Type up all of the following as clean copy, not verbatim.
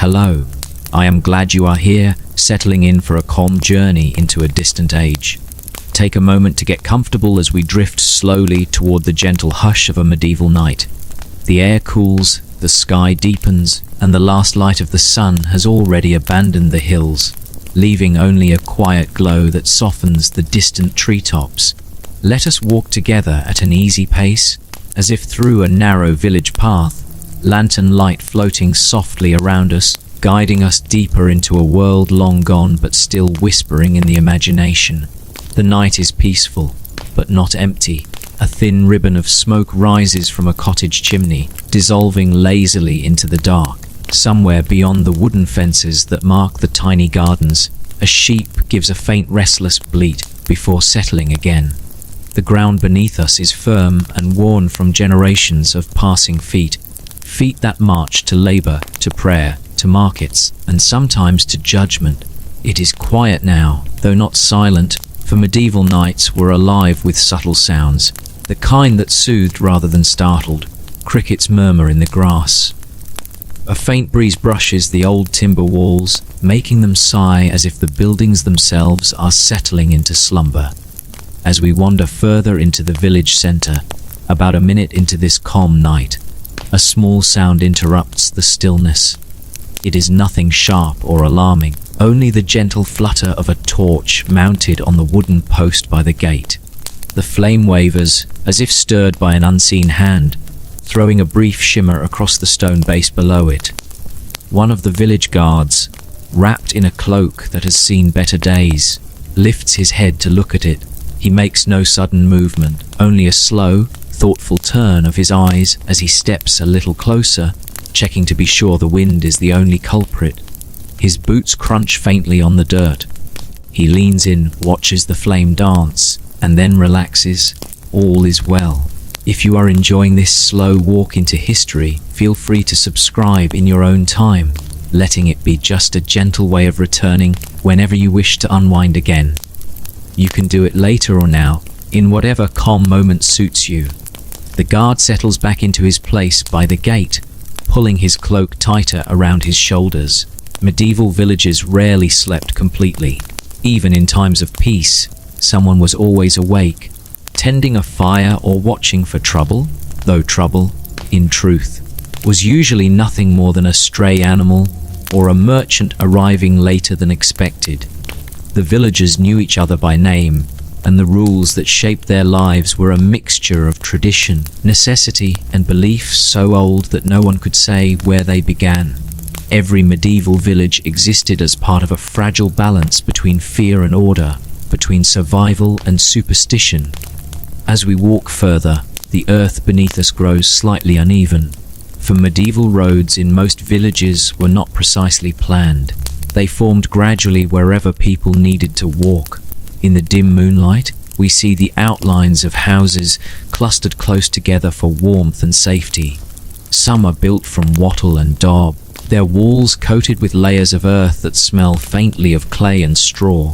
Hello. I am glad you are here, settling in for a calm journey into a distant age. Take a moment to get comfortable as we drift slowly toward the gentle hush of a medieval night. The air cools, the sky deepens, and the last light of the sun has already abandoned the hills, leaving only a quiet glow that softens the distant treetops. Let us walk together at an easy pace, as if through a narrow village path, lantern light floating softly around us, guiding us deeper into a world long gone but still whispering in the imagination. The night is peaceful, but not empty. A thin ribbon of smoke rises from a cottage chimney, dissolving lazily into the dark. Somewhere beyond the wooden fences that mark the tiny gardens, a sheep gives a faint restless bleat before settling again. The ground beneath us is firm and worn from generations of passing feet that march to labor, to prayer, to markets, and sometimes to judgment. It is quiet now, though not silent, for medieval nights were alive with subtle sounds, the kind that soothed rather than startled. Crickets murmur in the grass. A faint breeze brushes the old timber walls, making them sigh as if the buildings themselves are settling into slumber. As we wander further into the village center, about a minute into this calm night, a small sound interrupts the stillness. It is nothing sharp or alarming, only the gentle flutter of a torch mounted on the wooden post by the gate. The flame wavers, as if stirred by an unseen hand, throwing a brief shimmer across the stone base below it. One of the village guards, wrapped in a cloak that has seen better days, lifts his head to look at it. He makes no sudden movement, only a slow, thoughtful turn of his eyes as he steps a little closer, checking to be sure the wind is the only culprit. His boots crunch faintly on the dirt. He leans in, watches the flame dance, and then relaxes. All is well. If you are enjoying this slow walk into history, feel free to subscribe in your own time, letting it be just a gentle way of returning whenever you wish to unwind again. You can do it later or now, in whatever calm moment suits you. The guard settles back into his place by the gate, pulling his cloak tighter around his shoulders. Medieval villages rarely slept completely. Even in times of peace, someone was always awake, tending a fire or watching for trouble, though trouble, in truth, was usually nothing more than a stray animal or a merchant arriving later than expected. The villagers knew each other by name, and the rules that shaped their lives were a mixture of tradition, necessity, and belief so old that no one could say where they began. Every medieval village existed as part of a fragile balance between fear and order, between survival and superstition. As we walk further, the earth beneath us grows slightly uneven, for medieval roads in most villages were not precisely planned. They formed gradually wherever people needed to walk. In the dim moonlight, we see the outlines of houses clustered close together for warmth and safety. Some are built from wattle and daub, their walls coated with layers of earth that smell faintly of clay and straw.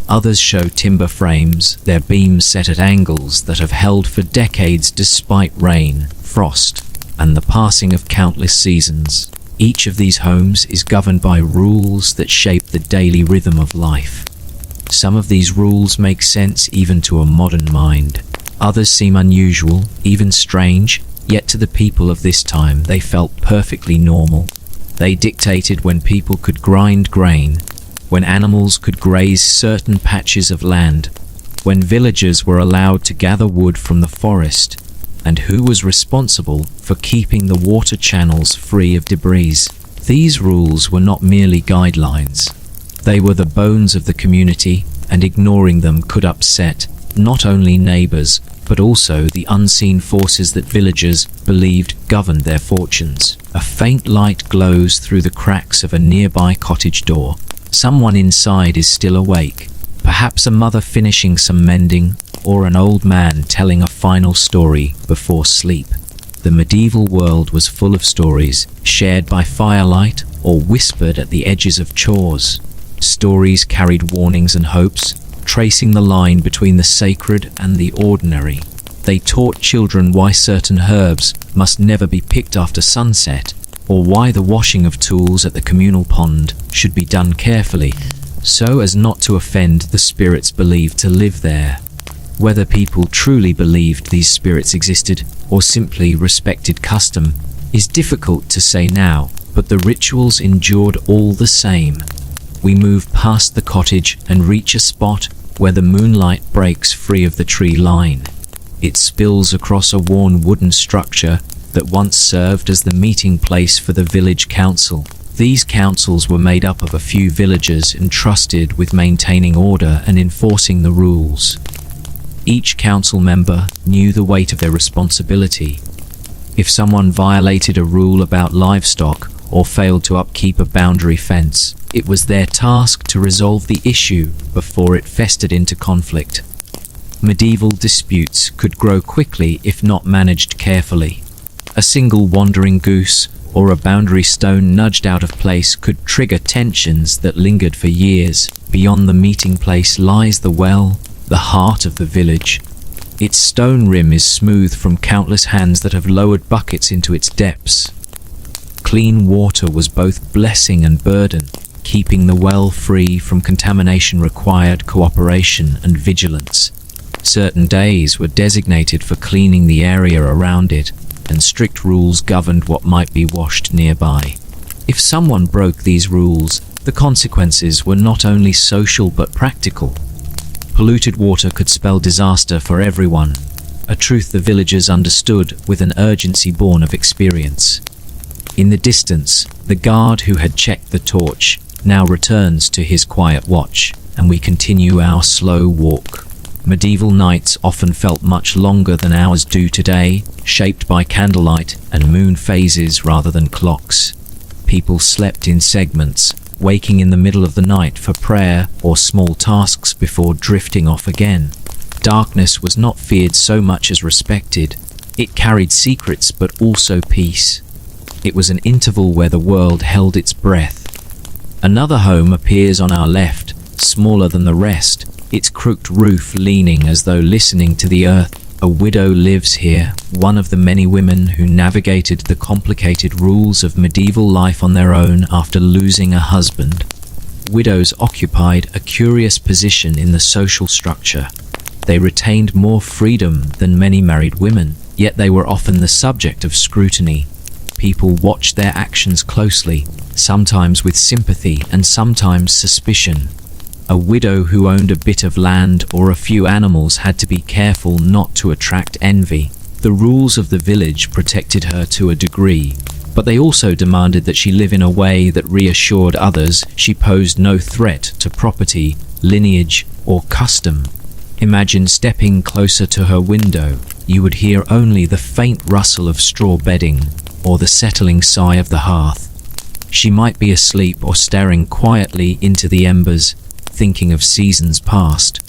Others show timber frames, their beams set at angles that have held for decades despite rain, frost, and the passing of countless seasons. Each of these homes is governed by rules that shape the daily rhythm of life. Some of these rules make sense even to a modern mind. Others seem unusual, even strange, yet to the people of this time they felt perfectly normal. They dictated when people could grind grain, when animals could graze certain patches of land, when villagers were allowed to gather wood from the forest, and who was responsible for keeping the water channels free of debris. These rules were not merely guidelines. They were the bones of the community, and ignoring them could upset not only neighbors, but also the unseen forces that villagers believed governed their fortunes. A faint light glows through the cracks of a nearby cottage door. Someone inside is still awake, perhaps a mother finishing some mending, or an old man telling a final story before sleep. The medieval world was full of stories, shared by firelight or whispered at the edges of chores. Stories carried warnings and hopes, tracing the line between the sacred and the ordinary. They taught children why certain herbs must never be picked after sunset, or why the washing of tools at the communal pond should be done carefully, so as not to offend the spirits believed to live there. Whether people truly believed these spirits existed or simply respected custom is difficult to say now, but the rituals endured all the same. We move past the cottage and reach a spot where the moonlight breaks free of the tree line. It spills across a worn wooden structure that once served as the meeting place for the village council. These councils were made up of a few villagers entrusted with maintaining order and enforcing the rules. Each council member knew the weight of their responsibility. If someone violated a rule about livestock or failed to upkeep a boundary fence, it was their task to resolve the issue before it festered into conflict. Medieval disputes could grow quickly if not managed carefully. A single wandering goose or a boundary stone nudged out of place could trigger tensions that lingered for years. Beyond the meeting place lies the well, the heart of the village. Its stone rim is smooth from countless hands that have lowered buckets into its depths. Clean water was both blessing and burden. Keeping the well free from contamination required cooperation and vigilance. Certain days were designated for cleaning the area around it, and strict rules governed what might be washed nearby. If someone broke these rules, the consequences were not only social but practical. Polluted water could spell disaster for everyone, a truth the villagers understood with an urgency born of experience. In the distance, the guard who had checked the torch now returns to his quiet watch, and we continue our slow walk. Medieval nights often felt much longer than ours do today, shaped by candlelight and moon phases rather than clocks. People slept in segments, waking in the middle of the night for prayer or small tasks before drifting off again. Darkness was not feared so much as respected. It carried secrets but also peace. It was an interval where the world held its breath. Another home appears on our left, smaller than the rest, its crooked roof leaning as though listening to the earth. A widow lives here, one of the many women who navigated the complicated rules of medieval life on their own after losing a husband. Widows occupied a curious position in the social structure. They retained more freedom than many married women, yet they were often the subject of scrutiny. People watched their actions closely, sometimes with sympathy and sometimes suspicion. A widow who owned a bit of land or a few animals had to be careful not to attract envy. The rules of the village protected her to a degree, but they also demanded that she live in a way that reassured others she posed no threat to property, lineage, or custom. Imagine stepping closer to her window. You would hear only the faint rustle of straw bedding or the settling sigh of the hearth. She might be asleep or staring quietly into the embers, thinking of seasons past.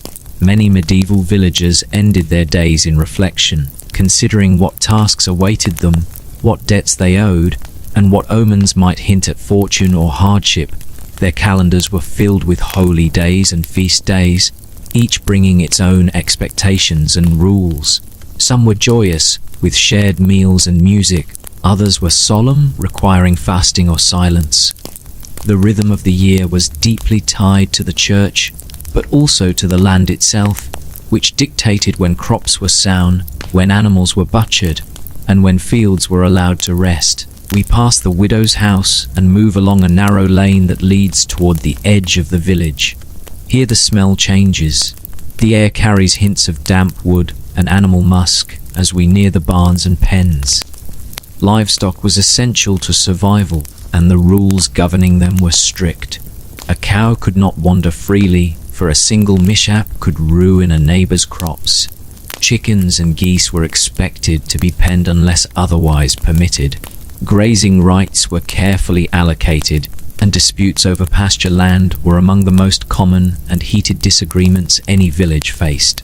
Many medieval villagers ended their days in reflection, considering what tasks awaited them, what debts they owed, and what omens might hint at fortune or hardship. Their calendars were filled with holy days and feast days, each bringing its own expectations and rules. Some were joyous, with shared meals and music. Others were solemn, requiring fasting or silence. The rhythm of the year was deeply tied to the church, but also to the land itself, which dictated when crops were sown, when animals were butchered, and when fields were allowed to rest. We pass the widow's house and move along a narrow lane that leads toward the edge of the village. Here the smell changes. The air carries hints of damp wood and animal musk as we near the barns and pens. Livestock was essential to survival, and the rules governing them were strict. A cow could not wander freely, for a single mishap could ruin a neighbor's crops. Chickens and geese were expected to be penned unless otherwise permitted. Grazing rights were carefully allocated, and disputes over pasture land were among the most common and heated disagreements any village faced.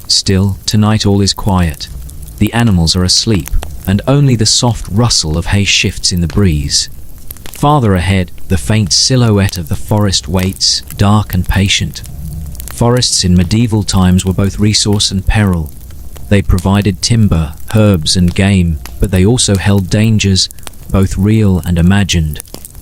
Still, tonight all is quiet. The animals are asleep, and only the soft rustle of hay shifts in the breeze. Farther ahead, the faint silhouette of the forest waits, dark and patient. Forests in medieval times were both resource and peril. They provided timber, herbs and game, but they also held dangers, both real and imagined.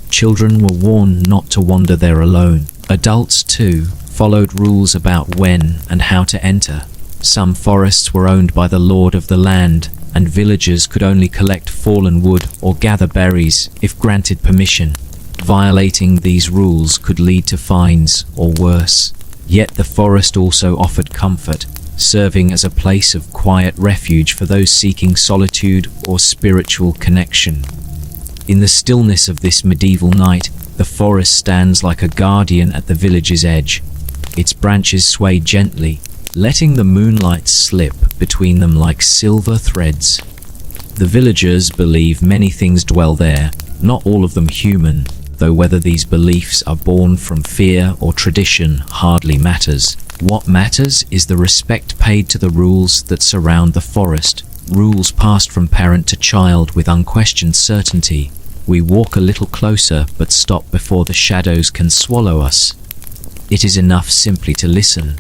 Children were warned not to wander there alone. Adults, too, followed rules about when and how to enter. Some forests were owned by the lord of the land, and villagers could only collect fallen wood or gather berries if granted permission. Violating these rules could lead to fines or worse. Yet the forest also offered comfort, serving as a place of quiet refuge for those seeking solitude or spiritual connection. In the stillness of this medieval night, the forest stands like a guardian at the village's edge. Its branches sway gently, letting the moonlight slip between them like silver threads. The villagers believe many things dwell there, not all of them human, though whether these beliefs are born from fear or tradition hardly matters. What matters is the respect paid to the rules that surround the forest, rules passed from parent to child with unquestioned certainty. We walk a little closer but stop before the shadows can swallow us. It is enough simply to listen.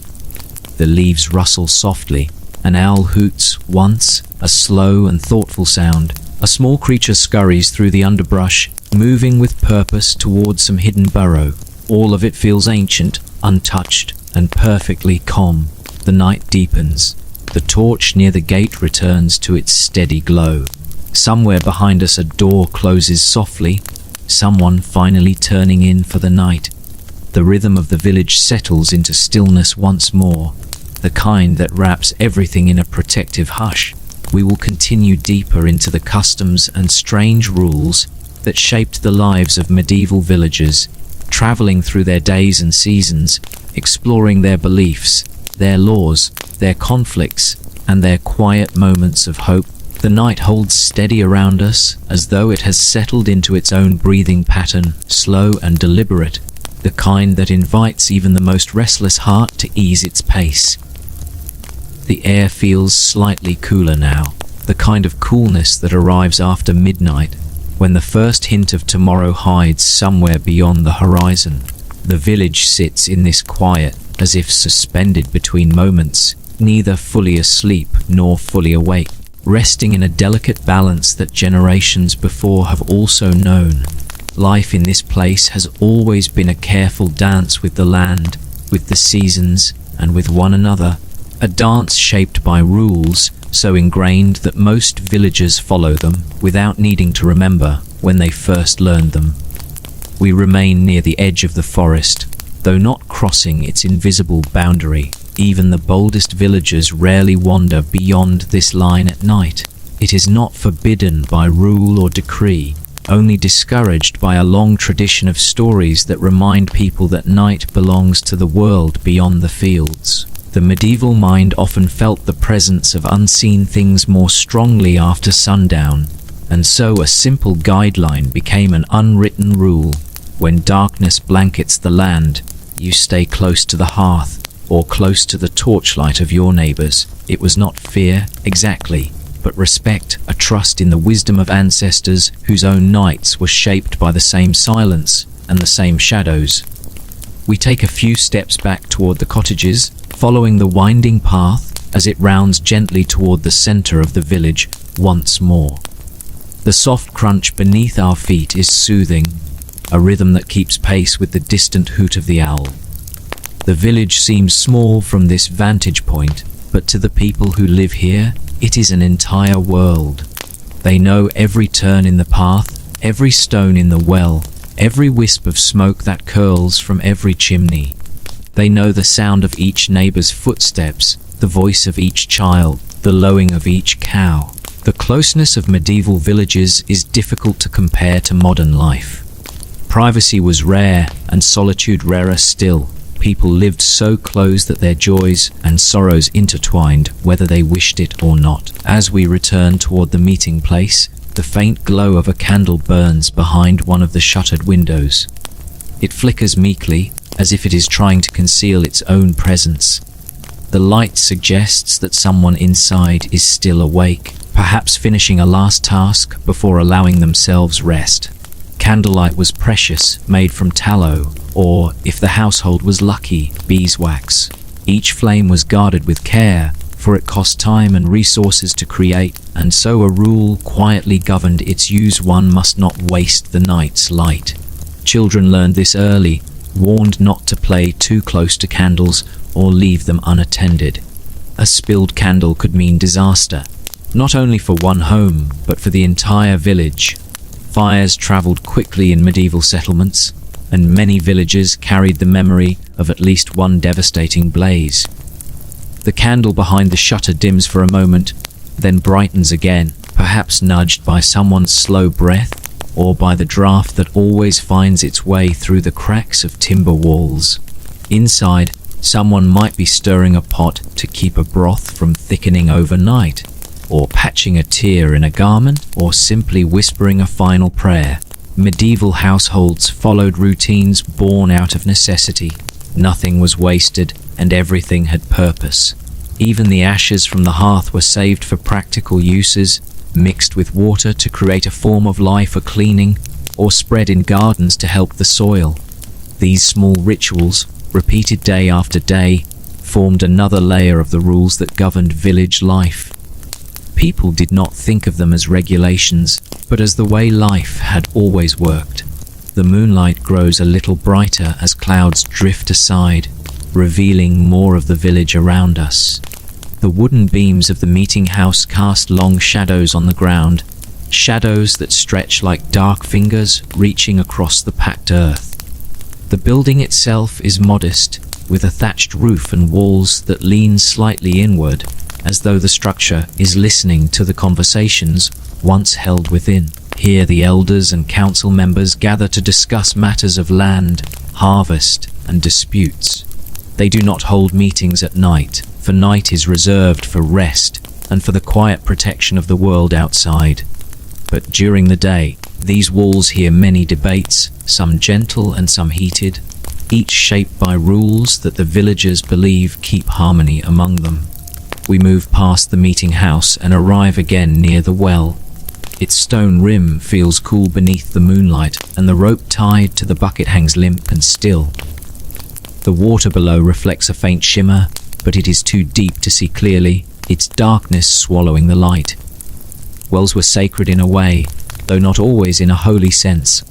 The leaves rustle softly. An owl hoots once, a slow and thoughtful sound. A small creature scurries through the underbrush, moving with purpose towards some hidden burrow. All of it feels ancient, untouched, and perfectly calm. The night deepens. The torch near the gate returns to its steady glow. Somewhere behind us a door closes softly, someone finally turning in for the night. The rhythm of the village settles into stillness once more, the kind that wraps everything in a protective hush. We will continue deeper into the customs and strange rules that shaped the lives of medieval villagers, traveling through their days and seasons, exploring their beliefs, their laws, their conflicts, and their quiet moments of hope. The night holds steady around us, as though it has settled into its own breathing pattern, slow and deliberate, the kind that invites even the most restless heart to ease its pace. The air feels slightly cooler now, the kind of coolness that arrives after midnight, when the first hint of tomorrow hides somewhere beyond the horizon. The village sits in this quiet, as if suspended between moments, neither fully asleep nor fully awake, resting in a delicate balance that generations before have also known. Life in this place has always been a careful dance with the land, with the seasons, and with one another. A dance shaped by rules so ingrained that most villagers follow them without needing to remember when they first learned them. We remain near the edge of the forest, though not crossing its invisible boundary. Even the boldest villagers rarely wander beyond this line at night. It is not forbidden by rule or decree, only discouraged by a long tradition of stories that remind people that night belongs to the world beyond the fields. The medieval mind often felt the presence of unseen things more strongly after sundown, and so a simple guideline became an unwritten rule. When darkness blankets the land, you stay close to the hearth, or close to the torchlight of your neighbors. It was not fear, exactly, but respect, a trust in the wisdom of ancestors whose own nights were shaped by the same silence and the same shadows. We take a few steps back toward the cottages, following the winding path as it rounds gently toward the center of the village once more. The soft crunch beneath our feet is soothing, a rhythm that keeps pace with the distant hoot of the owl. The village seems small from this vantage point, but to the people who live here, it is an entire world. They know every turn in the path, every stone in the well, every wisp of smoke that curls from every chimney. They know the sound of each neighbor's footsteps, the voice of each child, the lowing of each cow. The closeness of medieval villages is difficult to compare to modern life. Privacy was rare, and solitude rarer still. People lived so close that their joys and sorrows intertwined, whether they wished it or not. As we return toward the meeting place, the faint glow of a candle burns behind one of the shuttered windows. It flickers meekly, as if it is trying to conceal its own presence. The light suggests that someone inside is still awake, perhaps finishing a last task before allowing themselves rest. Candlelight was precious, made from tallow, or, if the household was lucky, beeswax. Each flame was guarded with care, for it cost time and resources to create, and so a rule quietly governed its use: one must not waste the night's light. Children learned this early, warned not to play too close to candles or leave them unattended. A spilled candle could mean disaster, not only for one home, but for the entire village. Fires traveled quickly in medieval settlements, and many villages carried the memory of at least one devastating blaze. The candle behind the shutter dims for a moment, then brightens again, perhaps nudged by someone's slow breath or by the draft that always finds its way through the cracks of timber walls. Inside, someone might be stirring a pot to keep a broth from thickening overnight, or patching a tear in a garment, or simply whispering a final prayer. Medieval households followed routines born out of necessity. Nothing was wasted, and everything had purpose. Even the ashes from the hearth were saved for practical uses, mixed with water to create a form of lye for cleaning, or spread in gardens to help the soil. These small rituals, repeated day after day, formed another layer of the rules that governed village life. People did not think of them as regulations, but as the way life had always worked. The moonlight grows a little brighter as clouds drift aside, revealing more of the village around us. The wooden beams of the meeting house cast long shadows on the ground, shadows that stretch like dark fingers reaching across the packed earth. The building itself is modest, with a thatched roof and walls that lean slightly inward, as though the structure is listening to the conversations once held within. Here the elders and council members gather to discuss matters of land, harvest, and disputes. They do not hold meetings at night, for night is reserved for rest and for the quiet protection of the world outside. But during the day, these walls hear many debates, some gentle and some heated, each shaped by rules that the villagers believe keep harmony among them. We move past the meeting house and arrive again near the well. Its stone rim feels cool beneath the moonlight, and the rope tied to the bucket hangs limp and still. The water below reflects a faint shimmer, but it is too deep to see clearly, its darkness swallowing the light. Wells were sacred in a way, though not always in a holy sense.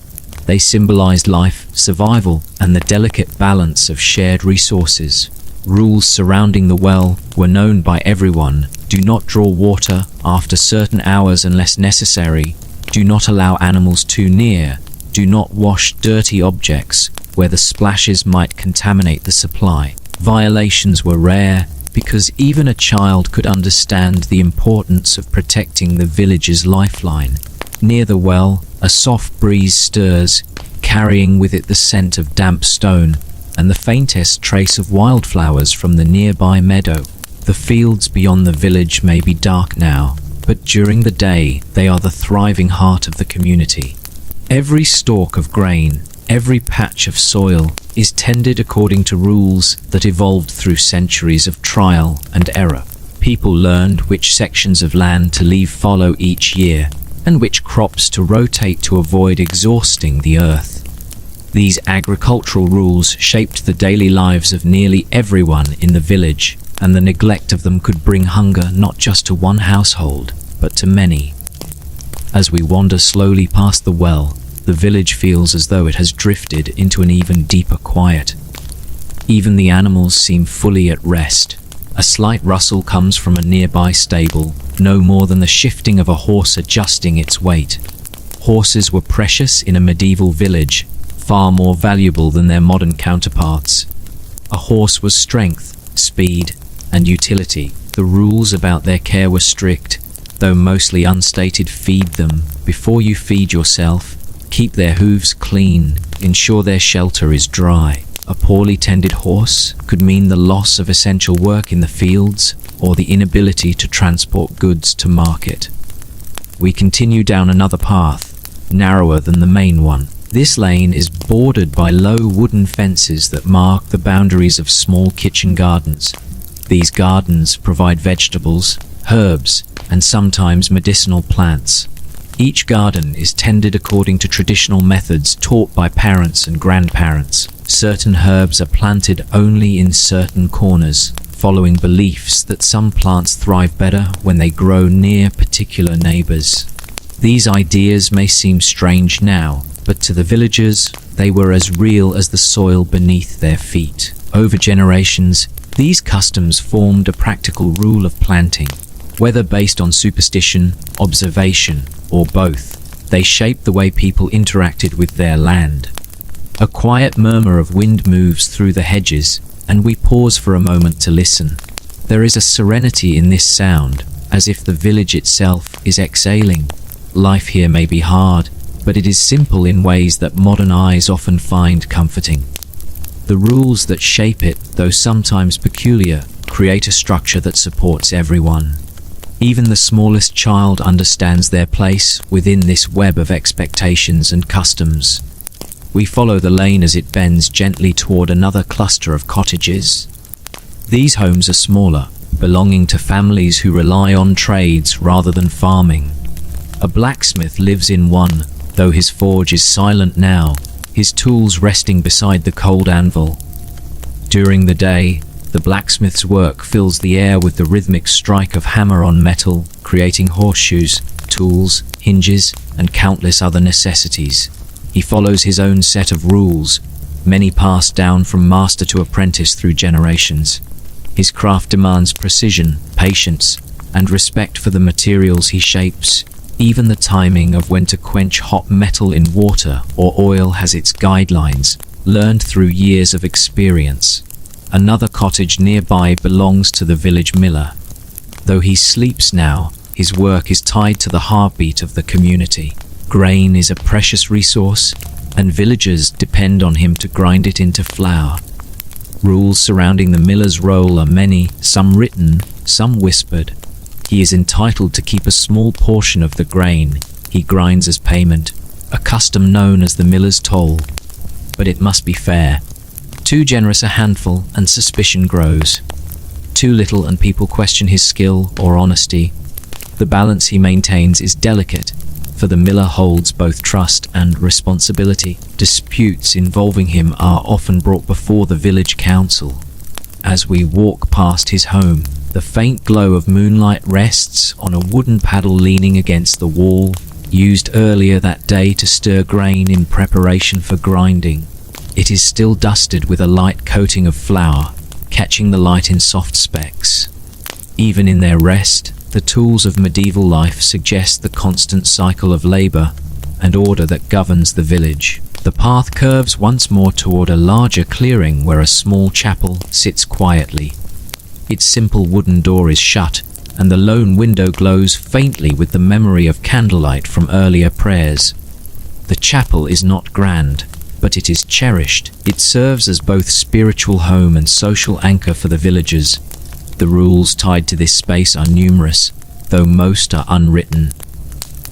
They symbolized life, survival, and the delicate balance of shared resources. Rules surrounding the well were known by everyone. Do not draw water after certain hours unless necessary. Do not allow animals too near. Do not wash dirty objects where the splashes might contaminate the supply. Violations were rare because even a child could understand the importance of protecting the village's lifeline. Near the well, a soft breeze stirs, carrying with it the scent of damp stone and the faintest trace of wildflowers from the nearby meadow. The fields beyond the village may be dark now, but during the day they are the thriving heart of the community. Every stalk of grain, every patch of soil is tended according to rules that evolved through centuries of trial and error. People learned which sections of land to leave fallow each year, and which crops to rotate to avoid exhausting the earth. These agricultural rules shaped the daily lives of nearly everyone in the village, and the neglect of them could bring hunger not just to one household, but to many. As we wander slowly past the well, the village feels as though it has drifted into an even deeper quiet. Even the animals seem fully at rest. A slight rustle comes from a nearby stable, no more than the shifting of a horse adjusting its weight. Horses were precious in a medieval village, far more valuable than their modern counterparts. A horse was strength, speed, and utility. The rules about their care were strict, though mostly unstated. Feed them before you feed yourself. Keep their hooves clean. Ensure their shelter is dry. A poorly tended horse could mean the loss of essential work in the fields or the inability to transport goods to market. We continue down another path, narrower than the main one. This lane is bordered by low wooden fences that mark the boundaries of small kitchen gardens. These gardens provide vegetables, herbs, and sometimes medicinal plants. Each garden is tended according to traditional methods taught by parents and grandparents. Certain herbs are planted only in certain corners, following beliefs that some plants thrive better when they grow near particular neighbors. These ideas may seem strange now, but to the villagers, they were as real as the soil beneath their feet. Over generations, these customs formed a practical rule of planting. Whether based on superstition, observation, or both, they shaped the way people interacted with their land. A quiet murmur of wind moves through the hedges, and we pause for a moment to listen. There is a serenity in this sound, as if the village itself is exhaling. Life here may be hard, but it is simple in ways that modern eyes often find comforting. The rules that shape it, though sometimes peculiar, create a structure that supports everyone. Even the smallest child understands their place within this web of expectations and customs. We follow the lane as it bends gently toward another cluster of cottages. These homes are smaller, belonging to families who rely on trades rather than farming. A blacksmith lives in one, though his forge is silent now, his tools resting beside the cold anvil. During the day, the blacksmith's work fills the air with the rhythmic strike of hammer on metal, creating horseshoes, tools, hinges, and countless other necessities. He follows his own set of rules, many passed down from master to apprentice through generations. His craft demands precision, patience, and respect for the materials he shapes. Even the timing of when to quench hot metal in water or oil has its guidelines, learned through years of experience. Another cottage nearby belongs to the village miller. Though he sleeps now, his work is tied to the heartbeat of the community. Grain is a precious resource, and villagers depend on him to grind it into flour. Rules surrounding the miller's role are many, some written, some whispered. He is entitled to keep a small portion of the grain he grinds as payment, a custom known as the miller's toll. But it must be fair. Too generous a handful and suspicion grows. Too little and people question his skill or honesty. The balance he maintains is delicate, for the miller holds both trust and responsibility. Disputes involving him are often brought before the village council. As we walk past his home, the faint glow of moonlight rests on a wooden paddle leaning against the wall, used earlier that day to stir grain in preparation for grinding. It is still dusted with a light coating of flour, catching the light in soft specks. Even in their rest, the tools of medieval life suggest the constant cycle of labor and order that governs the village. The path curves once more toward a larger clearing where a small chapel sits quietly. Its simple wooden door is shut, and the lone window glows faintly with the memory of candlelight from earlier prayers. The chapel is not grand, but it is cherished. It serves as both spiritual home and social anchor for the villagers. The rules tied to this space are numerous, though most are unwritten.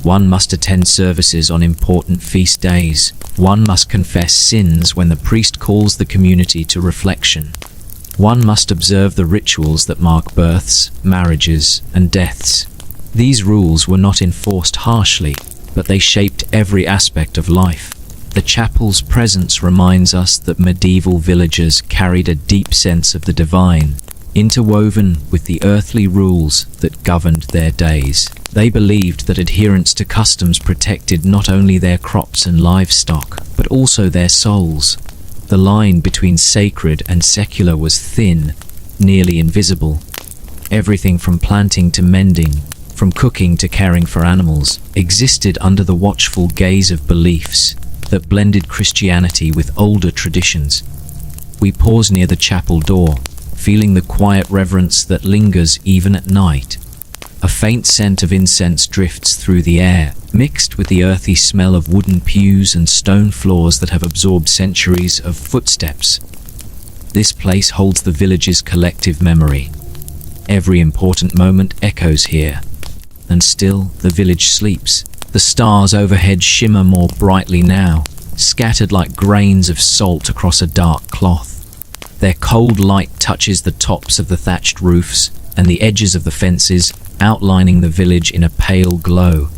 One must attend services on important feast days. One must confess sins when the priest calls the community to reflection. One must observe the rituals that mark births, marriages, and deaths. These rules were not enforced harshly, but they shaped every aspect of life. The chapel's presence reminds us that medieval villagers carried a deep sense of the divine, interwoven with the earthly rules that governed their days. They believed that adherence to customs protected not only their crops and livestock, but also their souls. The line between sacred and secular was thin, nearly invisible. Everything from planting to mending, from cooking to caring for animals, existed under the watchful gaze of beliefs that blended Christianity with older traditions. We pause near the chapel door, feeling the quiet reverence that lingers even at night. A faint scent of incense drifts through the air, mixed with the earthy smell of wooden pews and stone floors that have absorbed centuries of footsteps. This place holds the village's collective memory. Every important moment echoes here. And still, the village sleeps. The stars overhead shimmer more brightly now, scattered like grains of salt across a dark cloth. Their cold light touches the tops of the thatched roofs and the edges of the fences, outlining the village in a pale glow.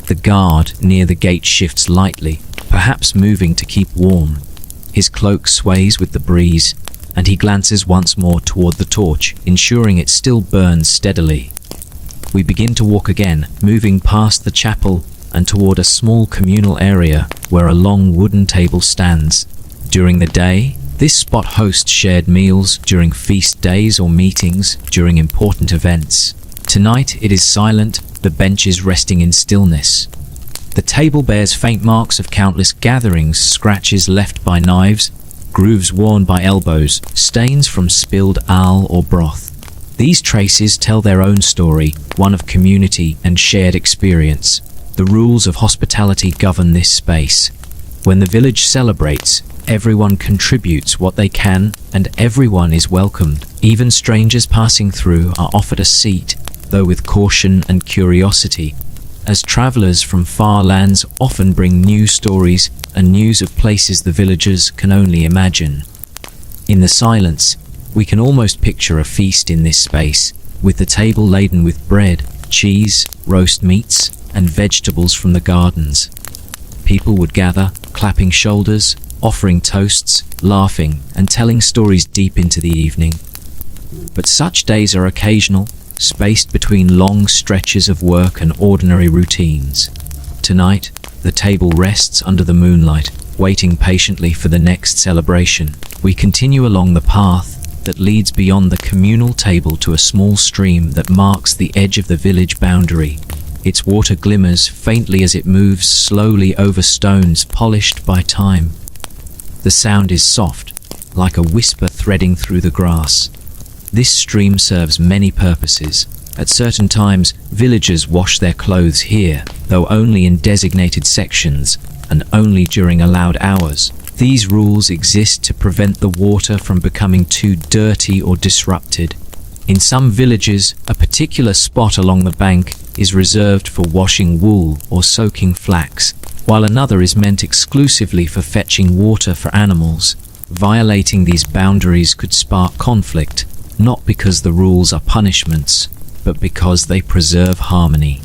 The guard near the gate shifts lightly, perhaps moving to keep warm. His cloak sways with the breeze, and he glances once more toward the torch, ensuring it still burns steadily. We begin to walk again, moving past the chapel and toward a small communal area where a long wooden table stands. During the day, this spot hosts shared meals during feast days or meetings during important events. Tonight it is silent, the benches resting in stillness. The table bears faint marks of countless gatherings, scratches left by knives, grooves worn by elbows, stains from spilled ale or broth. These traces tell their own story, one of community and shared experience. The rules of hospitality govern this space. When the village celebrates, everyone contributes what they can and everyone is welcomed. Even strangers passing through are offered a seat, though with caution and curiosity, as travelers from far lands often bring new stories and news of places the villagers can only imagine. In the silence, we can almost picture a feast in this space, with the table laden with bread, cheese, roast meats, and vegetables from the gardens. People would gather, clapping shoulders, offering toasts, laughing, and telling stories deep into the evening. But such days are occasional, spaced between long stretches of work and ordinary routines. Tonight, the table rests under the moonlight, waiting patiently for the next celebration. We continue along the path that leads beyond the communal table to a small stream that marks the edge of the village boundary. Its water glimmers faintly as it moves slowly over stones polished by time. The sound is soft, like a whisper threading through the grass. This stream serves many purposes. At certain times, villagers wash their clothes here, though only in designated sections and only during allowed hours. These rules exist to prevent the water from becoming too dirty or disrupted. In some villages, a particular spot along the bank is reserved for washing wool or soaking flax, while another is meant exclusively for fetching water for animals. Violating these boundaries could spark conflict, not because the rules are punishments, but because they preserve harmony.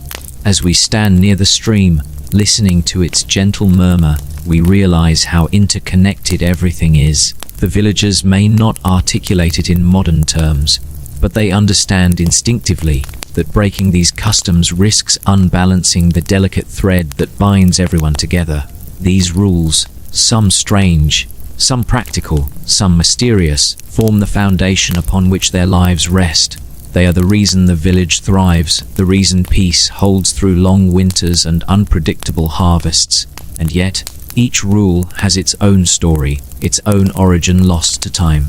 As we stand near the stream, listening to its gentle murmur, we realize how interconnected everything is. The villagers may not articulate it in modern terms, but they understand instinctively that breaking these customs risks unbalancing the delicate thread that binds everyone together. These rules, some strange, some practical, some mysterious, form the foundation upon which their lives rest. They are the reason the village thrives, the reason peace holds through long winters and unpredictable harvests. And yet, each rule has its own story, its own origin lost to time.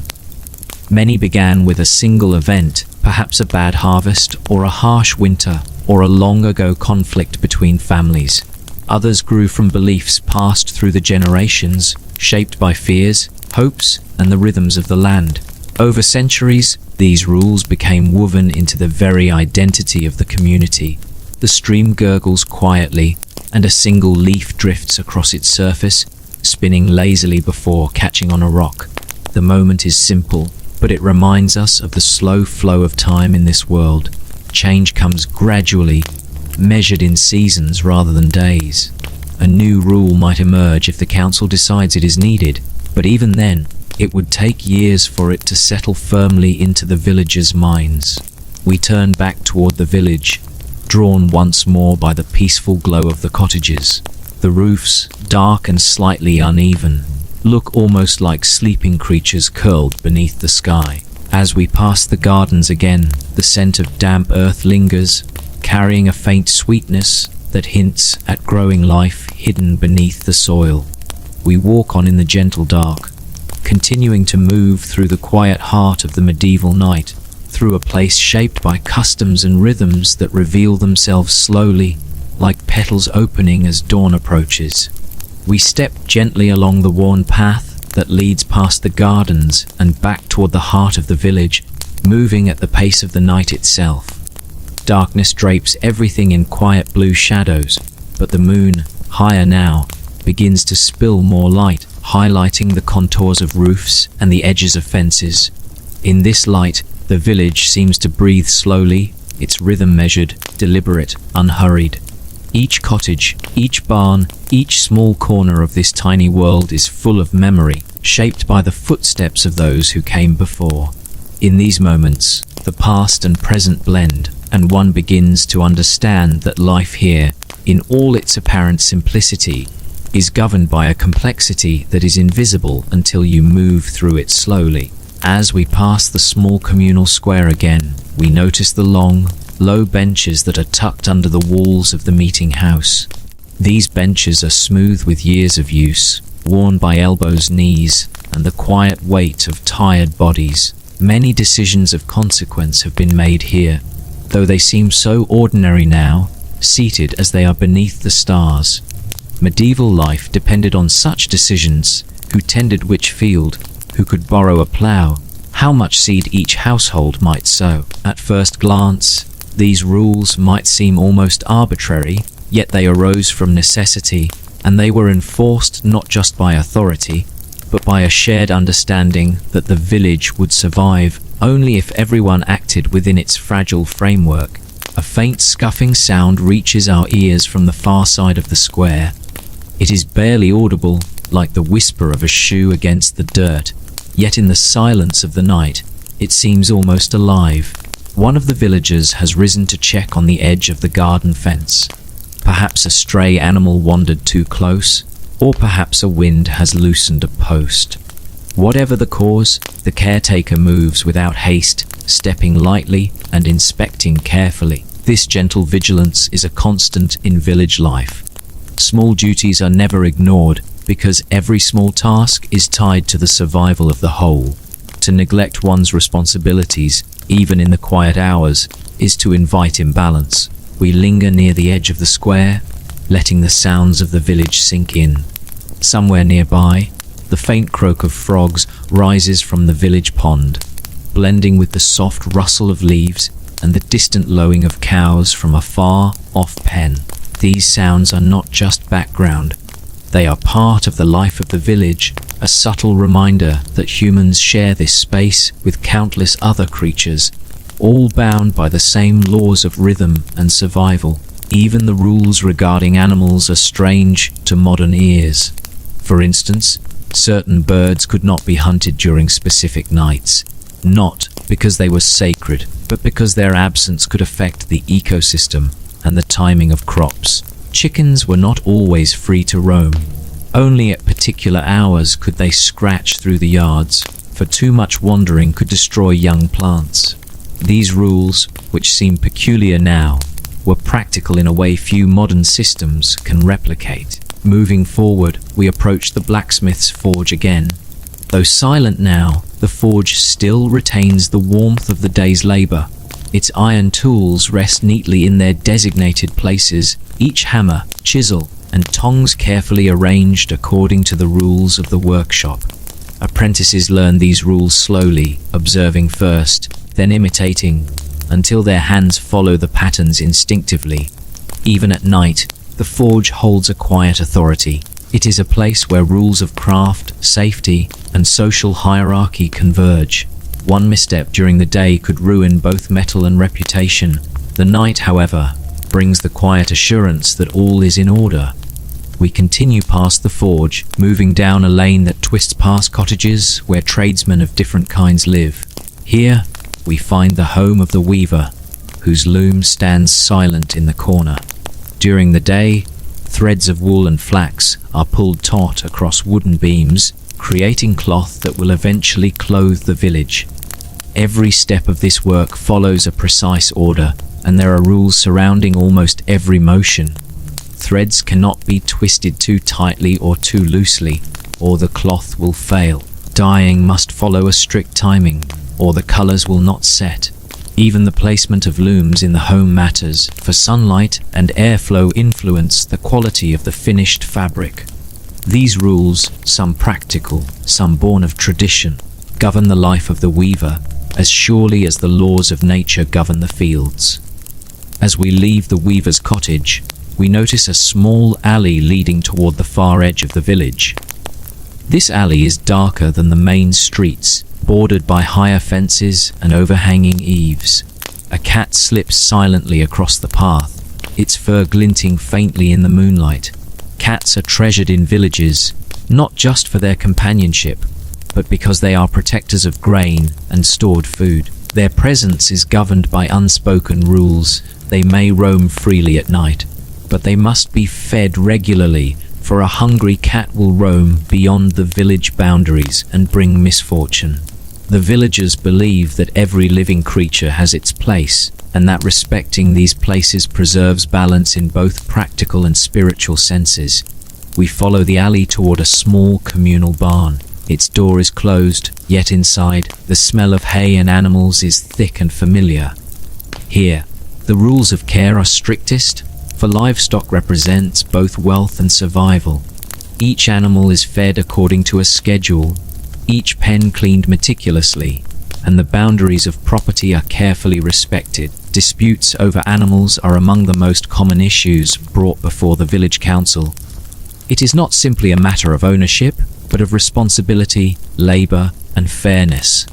Many began with a single event, perhaps a bad harvest, or a harsh winter, or a long-ago conflict between families. Others grew from beliefs passed through the generations, shaped by fears, hopes, and the rhythms of the land. Over centuries, these rules became woven into the very identity of the community. The stream gurgles quietly, and a single leaf drifts across its surface, spinning lazily before catching on a rock. The moment is simple, but it reminds us of the slow flow of time in this world. Change comes gradually, measured in seasons rather than days. A new rule might emerge if the council decides it is needed, but even then, it would take years for it to settle firmly into the villagers' minds. We turn back toward the village, drawn once more by the peaceful glow of the cottages. The roofs, dark and slightly uneven, look almost like sleeping creatures curled beneath the sky. As we pass the gardens again, the scent of damp earth lingers, carrying a faint sweetness that hints at growing life hidden beneath the soil. We walk on in the gentle dark, continuing to move through the quiet heart of the medieval night, through a place shaped by customs and rhythms that reveal themselves slowly, like petals opening as dawn approaches. We step gently along the worn path that leads past the gardens and back toward the heart of the village, moving at the pace of the night itself. Darkness drapes everything in quiet blue shadows, but the moon, higher now, begins to spill more light, highlighting the contours of roofs and the edges of fences. In this light, the village seems to breathe slowly, its rhythm measured, deliberate, unhurried. Each cottage, each barn, each small corner of this tiny world is full of memory, shaped by the footsteps of those who came before. In these moments, the past and present blend, and one begins to understand that life here, in all its apparent simplicity, is governed by a complexity that is invisible until you move through it slowly. As we pass the small communal square again, we notice the long, low benches that are tucked under the walls of the meeting house. These benches are smooth with years of use, worn by elbows, knees, and the quiet weight of tired bodies. Many decisions of consequence have been made here, though they seem so ordinary now, seated as they are beneath the stars. Medieval life depended on such decisions: who tended which field, who could borrow a plough, how much seed each household might sow. At first glance, these rules might seem almost arbitrary, yet they arose from necessity, and they were enforced not just by authority, but by a shared understanding that the village would survive only if everyone acted within its fragile framework. A faint scuffing sound reaches our ears from the far side of the square. It is barely audible, like the whisper of a shoe against the dirt, yet in the silence of the night, it seems almost alive. One of the villagers has risen to check on the edge of the garden fence. Perhaps a stray animal wandered too close, or perhaps a wind has loosened a post. Whatever the cause, the caretaker moves without haste, stepping lightly and inspecting carefully. This gentle vigilance is a constant in village life. Small duties are never ignored, because every small task is tied to the survival of the whole. To neglect one's responsibilities, even in the quiet hours, is to invite imbalance. We linger near the edge of the square, letting the sounds of the village sink in. Somewhere nearby, the faint croak of frogs rises from the village pond, blending with the soft rustle of leaves and the distant lowing of cows from a far-off pen. These sounds are not just background. They are part of the life of the village, a subtle reminder that humans share this space with countless other creatures, all bound by the same laws of rhythm and survival. Even the rules regarding animals are strange to modern ears. For instance, certain birds could not be hunted during specific nights, not because they were sacred, but because their absence could affect the ecosystem and the timing of crops. Chickens were not always free to roam. Only at particular hours could they scratch through the yards, for too much wandering could destroy young plants. These rules, which seem peculiar now, were practical in a way few modern systems can replicate. Moving forward, we approach the blacksmith's forge again. Though silent now, the forge still retains the warmth of the day's labor. Its iron tools rest neatly in their designated places, each hammer, chisel, and tongs carefully arranged according to the rules of the workshop. Apprentices learn these rules slowly, observing first, then imitating, until their hands follow the patterns instinctively. Even at night, the forge holds a quiet authority. It is a place where rules of craft, safety, and social hierarchy converge. One misstep during the day could ruin both metal and reputation. The night, however, brings the quiet assurance that all is in order. We continue past the forge, moving down a lane that twists past cottages where tradesmen of different kinds live. Here, we find the home of the weaver, whose loom stands silent in the corner. During the day, threads of wool and flax are pulled taut across wooden beams, creating cloth that will eventually clothe the village. Every step of this work follows a precise order, and there are rules surrounding almost every motion. Threads cannot be twisted too tightly or too loosely, or the cloth will fail. Dyeing must follow a strict timing, or the colors will not set. Even the placement of looms in the home matters, for sunlight and airflow influence the quality of the finished fabric. These rules, some practical, some born of tradition, govern the life of the weaver as surely as the laws of nature govern the fields. As we leave the weaver's cottage, we notice a small alley leading toward the far edge of the village. This alley is darker than the main streets, bordered by higher fences and overhanging eaves. A cat slips silently across the path, its fur glinting faintly in the moonlight. Cats are treasured in villages, not just for their companionship, but because they are protectors of grain and stored food. Their presence is governed by unspoken rules. They may roam freely at night, but they must be fed regularly, for a hungry cat will roam beyond the village boundaries and bring misfortune. The villagers believe that every living creature has its place, and that respecting these places preserves balance in both practical and spiritual senses. We follow the alley toward a small communal barn. Its door is closed, yet inside, the smell of hay and animals is thick and familiar. Here, the rules of care are strictest, for livestock represents both wealth and survival. Each animal is fed according to a schedule, each pen cleaned meticulously, and the boundaries of property are carefully respected. Disputes over animals are among the most common issues brought before the village council. It is not simply a matter of ownership, but of responsibility, labor, and fairness.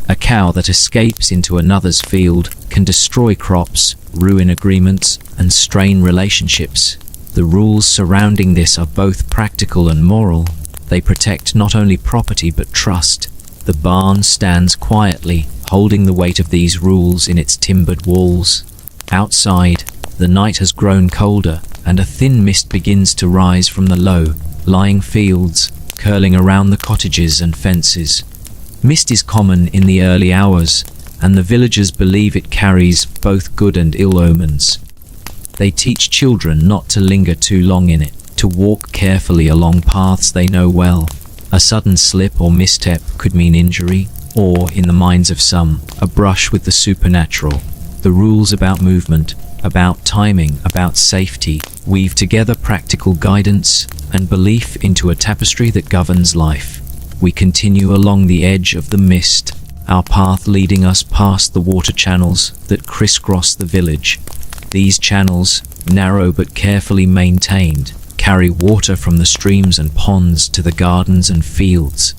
A cow that escapes into another's field can destroy crops, ruin agreements, and strain relationships. The rules surrounding this are both practical and moral. They protect not only property but trust. The barn stands quietly, holding the weight of these rules in its timbered walls. Outside, the night has grown colder, and a thin mist begins to rise from the low-lying fields, curling around the cottages and fences. Mist is common in the early hours, and the villagers believe it carries both good and ill omens. They teach children not to linger too long in it, to walk carefully along paths they know well. A sudden slip or misstep could mean injury, or, in the minds of some, a brush with the supernatural. The rules about movement, about timing, about safety, weave together practical guidance and belief into a tapestry that governs life. We continue along the edge of the mist, our path leading us past the water channels that crisscross the village. These channels, narrow but carefully maintained, carry water from the streams and ponds to the gardens and fields.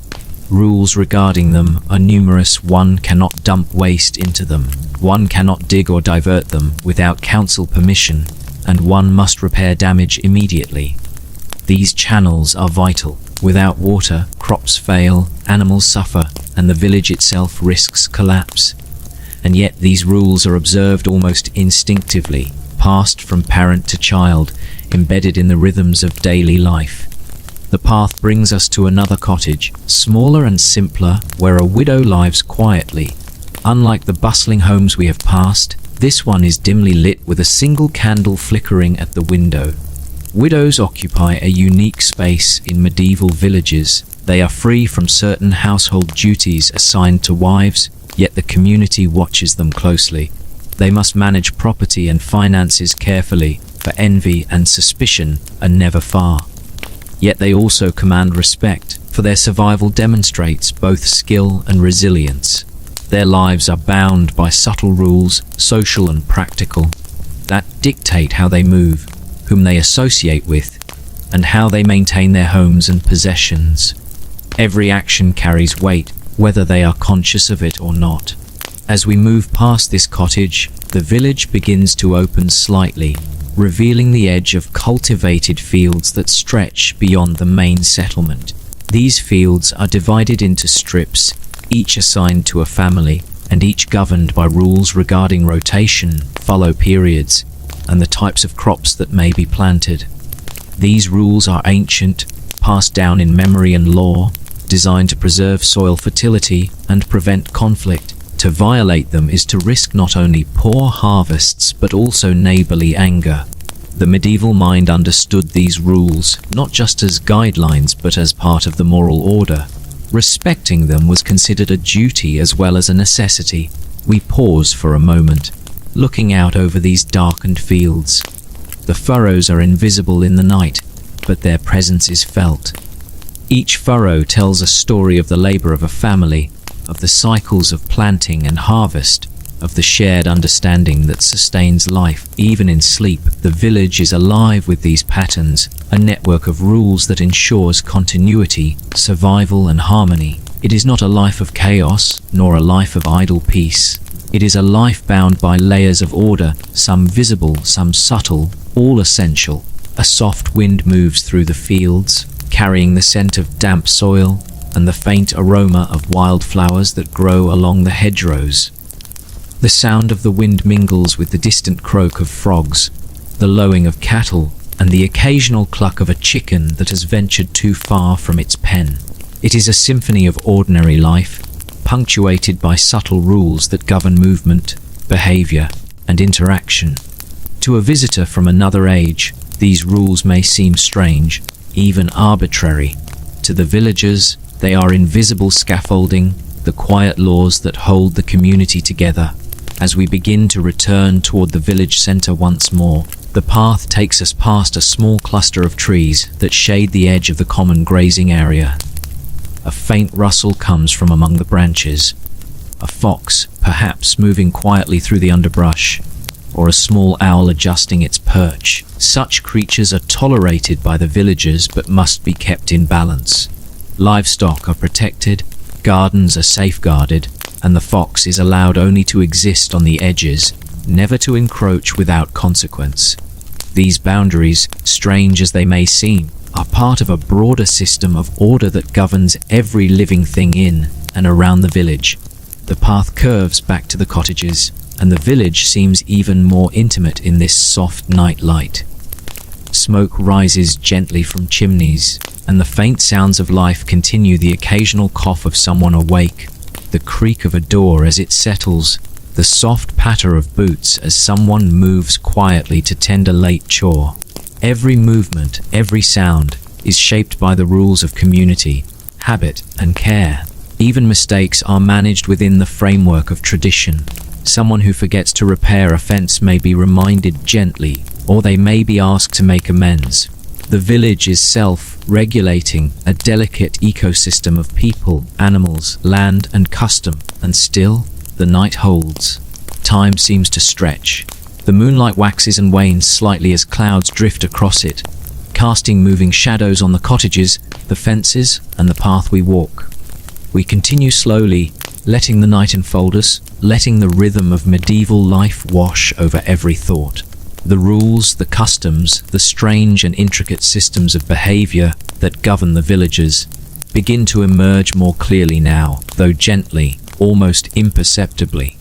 Rules regarding them are numerous. One cannot dump waste into them, one cannot dig or divert them without council permission, and one must repair damage immediately. These channels are vital. Without water, crops fail, animals suffer, and the village itself risks collapse. And yet these rules are observed almost instinctively, passed from parent to child, embedded in the rhythms of daily life. The path brings us to another cottage, smaller and simpler, where a widow lives quietly. Unlike the bustling homes we have passed, this one is dimly lit with a single candle flickering at the window. Widows occupy a unique space in medieval villages. They are free from certain household duties assigned to wives, yet the community watches them closely. They must manage property and finances carefully, for envy and suspicion are never far. Yet they also command respect, for their survival demonstrates both skill and resilience. Their lives are bound by subtle rules, social and practical, that dictate how they move, whom they associate with, and how they maintain their homes and possessions. Every action carries weight, whether they are conscious of it or not. As we move past this cottage, the village begins to open slightly, revealing the edge of cultivated fields that stretch beyond the main settlement. These fields are divided into strips, each assigned to a family, and each governed by rules regarding rotation, fallow periods, and the types of crops that may be planted. These rules are ancient, passed down in memory and law, designed to preserve soil fertility and prevent conflict. To violate them is to risk not only poor harvests but also neighborly anger. The medieval mind understood these rules not just as guidelines but as part of the moral order. Respecting them was considered a duty as well as a necessity. We pause for a moment, looking out over these darkened fields. The furrows are invisible in the night, but their presence is felt. Each furrow tells a story of the labor of a family, of the cycles of planting and harvest, of the shared understanding that sustains life. Even in sleep, the village is alive with these patterns, a network of rules that ensures continuity, survival and harmony. It is not a life of chaos, nor a life of idle peace, It is a life bound by layers of order, some visible, some subtle, all essential. A soft wind moves through the fields, carrying the scent of damp soil and the faint aroma of wildflowers that grow along the hedgerows. The sound of the wind mingles with the distant croak of frogs, the lowing of cattle, and the occasional cluck of a chicken that has ventured too far from its pen. It is a symphony of ordinary life, punctuated by subtle rules that govern movement, behavior, and interaction. To a visitor from another age, these rules may seem strange, even arbitrary. To the villagers, they are invisible scaffolding, the quiet laws that hold the community together. As we begin to return toward the village center once more, the path takes us past a small cluster of trees that shade the edge of the common grazing area. A faint rustle comes from among the branches. A fox, perhaps moving quietly through the underbrush, or a small owl adjusting its perch. Such creatures are tolerated by the villagers but must be kept in balance. Livestock are protected, gardens are safeguarded, and the fox is allowed only to exist on the edges, never to encroach without consequence. These boundaries, strange as they may seem, are part of a broader system of order that governs every living thing in and around the village. The path curves back to the cottages, and the village seems even more intimate in this soft night light. Smoke rises gently from chimneys, and the faint sounds of life continue, the occasional cough of someone awake, the creak of a door as it settles, the soft patter of boots as someone moves quietly to tend a late chore. Every movement, every sound, is shaped by the rules of community, habit, and care. Even mistakes are managed within the framework of tradition. Someone who forgets to repair a fence may be reminded gently, or they may be asked to make amends. The village is self-regulating, a delicate ecosystem of people, animals, land, and custom, and still, the night holds. Time seems to stretch. The moonlight waxes and wanes slightly as clouds drift across it, casting moving shadows on the cottages, the fences, and the path we walk. We continue slowly, letting the night enfold us, letting the rhythm of medieval life wash over every thought. The rules, the customs, the strange and intricate systems of behavior that govern the villagers begin to emerge more clearly now, though gently, almost imperceptibly.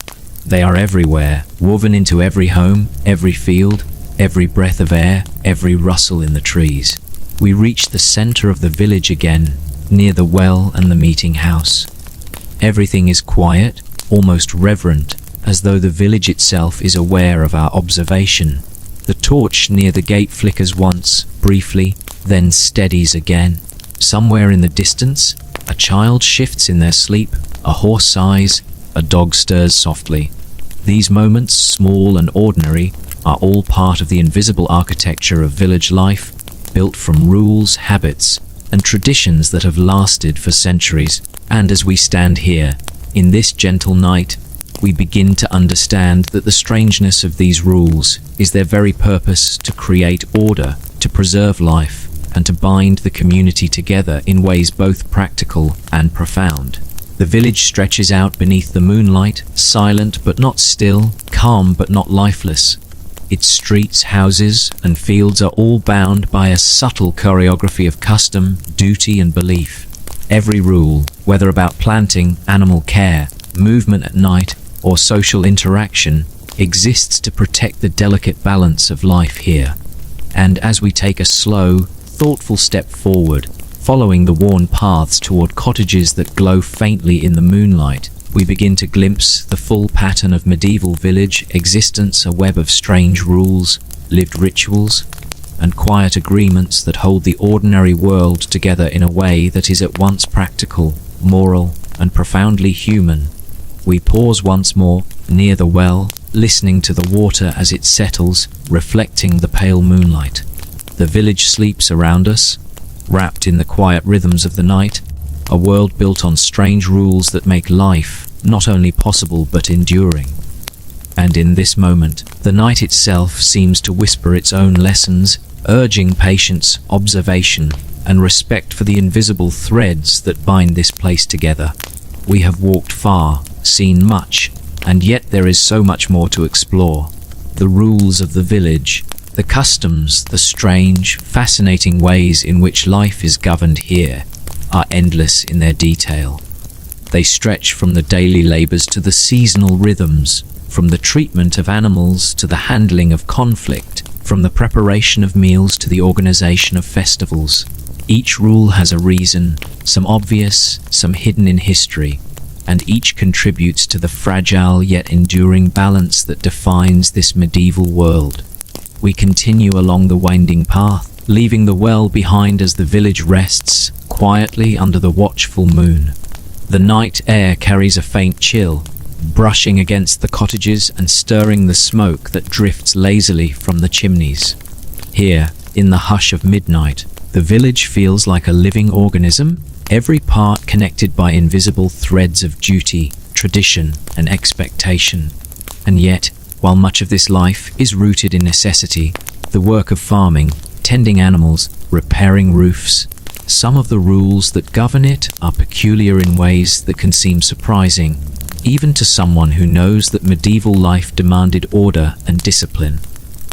They are everywhere, woven into every home, every field, every breath of air, every rustle in the trees. We reach the center of the village again, near the well and the meeting house. Everything is quiet, almost reverent, as though the village itself is aware of our observation. The torch near the gate flickers once, briefly, then steadies again. Somewhere in the distance, a child shifts in their sleep, a horse sighs, a dog stirs softly. These moments, small and ordinary, are all part of the invisible architecture of village life, built from rules, habits, and traditions that have lasted for centuries. And as we stand here, in this gentle night, we begin to understand that the strangeness of these rules is their very purpose: to create order, to preserve life, and to bind the community together in ways both practical and profound. The village stretches out beneath the moonlight, silent but not still, calm but not lifeless. Its streets, houses, and fields are all bound by a subtle choreography of custom, duty, and belief. Every rule, whether about planting, animal care, movement at night, or social interaction, exists to protect the delicate balance of life here. And as we take a slow, thoughtful step forward, following the worn paths toward cottages that glow faintly in the moonlight, we begin to glimpse the full pattern of medieval village existence, a web of strange rules, lived rituals, and quiet agreements that hold the ordinary world together in a way that is at once practical, moral, and profoundly human. We pause once more, near the well, listening to the water as it settles, reflecting the pale moonlight. The village sleeps around us, wrapped in the quiet rhythms of the night, a world built on strange rules that make life not only possible but enduring. And in this moment, the night itself seems to whisper its own lessons, urging patience, observation, and respect for the invisible threads that bind this place together. We have walked far, seen much, And yet there is so much more to explore. The rules of the village, the customs, the strange, fascinating ways in which life is governed here are endless in their detail. They stretch from the daily labors to the seasonal rhythms, from the treatment of animals to the handling of conflict, from the preparation of meals to the organization of festivals. Each rule has a reason, some obvious, some hidden in history, and each contributes to the fragile yet enduring balance that defines this medieval world. We continue along the winding path, leaving the well behind as the village rests quietly under the watchful moon. The night air carries a faint chill, brushing against the cottages and stirring the smoke that drifts lazily from the chimneys. Here, in the hush of midnight, the village feels like a living organism, every part connected by invisible threads of duty, tradition, and expectation. And yet, while much of this life is rooted in necessity, the work of farming, tending animals, repairing roofs, some of the rules that govern it are peculiar in ways that can seem surprising, even to someone who knows that medieval life demanded order and discipline.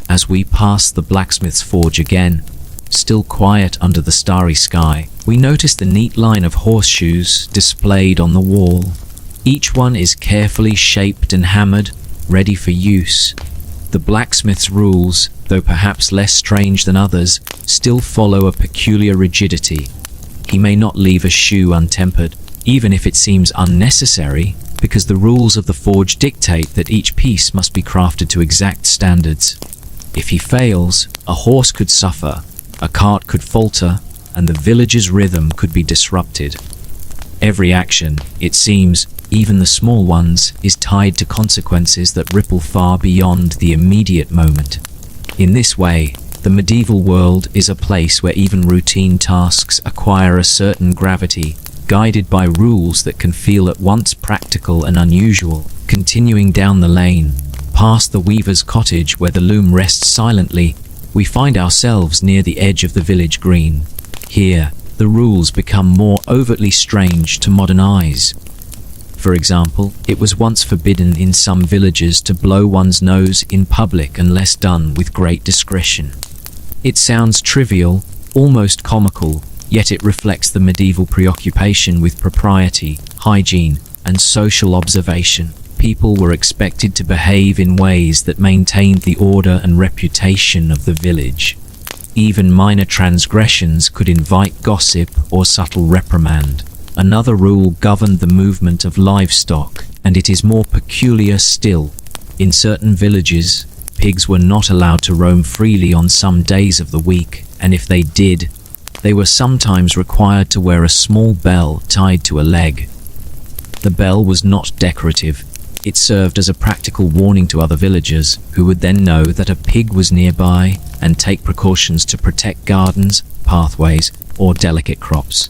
As we pass the blacksmith's forge again, still quiet under the starry sky, we notice the neat line of horseshoes displayed on the wall. Each one is carefully shaped and hammered, ready for use. The blacksmith's rules, though perhaps less strange than others, still follow a peculiar rigidity. He may not leave a shoe untempered, even if it seems unnecessary, because the rules of the forge dictate that each piece must be crafted to exact standards. If he fails, a horse could suffer, a cart could falter, and the village's rhythm could be disrupted. Every action, it seems, even the small ones, is tied to consequences that ripple far beyond the immediate moment. In this way, the medieval world is a place where even routine tasks acquire a certain gravity, guided by rules that can feel at once practical and unusual. Continuing down the lane, past the weaver's cottage where the loom rests silently, we find ourselves near the edge of the village green. Here, the rules become more overtly strange to modern eyes. For example, it was once forbidden in some villages to blow one's nose in public unless done with great discretion. It sounds trivial, almost comical, yet it reflects the medieval preoccupation with propriety, hygiene, and social observation. People were expected to behave in ways that maintained the order and reputation of the village. Even minor transgressions could invite gossip or subtle reprimand. Another rule governed the movement of livestock, and it is more peculiar still. In certain villages, pigs were not allowed to roam freely on some days of the week, and if they did, they were sometimes required to wear a small bell tied to a leg. The bell was not decorative. It served as a practical warning to other villagers, who would then know that a pig was nearby and take precautions to protect gardens, pathways, or delicate crops.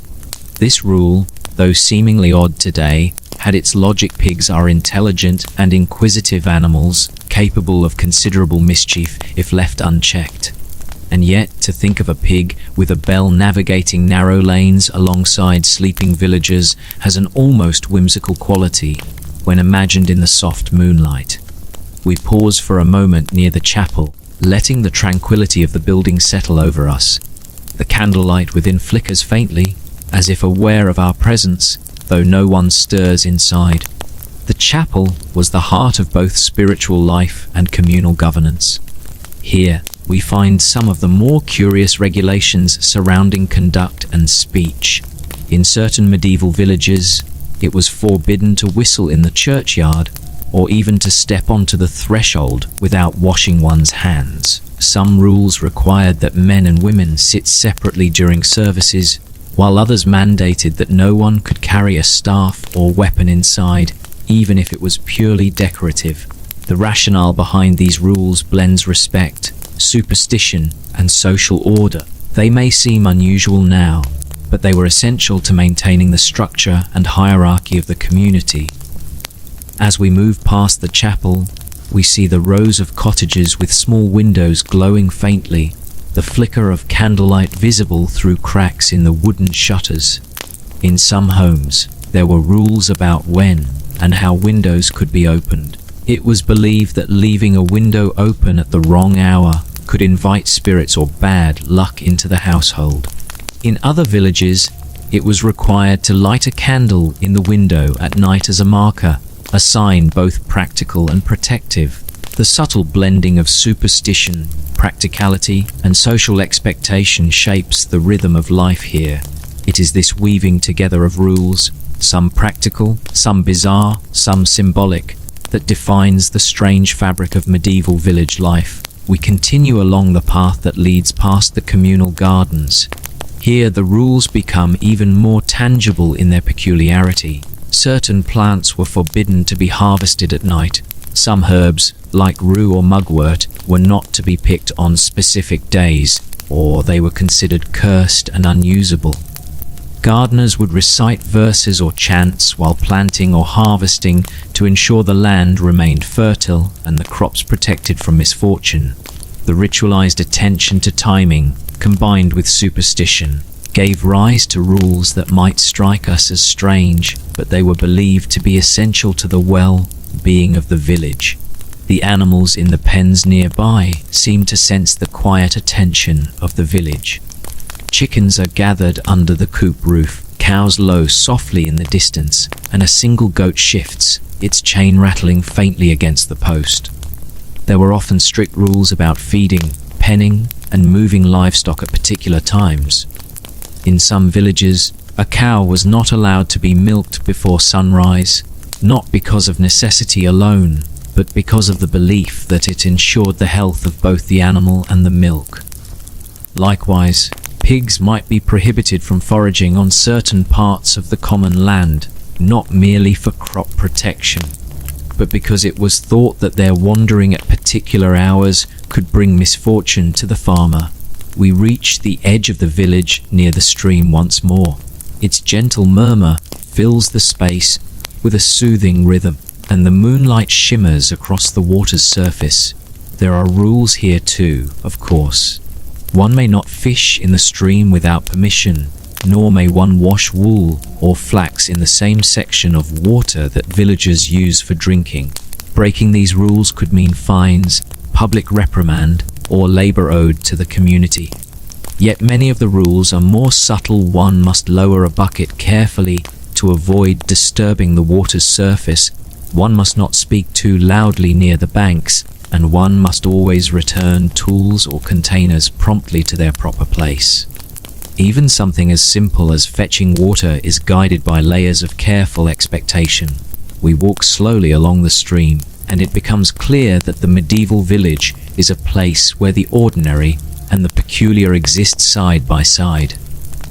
This rule, though seemingly odd today, had its logic. Pigs are intelligent and inquisitive animals, capable of considerable mischief if left unchecked. And yet, to think of a pig with a bell navigating narrow lanes alongside sleeping villagers has an almost whimsical quality when imagined in the soft moonlight. We pause for a moment near the chapel, letting the tranquility of the building settle over us. The candlelight within flickers faintly, as if aware of our presence, though no one stirs inside. The chapel was the heart of both spiritual life and communal governance. Here, we find some of the more curious regulations surrounding conduct and speech. In certain medieval villages, it was forbidden to whistle in the churchyard, or even to step onto the threshold without washing one's hands. Some rules required that men and women sit separately during services, while others mandated that no one could carry a staff or weapon inside, even if it was purely decorative. The rationale behind these rules blends respect, superstition, and social order. They may seem unusual now, but they were essential to maintaining the structure and hierarchy of the community. As we move past the chapel, we see the rows of cottages with small windows glowing faintly, the flicker of candlelight visible through cracks in the wooden shutters. In some homes, there were rules about when, and how windows could be opened. It was believed that leaving a window open at the wrong hour could invite spirits or bad luck into the household. In other villages, it was required to light a candle in the window at night as a marker, a sign both practical and protective. The subtle blending of superstition, practicality, and social expectation shapes the rhythm of life here. It is this weaving together of rules, some practical, some bizarre, some symbolic, that defines the strange fabric of medieval village life. We continue along the path that leads past the communal gardens. Here the rules become even more tangible in their peculiarity. Certain plants were forbidden to be harvested at night. Some herbs, like rue or mugwort, were not to be picked on specific days, or they were considered cursed and unusable. Gardeners would recite verses or chants while planting or harvesting to ensure the land remained fertile and the crops protected from misfortune. The ritualized attention to timing, combined with superstition, gave rise to rules that might strike us as strange, but they were believed to be essential to the well-being of the village. The animals in the pens nearby seemed to sense the quiet attention of the village. Chickens are gathered under the coop roof, cows low softly in the distance, and a single goat shifts, its chain rattling faintly against the post. There were often strict rules about feeding, penning, and moving livestock at particular times. In some villages, a cow was not allowed to be milked before sunrise, not because of necessity alone, but because of the belief that it ensured the health of both the animal and the milk. Likewise, pigs might be prohibited from foraging on certain parts of the common land, not merely for crop protection, but because it was thought that their wandering at particular hours could bring misfortune to the farmer. We reach the edge of the village near the stream once more. Its gentle murmur fills the space with a soothing rhythm, and the moonlight shimmers across the water's surface. There are rules here too, of course. One may not fish in the stream without permission, nor may one wash wool or flax in the same section of water that villagers use for drinking. Breaking these rules could mean fines, public reprimand, or labor owed to the community. Yet many of the rules are more subtle. One must lower a bucket carefully to avoid disturbing the water's surface. One must not speak too loudly near the banks, and one must always return tools or containers promptly to their proper place. Even something as simple as fetching water is guided by layers of careful expectation. We walk slowly along the stream, and it becomes clear that the medieval village is a place where the ordinary and the peculiar exist side by side.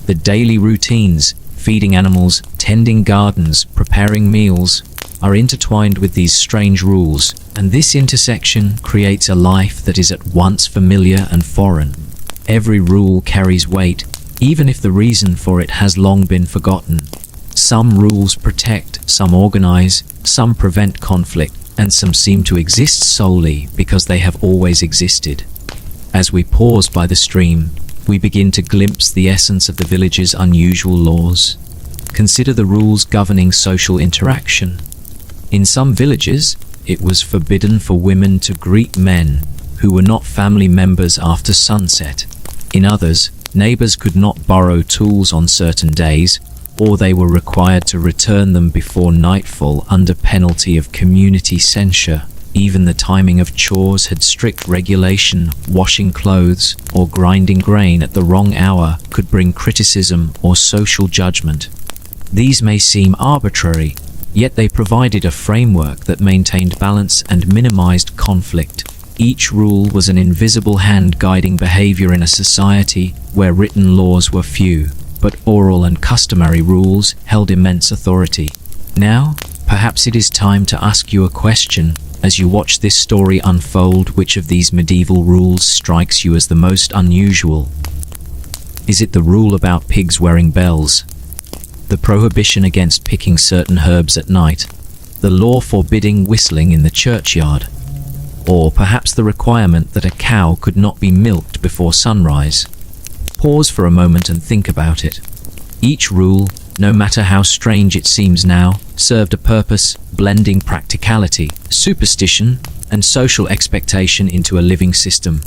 The daily routines, feeding animals, tending gardens, preparing meals, are intertwined with these strange rules, and this intersection creates a life that is at once familiar and foreign. Every rule carries weight, even if the reason for it has long been forgotten. Some rules protect, some organize, some prevent conflict, and some seem to exist solely because they have always existed. As we pause by the stream, we begin to glimpse the essence of the village's unusual laws. Consider the rules governing social interaction. In some villages, it was forbidden for women to greet men who were not family members after sunset. In others, neighbors could not borrow tools on certain days, or they were required to return them before nightfall under penalty of community censure. Even the timing of chores had strict regulation. Washing clothes or grinding grain at the wrong hour could bring criticism or social judgment. These may seem arbitrary, yet they provided a framework that maintained balance and minimized conflict. Each rule was an invisible hand guiding behavior in a society where written laws were few, but oral and customary rules held immense authority. Now, perhaps it is time to ask you a question. As you watch this story unfold, which of these medieval rules strikes you as the most unusual? Is it the rule about pigs wearing bells? The prohibition against picking certain herbs at night? The law forbidding whistling in the churchyard? Or perhaps the requirement that a cow could not be milked before sunrise? Pause for a moment and think about it. Each rule, no matter how strange it seems now, served a purpose, blending practicality, superstition, and social expectation into a living system.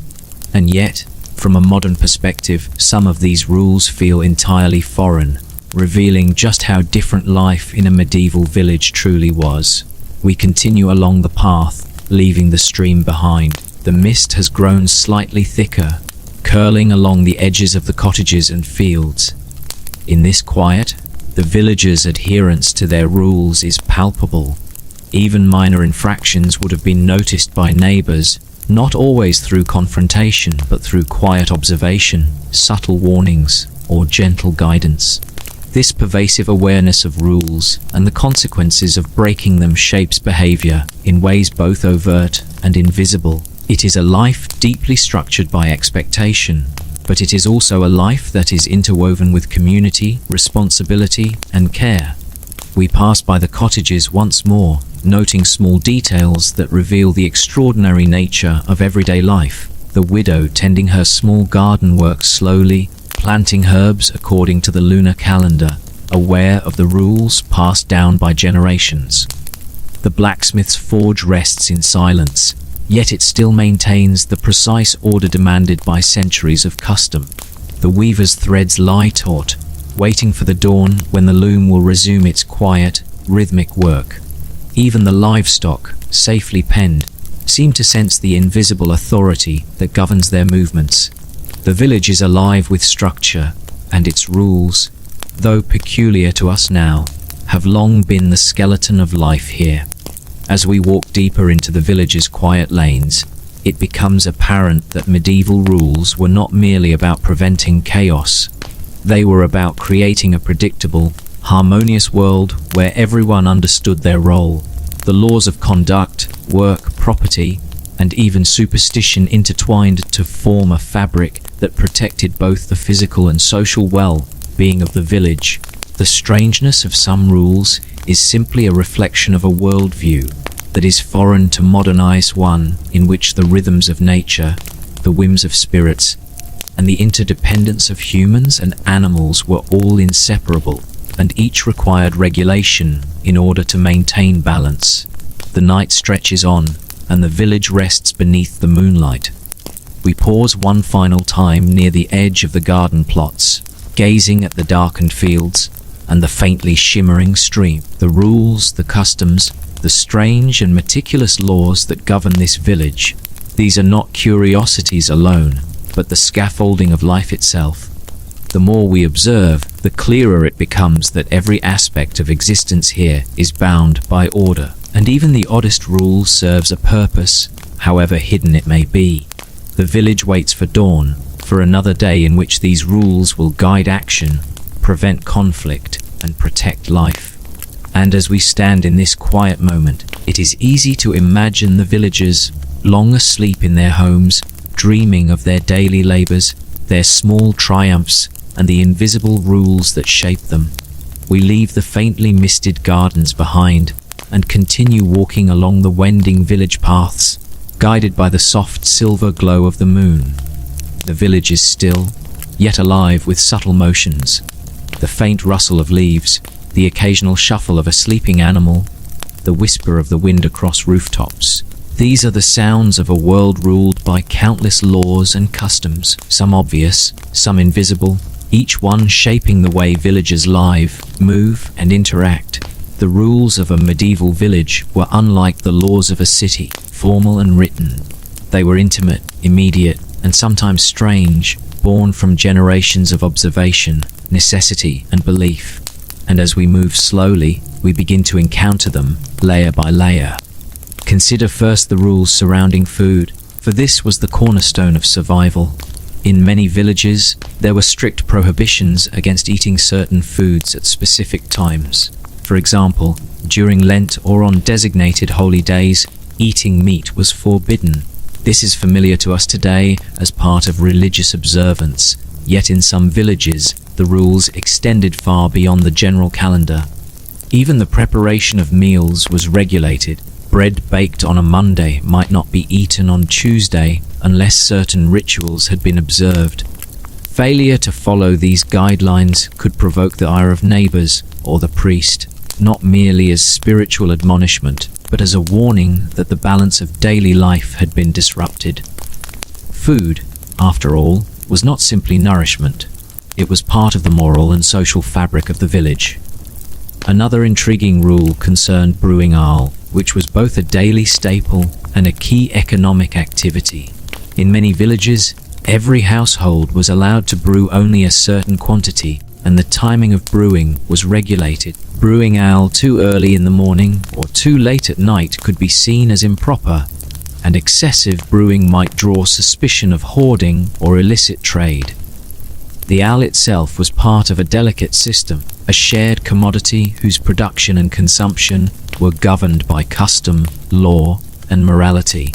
And yet, from a modern perspective, some of these rules feel entirely foreign, revealing just how different life in a medieval village truly was. We continue along the path, leaving the stream behind. The mist has grown slightly thicker, curling along the edges of the cottages and fields. In this quiet, the villagers' adherence to their rules is palpable. Even minor infractions would have been noticed by neighbors, not always through confrontation, but through quiet observation, subtle warnings, or gentle guidance. This pervasive awareness of rules and the consequences of breaking them shapes behavior in ways both overt and invisible. It is a life deeply structured by expectation, but it is also a life that is interwoven with community, responsibility, and care. We pass by the cottages once more, noting small details that reveal the extraordinary nature of everyday life. The widow tending her small garden works slowly, planting herbs according to the lunar calendar, aware of the rules passed down by generations. The blacksmith's forge rests in silence, yet it still maintains the precise order demanded by centuries of custom. The weaver's threads lie taut, waiting for the dawn when the loom will resume its quiet, rhythmic work. Even the livestock, safely penned, seem to sense the invisible authority that governs their movements. The village is alive with structure, and its rules, though peculiar to us now, have long been the skeleton of life here. As we walk deeper into the village's quiet lanes, it becomes apparent that medieval rules were not merely about preventing chaos. They were about creating a predictable, harmonious world where everyone understood their role. The laws of conduct, work, property, and even superstition intertwined to form a fabric that protected both the physical and social well-being of the village. The strangeness of some rules is simply a reflection of a worldview that is foreign to modernized one, in which the rhythms of nature, the whims of spirits, and the interdependence of humans and animals were all inseparable, and each required regulation in order to maintain balance. The night stretches on, and the village rests beneath the moonlight. We pause one final time near the edge of the garden plots, gazing at the darkened fields and the faintly shimmering stream. The rules, the customs, the strange and meticulous laws that govern this village, these are not curiosities alone, but the scaffolding of life itself. The more we observe, the clearer it becomes that every aspect of existence here is bound by order, and even the oddest rule serves a purpose, however hidden it may be. The village waits for dawn, for another day in which these rules will guide action, prevent conflict, and protect life. And as we stand in this quiet moment, it is easy to imagine the villagers, long asleep in their homes, dreaming of their daily labors, their small triumphs, and the invisible rules that shape them. We leave the faintly misted gardens behind and continue walking along the winding village paths, guided by the soft silver glow of the moon. The village is still, yet alive with subtle motions. The faint rustle of leaves, the occasional shuffle of a sleeping animal, the whisper of the wind across rooftops. These are the sounds of a world ruled by countless laws and customs, some obvious, some invisible, each one shaping the way villagers live, move, and interact. The rules of a medieval village were unlike the laws of a city, formal and written. They were intimate, immediate, and sometimes strange, born from generations of observation, necessity, and belief. And as we move slowly, we begin to encounter them, layer by layer. Consider first the rules surrounding food, for this was the cornerstone of survival. In many villages, there were strict prohibitions against eating certain foods at specific times. For example, during Lent or on designated holy days, eating meat was forbidden. This is familiar to us today as part of religious observance, yet in some villages, the rules extended far beyond the general calendar. Even the preparation of meals was regulated. Bread baked on a Monday might not be eaten on Tuesday unless certain rituals had been observed. Failure to follow these guidelines could provoke the ire of neighbors or the priest, not merely as spiritual admonishment, but as a warning that the balance of daily life had been disrupted. Food, after all, was not simply nourishment. It was part of the moral and social fabric of the village. Another intriguing rule concerned brewing ale, which was both a daily staple and a key economic activity. In many villages, every household was allowed to brew only a certain quantity, and the timing of brewing was regulated. Brewing ale too early in the morning or too late at night could be seen as improper, and excessive brewing might draw suspicion of hoarding or illicit trade. The ale itself was part of a delicate system, a shared commodity whose production and consumption were governed by custom, law, and morality.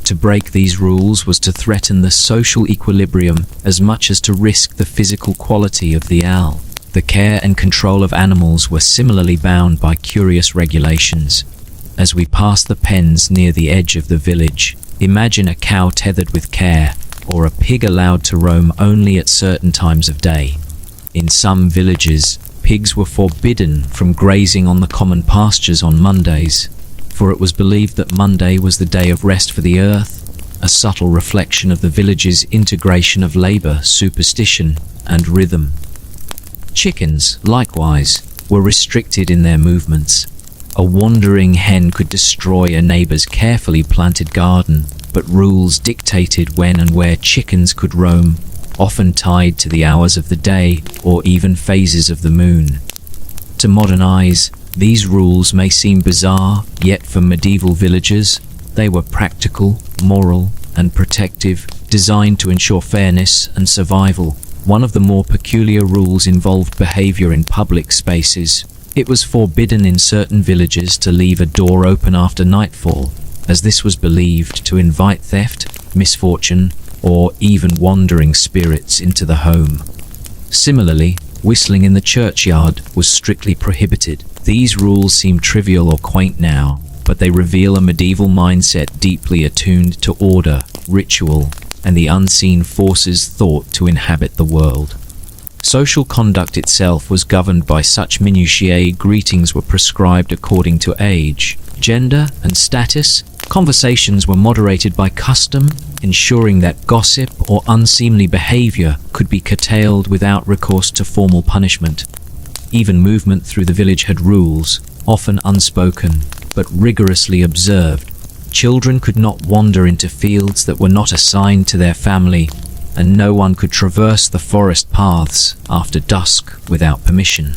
To break these rules was to threaten the social equilibrium as much as to risk the physical quality of the ale. The care and control of animals were similarly bound by curious regulations. As we pass the pens near the edge of the village, imagine a cow tethered with care, or a pig allowed to roam only at certain times of day. In some villages, pigs were forbidden from grazing on the common pastures on Mondays, for it was believed that Monday was the day of rest for the earth, a subtle reflection of the village's integration of labor, superstition, and rhythm. Chickens, likewise, were restricted in their movements. A wandering hen could destroy a neighbor's carefully planted garden, but rules dictated when and where chickens could roam, often tied to the hours of the day or even phases of the moon. To modern eyes, these rules may seem bizarre, yet for medieval villagers, they were practical, moral, and protective, designed to ensure fairness and survival. One of the more peculiar rules involved behavior in public spaces. It was forbidden in certain villages to leave a door open after nightfall, as this was believed to invite theft, misfortune, or even wandering spirits into the home. Similarly, whistling in the churchyard was strictly prohibited. These rules seem trivial or quaint now, but they reveal a medieval mindset deeply attuned to order, ritual, and the unseen forces thought to inhabit the world. Social conduct itself was governed by such minutiae. Greetings were prescribed according to age, gender, and status. Conversations were moderated by custom, ensuring that gossip or unseemly behavior could be curtailed without recourse to formal punishment. Even movement through the village had rules, often unspoken, but rigorously observed. Children could not wander into fields that were not assigned to their family, and no one could traverse the forest paths after dusk without permission.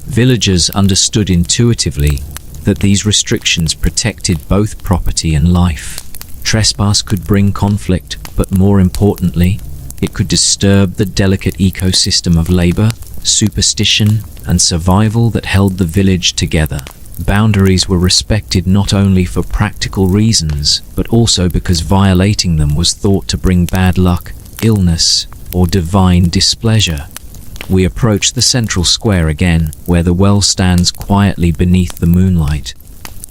Villagers understood intuitively that these restrictions protected both property and life. Trespass could bring conflict, but more importantly, it could disturb the delicate ecosystem of labor, superstition, and survival that held the village together. Boundaries were respected not only for practical reasons, but also because violating them was thought to bring bad luck, illness, or divine displeasure. We approach the central square again, where the well stands quietly beneath the moonlight.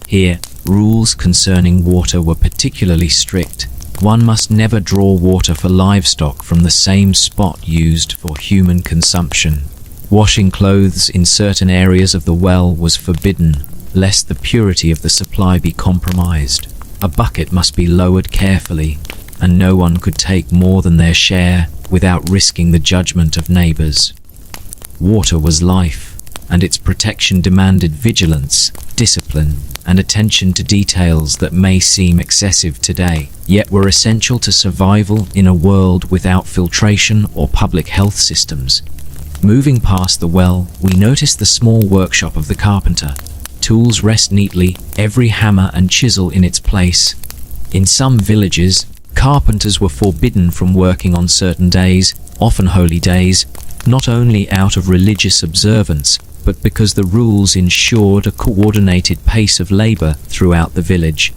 Here, rules concerning water were particularly strict. One must never draw water for livestock from the same spot used for human consumption. Washing clothes in certain areas of the well was forbidden, lest the purity of the supply be compromised. A bucket must be lowered carefully, and no one could take more than their share without risking the judgment of neighbors. Water was life, and its protection demanded vigilance, discipline, and attention to details that may seem excessive today, yet were essential to survival in a world without filtration or public health systems. Moving past the well, we notice the small workshop of the carpenter. Tools rest neatly, every hammer and chisel in its place. In some villages, carpenters were forbidden from working on certain days, often holy days, not only out of religious observance, but because the rules ensured a coordinated pace of labor throughout the village.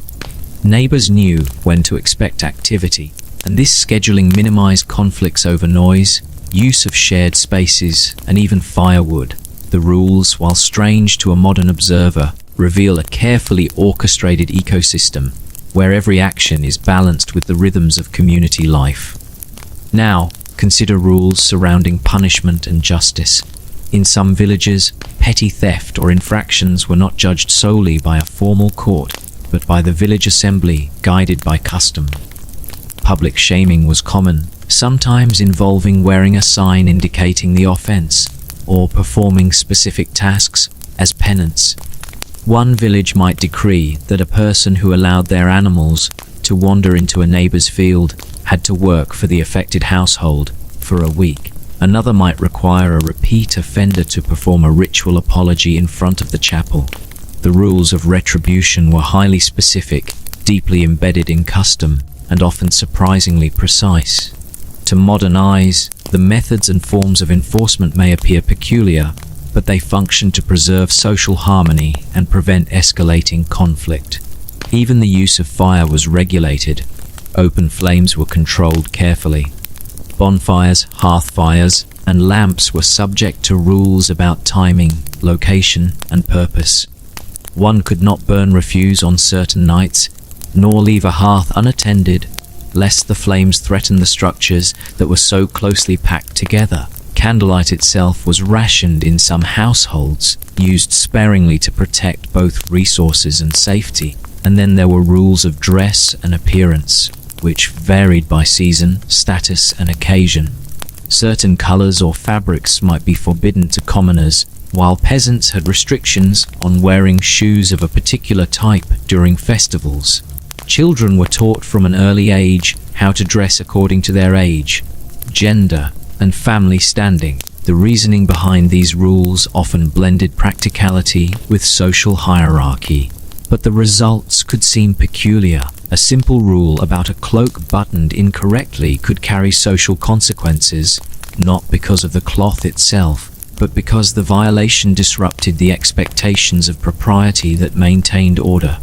Neighbors knew when to expect activity, and this scheduling minimized conflicts over noise, use of shared spaces, and even firewood. The rules, while strange to a modern observer, reveal a carefully orchestrated ecosystem where every action is balanced with the rhythms of community life. Now, Consider rules surrounding punishment and justice. In some villages, petty theft or infractions were not judged solely by a formal court, but by the village assembly, guided by custom. Public shaming was common, sometimes involving wearing a sign indicating the offense, or performing specific tasks as penance. One village might decree that a person who allowed their animals to wander into a neighbor's field had to work for the affected household for a week. Another might require a repeat offender to perform a ritual apology in front of the chapel. The rules of retribution were highly specific, deeply embedded in custom, and often surprisingly precise. To modern eyes, the methods and forms of enforcement may appear peculiar, but they function to preserve social harmony and prevent escalating conflict. Even the use of fire was regulated. Open flames were controlled carefully. Bonfires, hearth fires, and lamps were subject to rules about timing, location, and purpose. One could not burn refuse on certain nights, nor leave a hearth unattended, lest the flames threaten the structures that were so closely packed together. Candlelight itself was rationed in some households, used sparingly to protect both resources and safety. And then there were rules of dress and appearance, which varied by season, status, and occasion. Certain colors or fabrics might be forbidden to commoners, while peasants had restrictions on wearing shoes of a particular type during festivals. Children were taught from an early age how to dress according to their age, gender, and family standing. The reasoning behind these rules often blended practicality with social hierarchy, but the results could seem peculiar. A simple rule about a cloak buttoned incorrectly could carry social consequences, not because of the cloth itself, but because the violation disrupted the expectations of propriety that maintained order.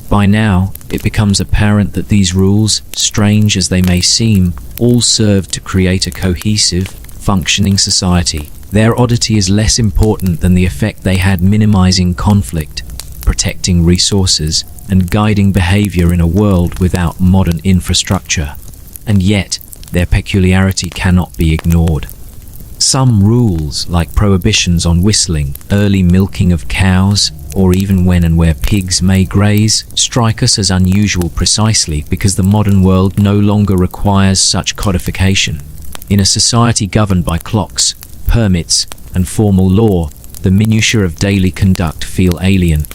By now, it becomes apparent that these rules, strange as they may seem, all serve to create a cohesive, functioning society. Their oddity is less important than the effect they had minimizing conflict, protecting resources, and guiding behavior in a world without modern infrastructure. And yet, their peculiarity cannot be ignored. Some rules, like prohibitions on whistling, early milking of cows, or even when and where pigs may graze, strike us as unusual precisely because the modern world no longer requires such codification. In a society governed by clocks, permits, and formal law, the minutiae of daily conduct feel alien.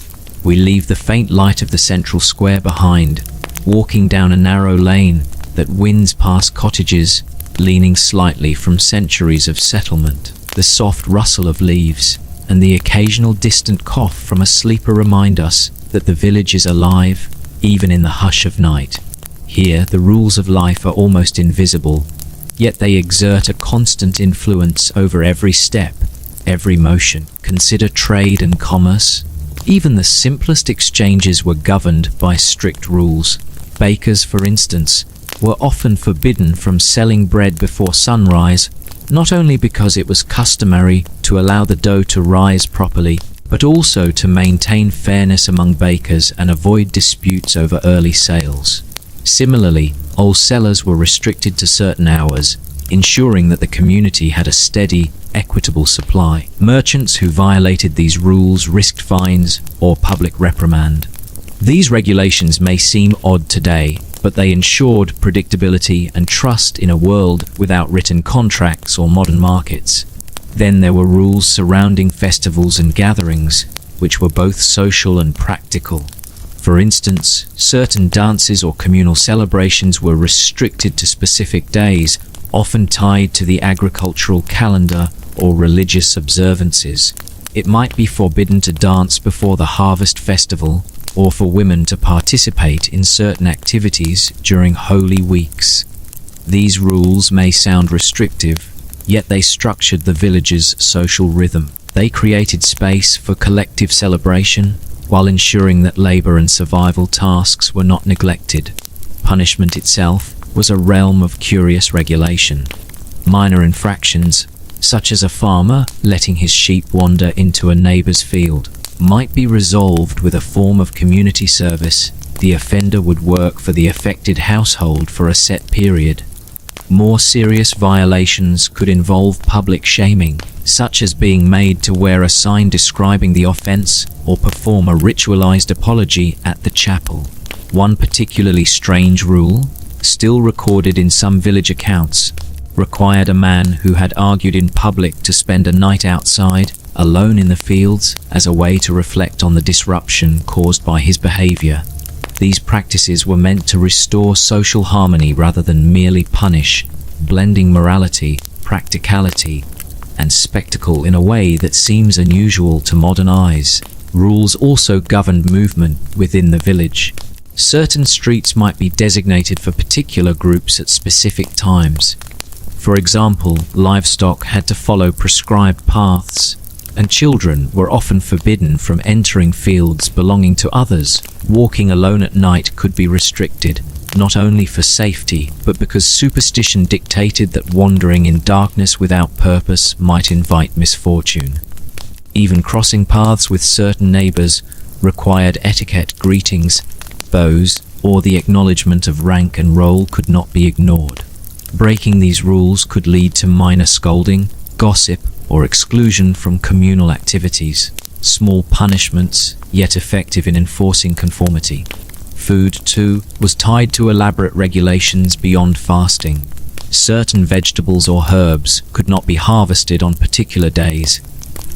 We leave the faint light of the central square behind, walking down a narrow lane that winds past cottages, leaning slightly from centuries of settlement. The soft rustle of leaves and the occasional distant cough from a sleeper remind us that the village is alive, even in the hush of night. Here, the rules of life are almost invisible, yet they exert a constant influence over every step, every motion. Consider trade and commerce. Even the simplest exchanges were governed by strict rules. Bakers, for instance, were often forbidden from selling bread before sunrise, not only because it was customary to allow the dough to rise properly, but also to maintain fairness among bakers and avoid disputes over early sales. Similarly, wholesalers were restricted to certain hours, ensuring that the community had a steady, equitable supply. Merchants who violated these rules risked fines or public reprimand. These regulations may seem odd today, but they ensured predictability and trust in a world without written contracts or modern markets. Then there were rules surrounding festivals and gatherings, which were both social and practical. For instance, certain dances or communal celebrations were restricted to specific days, often tied to the agricultural calendar or religious observances. It might be forbidden to dance before the harvest festival, or for women to participate in certain activities during holy weeks. These rules may sound restrictive, yet they structured the village's social rhythm. They created space for collective celebration, while ensuring that labor and survival tasks were not neglected. Punishment itself was a realm of curious regulation. Minor infractions, such as a farmer letting his sheep wander into a neighbor's field, might be resolved with a form of community service. The offender would work for the affected household for a set period. More serious violations could involve public shaming, such as being made to wear a sign describing the offense or perform a ritualized apology at the chapel. One particularly strange rule, still recorded in some village accounts, required a man who had argued in public to spend a night outside, alone in the fields, as a way to reflect on the disruption caused by his behavior. These practices were meant to restore social harmony rather than merely punish, blending morality, practicality, and spectacle in a way that seems unusual to modern eyes. Rules also governed movement within the village. Certain streets might be designated for particular groups at specific times. For example, livestock had to follow prescribed paths, and children were often forbidden from entering fields belonging to others. Walking alone at night could be restricted, not only for safety, but because superstition dictated that wandering in darkness without purpose might invite misfortune. Even crossing paths with certain neighbors required etiquette. Greetings, bows, or the acknowledgement of rank and role could not be ignored. Breaking these rules could lead to minor scolding, gossip, or exclusion from communal activities. Small punishments, yet effective in enforcing conformity. Food, too, was tied to elaborate regulations beyond fasting. Certain vegetables or herbs could not be harvested on particular days.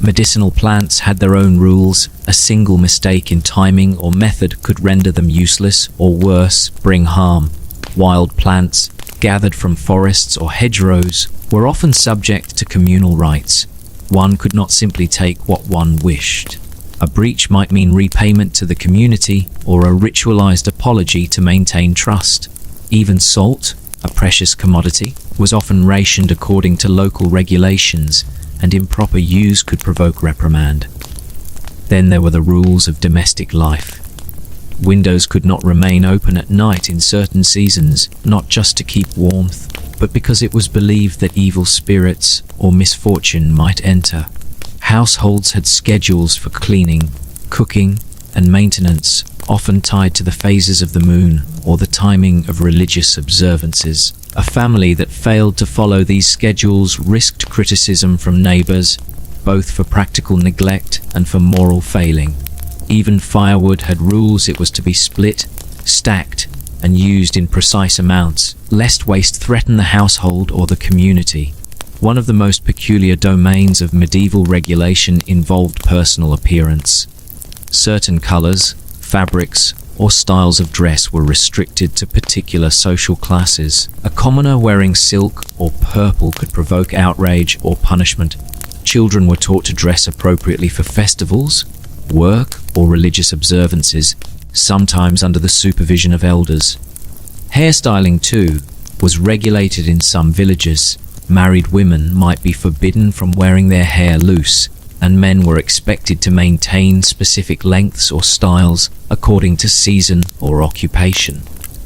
Medicinal plants had their own rules. A single mistake in timing or method could render them useless, or worse, bring harm. Wild plants, gathered from forests or hedgerows, were often subject to communal rights. One could not simply take what one wished. A breach might mean repayment to the community or a ritualized apology to maintain trust. Even salt, a precious commodity, was often rationed according to local regulations, and improper use could provoke reprimand. Then there were the rules of domestic life. Windows could not remain open at night in certain seasons, not just to keep warmth, but because it was believed that evil spirits or misfortune might enter. Households had schedules for cleaning, cooking, and maintenance, often tied to the phases of the moon or the timing of religious observances. A family that failed to follow these schedules risked criticism from neighbors, both for practical neglect and for moral failing. Even firewood had rules. It was to be split, stacked, and used in precise amounts, lest waste threaten the household or the community. One of the most peculiar domains of medieval regulation involved personal appearance. Certain colors, fabrics, or styles of dress were restricted to particular social classes. A commoner wearing silk or purple could provoke outrage or punishment. Children were taught to dress appropriately for festivals, work, or religious observances, sometimes under the supervision of elders. Hairstyling, too, was regulated in some villages. Married women might be forbidden from wearing their hair loose, and men were expected to maintain specific lengths or styles according to season or occupation.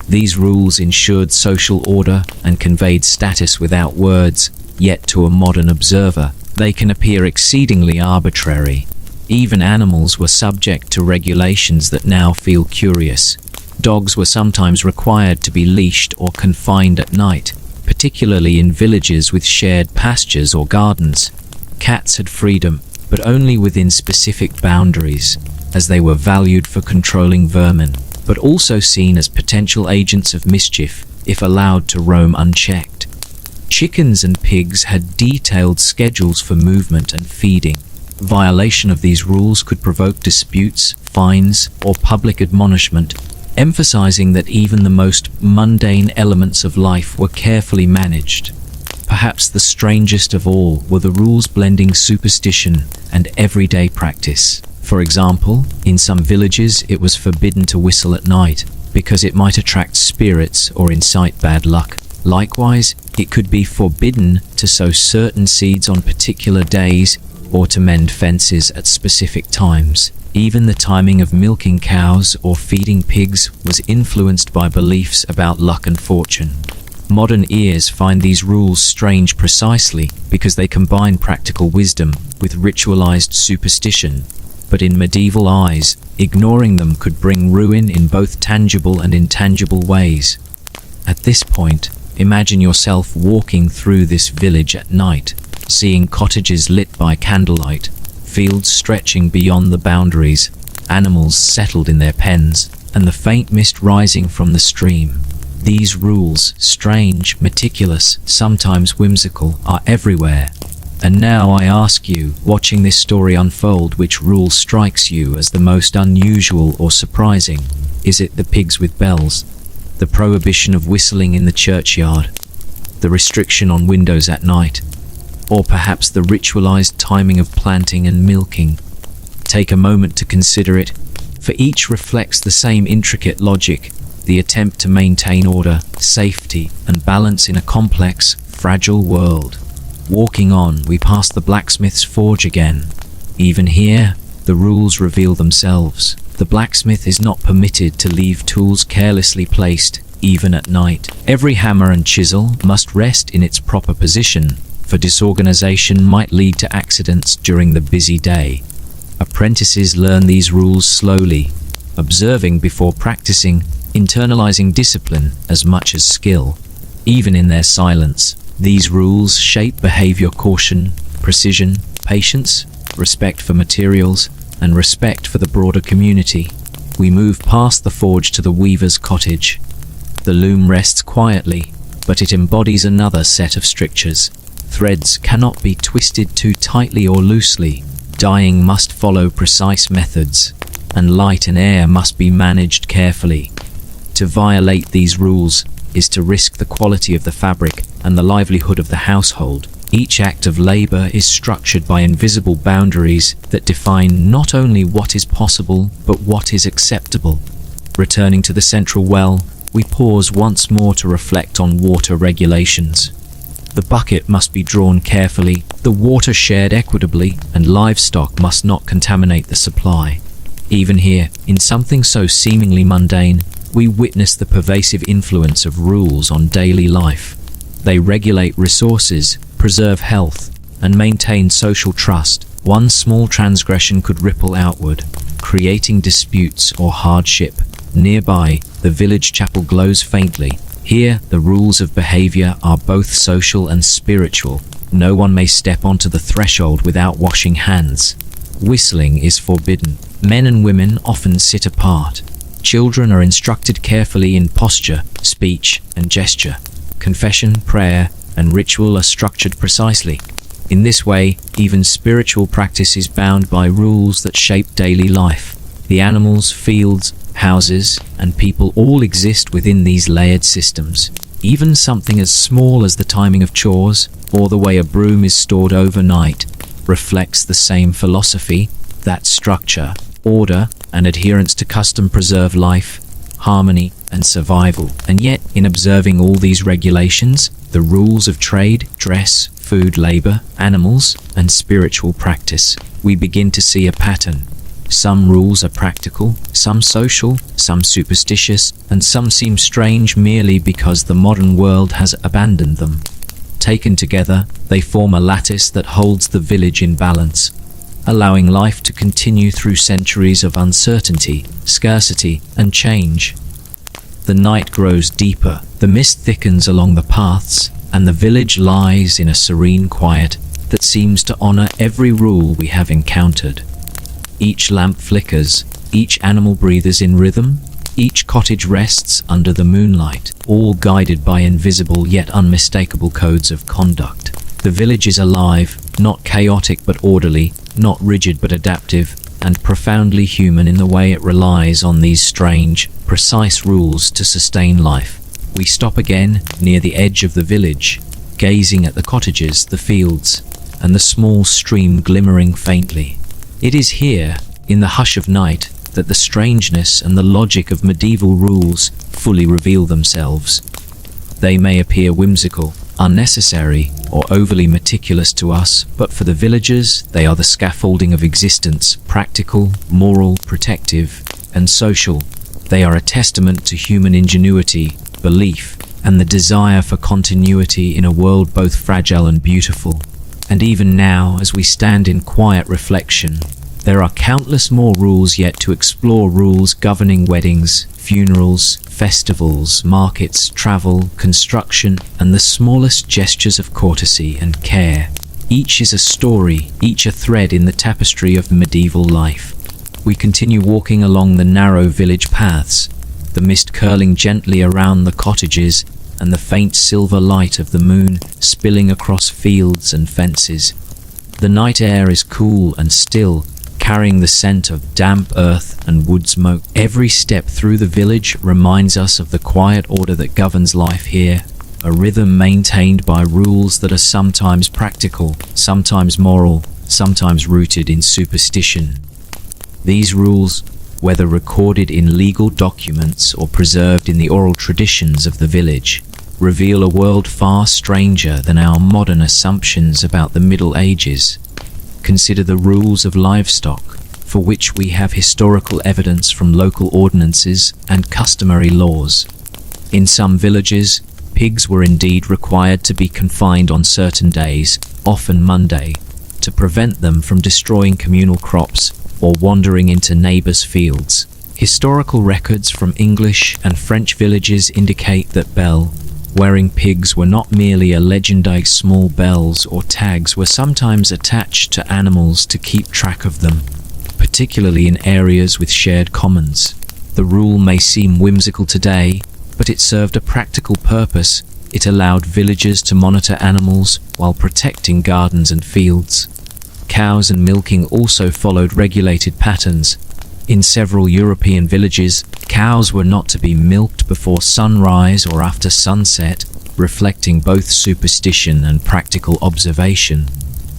These rules ensured social order and conveyed status without words, yet to a modern observer, they can appear exceedingly arbitrary. Even animals were subject to regulations that now feel curious. Dogs were sometimes required to be leashed or confined at night, particularly in villages with shared pastures or gardens. Cats had freedom, but only within specific boundaries, as they were valued for controlling vermin, but also seen as potential agents of mischief if allowed to roam unchecked. Chickens and pigs had detailed schedules for movement and feeding. Violation of these rules could provoke disputes, fines, or public admonishment, emphasizing that even the most mundane elements of life were carefully managed. Perhaps the strangest of all were the rules blending superstition and everyday practice. For example, in some villages it was forbidden to whistle at night because it might attract spirits or incite bad luck. Likewise, it could be forbidden to sow certain seeds on particular days or to mend fences at specific times. Even the timing of milking cows or feeding pigs was influenced by beliefs about luck and fortune. Modern ears find these rules strange precisely because they combine practical wisdom with ritualized superstition. But in medieval eyes, ignoring them could bring ruin in both tangible and intangible ways. At this point, Imagine yourself walking through this village at night, seeing cottages lit by candlelight, fields stretching beyond the boundaries, animals settled in their pens, and the faint mist rising from the stream. These rules, strange, meticulous, sometimes whimsical, are everywhere. And now I ask you, watching this story unfold, which rule strikes you as the most unusual or surprising? Is it the pigs with bells? The prohibition of whistling in the churchyard? The restriction on windows at night? Or perhaps the ritualized timing of planting and milking? Take a moment to consider it, for each reflects the same intricate logic, the attempt to maintain order, safety, and balance in a complex, fragile world. Walking on, we pass the blacksmith's forge again. Even here, the rules reveal themselves. The blacksmith is not permitted to leave tools carelessly placed, even at night. Every hammer and chisel must rest in its proper position, for disorganization might lead to accidents during the busy day. Apprentices learn these rules slowly, observing before practicing, internalizing discipline as much as skill. Even in their silence, these rules shape behavior: caution, precision, patience, respect for materials, and respect for the broader community. We move past the forge to the weaver's cottage. The loom rests quietly, but it embodies another set of strictures. Threads cannot be twisted too tightly or loosely. Dyeing must follow precise methods, and light and air must be managed carefully. To violate these rules is to risk the quality of the fabric and the livelihood of the household. Each act of labor is structured by invisible boundaries that define not only what is possible, but what is acceptable. Returning to the central well, we pause once more to reflect on water regulations. The bucket must be drawn carefully, the water shared equitably, and livestock must not contaminate the supply. Even here, in something so seemingly mundane, we witness the pervasive influence of rules on daily life. They regulate resources, preserve health, and maintain social trust. One small transgression could ripple outward, creating disputes or hardship. Nearby, the village chapel glows faintly. Here, the rules of behavior are both social and spiritual. No one may step onto the threshold without washing hands. Whistling is forbidden. Men and women often sit apart. Children are instructed carefully in posture, speech, and gesture. Confession, prayer, and ritual are structured precisely. In this way, even spiritual practice is bound by rules that shape daily life. The animals, fields, houses, and people all exist within these layered systems. Even something as small as the timing of chores, or the way a broom is stored overnight, reflects the same philosophy, that structure, order, and adherence to custom preserve life, harmony, and survival. And yet, in observing all these regulations, the rules of trade, dress, food, labor, animals, and spiritual practice, we begin to see a pattern. Some rules are practical, some social, some superstitious, and some seem strange merely because the modern world has abandoned them. Taken together, they form a lattice that holds the village in balance, allowing life to continue through centuries of uncertainty, scarcity, and change. The night grows deeper, the mist thickens along the paths, and the village lies in a serene quiet that seems to honor every rule we have encountered. Each lamp flickers, each animal breathes in rhythm, each cottage rests under the moonlight, all guided by invisible yet unmistakable codes of conduct. The village is alive, not chaotic but orderly, not rigid but adaptive, and profoundly human in the way it relies on these strange, precise rules to sustain life. We stop again near the edge of the village, gazing at the cottages, the fields, and the small stream glimmering faintly. It is here, in the hush of night, that the strangeness and the logic of medieval rules fully reveal themselves. They may appear whimsical, unnecessary, or overly meticulous to us, but for the villagers, they are the scaffolding of existence, practical, moral, protective, and social. They are a testament to human ingenuity, belief, and the desire for continuity in a world both fragile and beautiful. And even now, as we stand in quiet reflection, There are countless more rules yet to explore, rules governing weddings, funerals, festivals, markets, travel, construction, and the smallest gestures of courtesy and care. Each is a story, each a thread in the tapestry of medieval life. We continue walking along the narrow village paths, the mist curling gently around the cottages, and the faint silver light of the moon spilling across fields and fences. The night air is cool and still, carrying the scent of damp earth and wood smoke. Every step through the village reminds us of the quiet order that governs life here, a rhythm maintained by rules that are sometimes practical, sometimes moral, sometimes rooted in superstition. These rules, whether recorded in legal documents or preserved in the oral traditions of the village, reveal a world far stranger than our modern assumptions about the Middle Ages. Consider the rules of livestock, for which we have historical evidence from local ordinances and customary laws. In some villages, pigs were indeed required to be confined on certain days, often Monday, to prevent them from destroying communal crops or wandering into neighbors' fields. Historical records from English and French villages indicate that bell-wearing pigs were not merely a legendary. Small bells or tags were sometimes attached to animals to keep track of them, particularly in areas with shared commons. The rule may seem whimsical today, but it served a practical purpose. It allowed villagers to monitor animals while protecting gardens and fields. Cows and milking also followed regulated patterns. In several European villages, cows were not to be milked before sunrise or after sunset, reflecting both superstition and practical observation.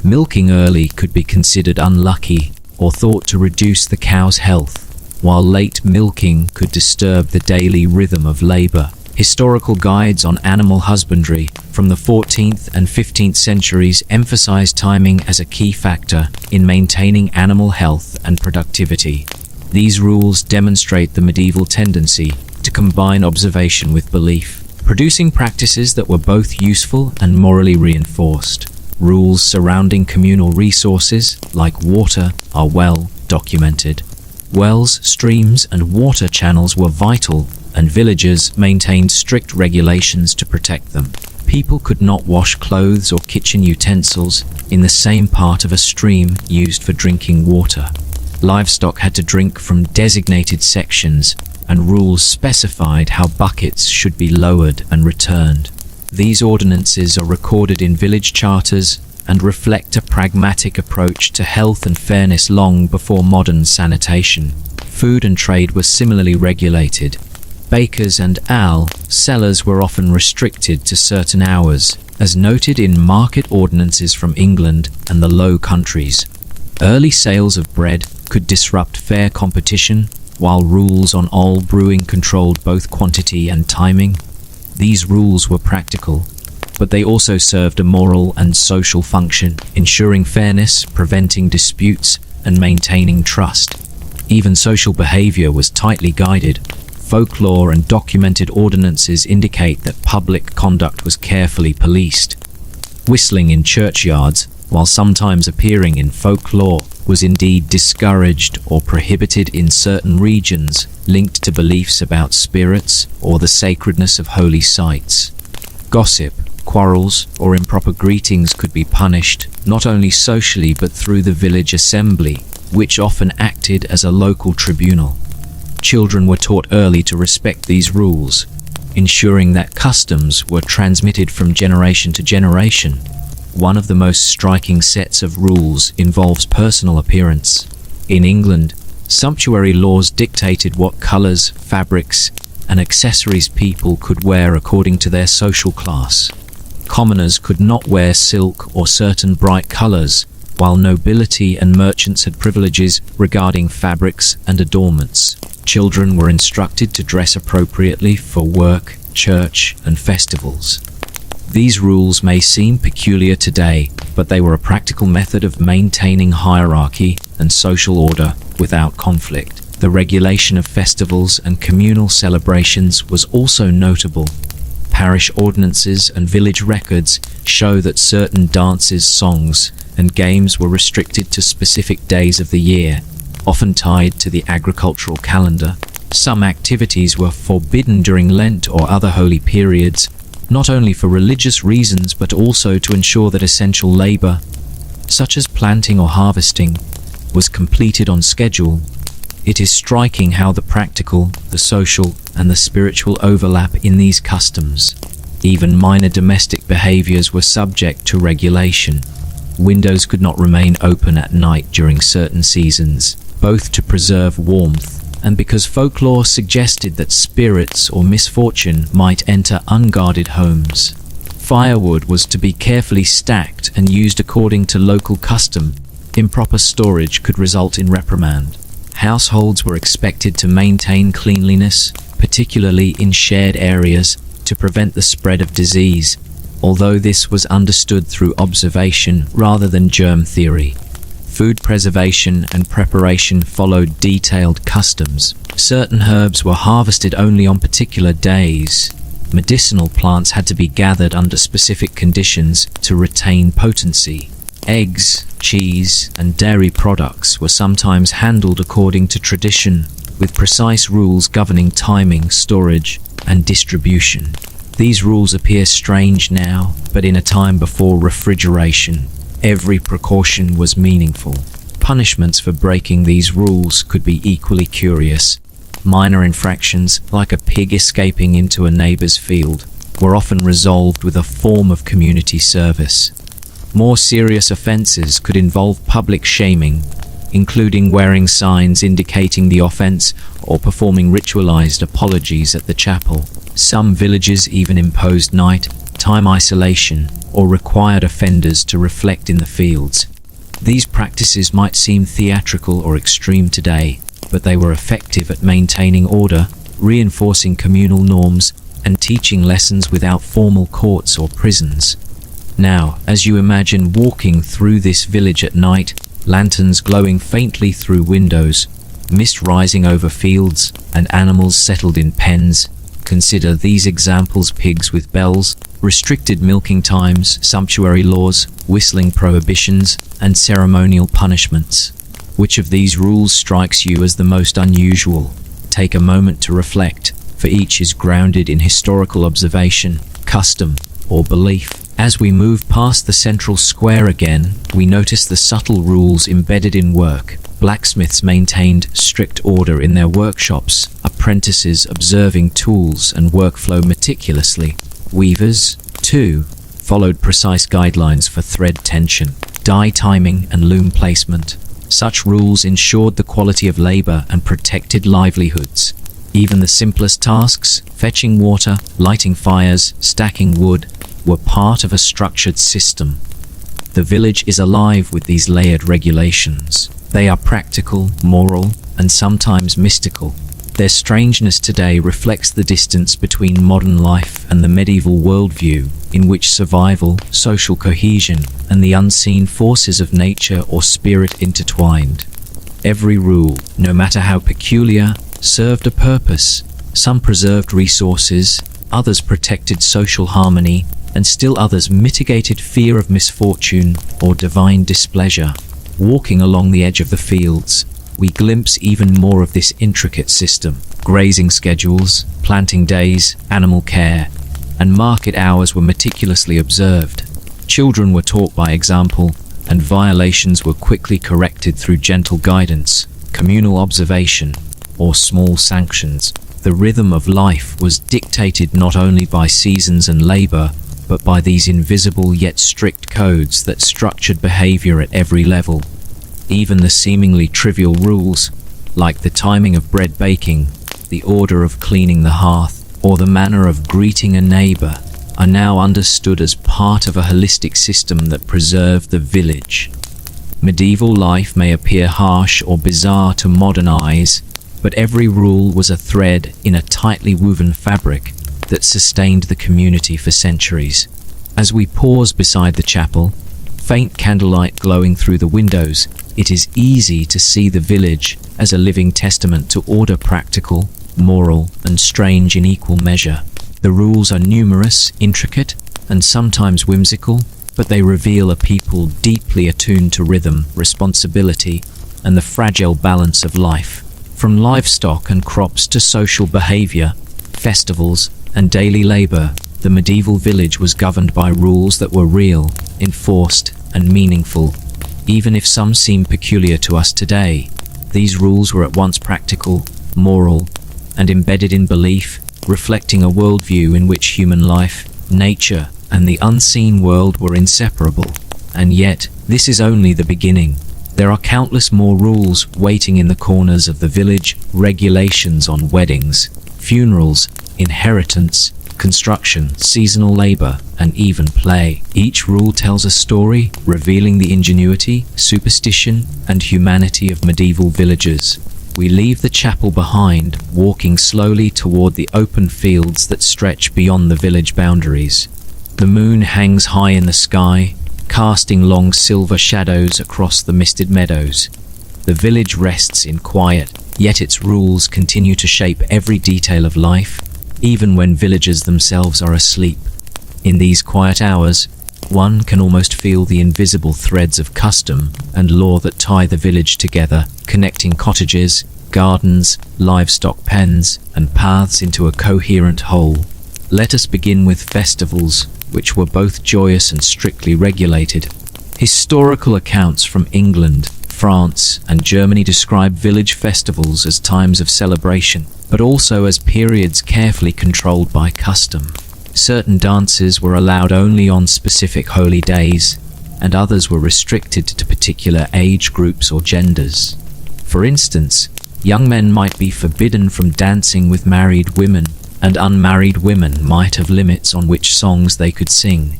Milking early could be considered unlucky or thought to reduce the cow's health, while late milking could disturb the daily rhythm of labor. Historical guides on animal husbandry from the 14th and 15th centuries emphasized timing as a key factor in maintaining animal health and productivity. These rules demonstrate the medieval tendency to combine observation with belief, producing practices that were both useful and morally reinforced. Rules surrounding communal resources, like water, are well documented. Wells, streams, and water channels were vital, and villagers maintained strict regulations to protect them. People could not wash clothes or kitchen utensils in the same part of a stream used for drinking water. Livestock had to drink from designated sections, and rules specified how buckets should be lowered and returned. These ordinances are recorded in village charters and reflect a pragmatic approach to health and fairness long before modern sanitation. Food and trade were similarly regulated. Bakers and sellers were often restricted to certain hours, as noted in market ordinances from England and the Low Countries. Early sales of bread could disrupt fair competition, while rules on all brewing controlled both quantity and timing. These rules were practical, but they also served a moral and social function, ensuring fairness, preventing disputes, and maintaining trust. Even social behavior was tightly guided. Folklore and documented ordinances indicate that public conduct was carefully policed. Whistling in churchyards, while sometimes appearing in folklore, was indeed discouraged or prohibited in certain regions, linked to beliefs about spirits or the sacredness of holy sites. Gossip, quarrels, or improper greetings could be punished, not only socially but through the village assembly, which often acted as a local tribunal. Children were taught early to respect these rules, ensuring that customs were transmitted from generation to generation. One of the most striking sets of rules involves personal appearance. In England, sumptuary laws dictated what colors, fabrics, and accessories people could wear according to their social class. Commoners could not wear silk or certain bright colors, while nobility and merchants had privileges regarding fabrics and adornments. Children were instructed to dress appropriately for work, church, and festivals. These rules may seem peculiar today, but they were a practical method of maintaining hierarchy and social order without conflict. The regulation of festivals and communal celebrations was also notable. Parish ordinances and village records show that certain dances, songs, and games were restricted to specific days of the year, often tied to the agricultural calendar. Some activities were forbidden during Lent or other holy periods, not only for religious reasons but also to ensure that essential labor, such as planting or harvesting, was completed on schedule. It is striking how the practical, the social, and the spiritual overlap in these customs. Even minor domestic behaviors were subject to regulation. Windows could not remain open at night during certain seasons, both to preserve warmth and because folklore suggested that spirits or misfortune might enter unguarded homes. Firewood was to be carefully stacked and used according to local custom. Improper storage could result in reprimand. Households were expected to maintain cleanliness, particularly in shared areas, to prevent the spread of disease, although this was understood through observation rather than germ theory. Food preservation and preparation followed detailed customs. Certain herbs were harvested only on particular days. Medicinal plants had to be gathered under specific conditions to retain potency. Eggs, cheese, and dairy products were sometimes handled according to tradition, with precise rules governing timing, storage, and distribution. These rules appear strange now, but in a time before refrigeration, every precaution was meaningful. Punishments for breaking these rules could be equally curious. Minor infractions, like a pig escaping into a neighbor's field, were often resolved with a form of community service. More serious offenses could involve public shaming, including wearing signs indicating the offense or performing ritualized apologies at the chapel. Some villages even imposed night-time isolation or required offenders to reflect in the fields. These practices might seem theatrical or extreme today, but they were effective at maintaining order, reinforcing communal norms, and teaching lessons without formal courts or prisons. Now, as you imagine walking through this village at night, lanterns glowing faintly through windows, mist rising over fields, and animals settled in pens, consider these examples: pigs with bells, restricted milking times, sumptuary laws, whistling prohibitions, and ceremonial punishments. Which of these rules strikes you as the most unusual? Take a moment to reflect, for each is grounded in historical observation, custom, or belief. As we move past the central square again, we notice the subtle rules embedded in work. Blacksmiths maintained strict order in their workshops, apprentices observing tools and workflow meticulously. Weavers, too, followed precise guidelines for thread tension, dye timing, and loom placement. Such rules ensured the quality of labor and protected livelihoods. Even the simplest tasks, fetching water, lighting fires, stacking wood, were part of a structured system. The village is alive with these layered regulations. They are practical, moral, and sometimes mystical. Their strangeness today reflects the distance between modern life and the medieval worldview, in which survival, social cohesion, and the unseen forces of nature or spirit intertwined. Every rule, no matter how peculiar, served a purpose. Some preserved resources, others protected social harmony, and still others mitigated fear of misfortune or divine displeasure. Walking along the edge of the fields, we glimpse even more of this intricate system. Grazing schedules, planting days, animal care, and market hours were meticulously observed. Children were taught by example, and violations were quickly corrected through gentle guidance, communal observation, or small sanctions. The rhythm of life was dictated not only by seasons and labor, but by these invisible yet strict codes that structured behavior at every level. Even the seemingly trivial rules, like the timing of bread baking, the order of cleaning the hearth, or the manner of greeting a neighbor, are now understood as part of a holistic system that preserved the village. Medieval life may appear harsh or bizarre to modern eyes, but every rule was a thread in a tightly woven fabric that sustained the community for centuries. As we pause beside the chapel, faint candlelight glowing through the windows, it is easy to see the village as a living testament to order, practical, moral, and strange in equal measure. The rules are numerous, intricate, and sometimes whimsical, but they reveal a people deeply attuned to rhythm, responsibility, and the fragile balance of life. From livestock and crops to social behavior, festivals, and daily labor, the medieval village was governed by rules that were real, enforced, and meaningful. Even if some seem peculiar to us today, these rules were at once practical, moral, and embedded in belief, reflecting a worldview in which human life, nature, and the unseen world were inseparable. And yet, this is only the beginning. There are countless more rules waiting in the corners of the village: regulations on weddings, funerals, inheritance, construction, seasonal labor, and even play. Each rule tells a story, revealing the ingenuity, superstition, and humanity of medieval villagers. We leave the chapel behind, walking slowly toward the open fields that stretch beyond the village boundaries. The moon hangs high in the sky, casting long silver shadows across the misted meadows. The village rests in quiet, yet its rules continue to shape every detail of life, even when villagers themselves are asleep. In these quiet hours, one can almost feel the invisible threads of custom and law that tie the village together, connecting cottages, gardens, livestock pens, and paths into a coherent whole. Let us begin with festivals, which were both joyous and strictly regulated. Historical accounts from England, France, and Germany describe village festivals as times of celebration, but also as periods carefully controlled by custom. Certain dances were allowed only on specific holy days, and others were restricted to particular age groups or genders. For instance, young men might be forbidden from dancing with married women, and unmarried women might have limits on which songs they could sing.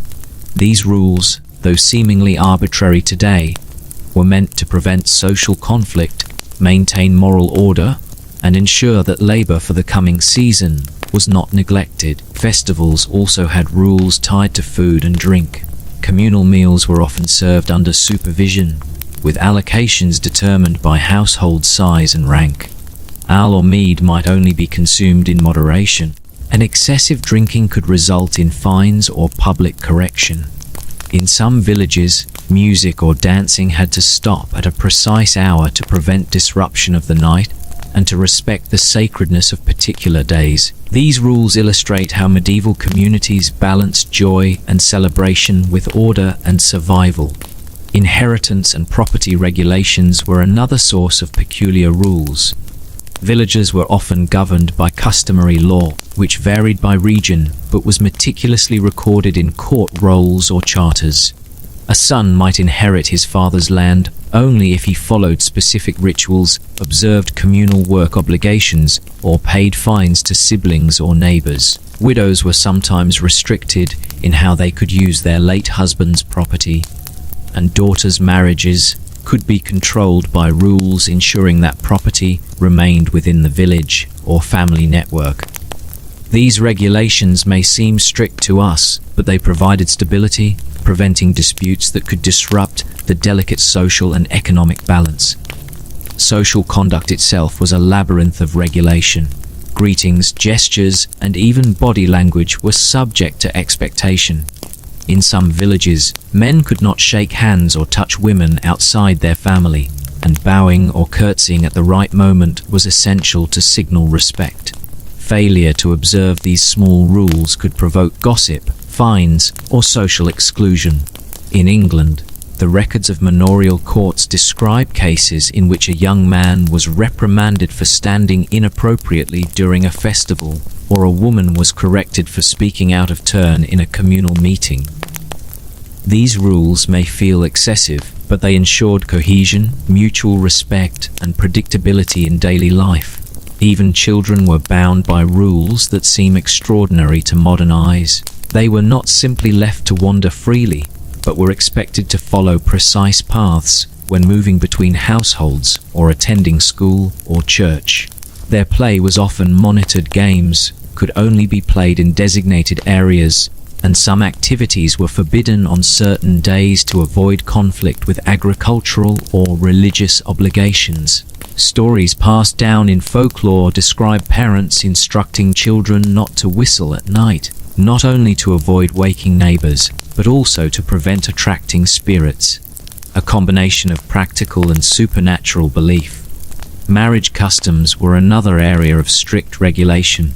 These rules, though seemingly arbitrary today, were meant to prevent social conflict, maintain moral order, and ensure that labor for the coming season was not neglected. Festivals also had rules tied to food and drink. Communal meals were often served under supervision, with allocations determined by household size and rank. Ale or mead might only be consumed in moderation, and excessive drinking could result in fines or public correction. In some villages, music or dancing had to stop at a precise hour to prevent disruption of the night and to respect the sacredness of particular days. These rules illustrate how medieval communities balanced joy and celebration with order and survival. Inheritance and property regulations were another source of peculiar rules. Villages were often governed by customary law, which varied by region but was meticulously recorded in court rolls or charters. A son might inherit his father's land only if he followed specific rituals, observed communal work obligations, or paid fines to siblings or neighbors. Widows were sometimes restricted in how they could use their late husband's property, and daughters' marriages could be controlled by rules ensuring that property remained within the village or family network. These regulations may seem strict to us, but they provided stability, preventing disputes that could disrupt the delicate social and economic balance. Social conduct itself was a labyrinth of regulation. Greetings, gestures, and even body language were subject to expectation. In some villages, men could not shake hands or touch women outside their family, and bowing or curtsying at the right moment was essential to signal respect. Failure to observe these small rules could provoke gossip, fines, or social exclusion. In England, the records of manorial courts describe cases in which a young man was reprimanded for standing inappropriately during a festival, or a woman was corrected for speaking out of turn in a communal meeting. These rules may feel excessive, but they ensured cohesion, mutual respect, and predictability in daily life. Even children were bound by rules that seem extraordinary to modern eyes. They were not simply left to wander freely, but were expected to follow precise paths when moving between households or attending school or church. Their play was often monitored. Games could only be played in designated areas, and some activities were forbidden on certain days to avoid conflict with agricultural or religious obligations. Stories passed down in folklore describe parents instructing children not to whistle at night, not only to avoid waking neighbors, but also to prevent attracting spirits. A combination of practical and supernatural belief. Marriage customs were another area of strict regulation.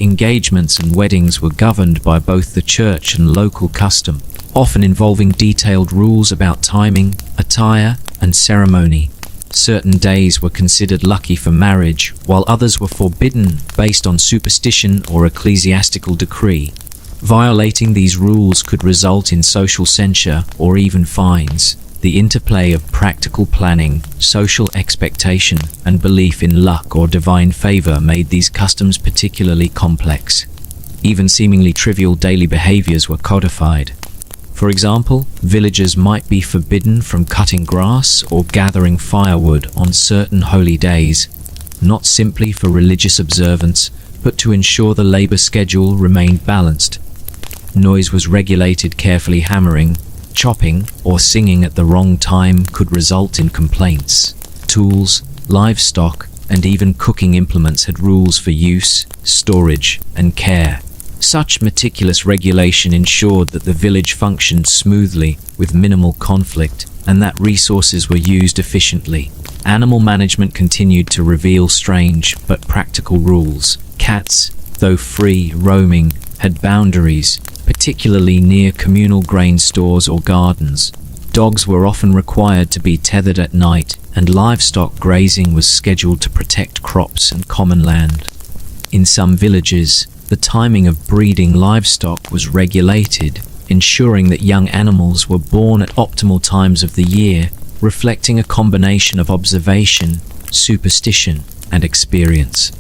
Engagements and weddings were governed by both the church and local custom, often involving detailed rules about timing, attire, and ceremony. Certain days were considered lucky for marriage, while others were forbidden based on superstition or ecclesiastical decree. Violating these rules could result in social censure or even fines. The interplay of practical planning, social expectation, and belief in luck or divine favor made these customs particularly complex. Even seemingly trivial daily behaviors were codified. For example, villagers might be forbidden from cutting grass or gathering firewood on certain holy days, not simply for religious observance, but to ensure the labor schedule remained balanced. Noise was regulated carefully. Hammering, chopping, or singing at the wrong time could result in complaints. Tools, livestock, and even cooking implements had rules for use, storage, and care. Such meticulous regulation ensured that the village functioned smoothly, with minimal conflict, and that resources were used efficiently. Animal management continued to reveal strange but practical rules. Cats, though free roaming, had boundaries, particularly near communal grain stores or gardens. Dogs were often required to be tethered at night, and livestock grazing was scheduled to protect crops and common land. In some villages, the timing of breeding livestock was regulated, ensuring that young animals were born at optimal times of the year, reflecting a combination of observation, superstition, and experience.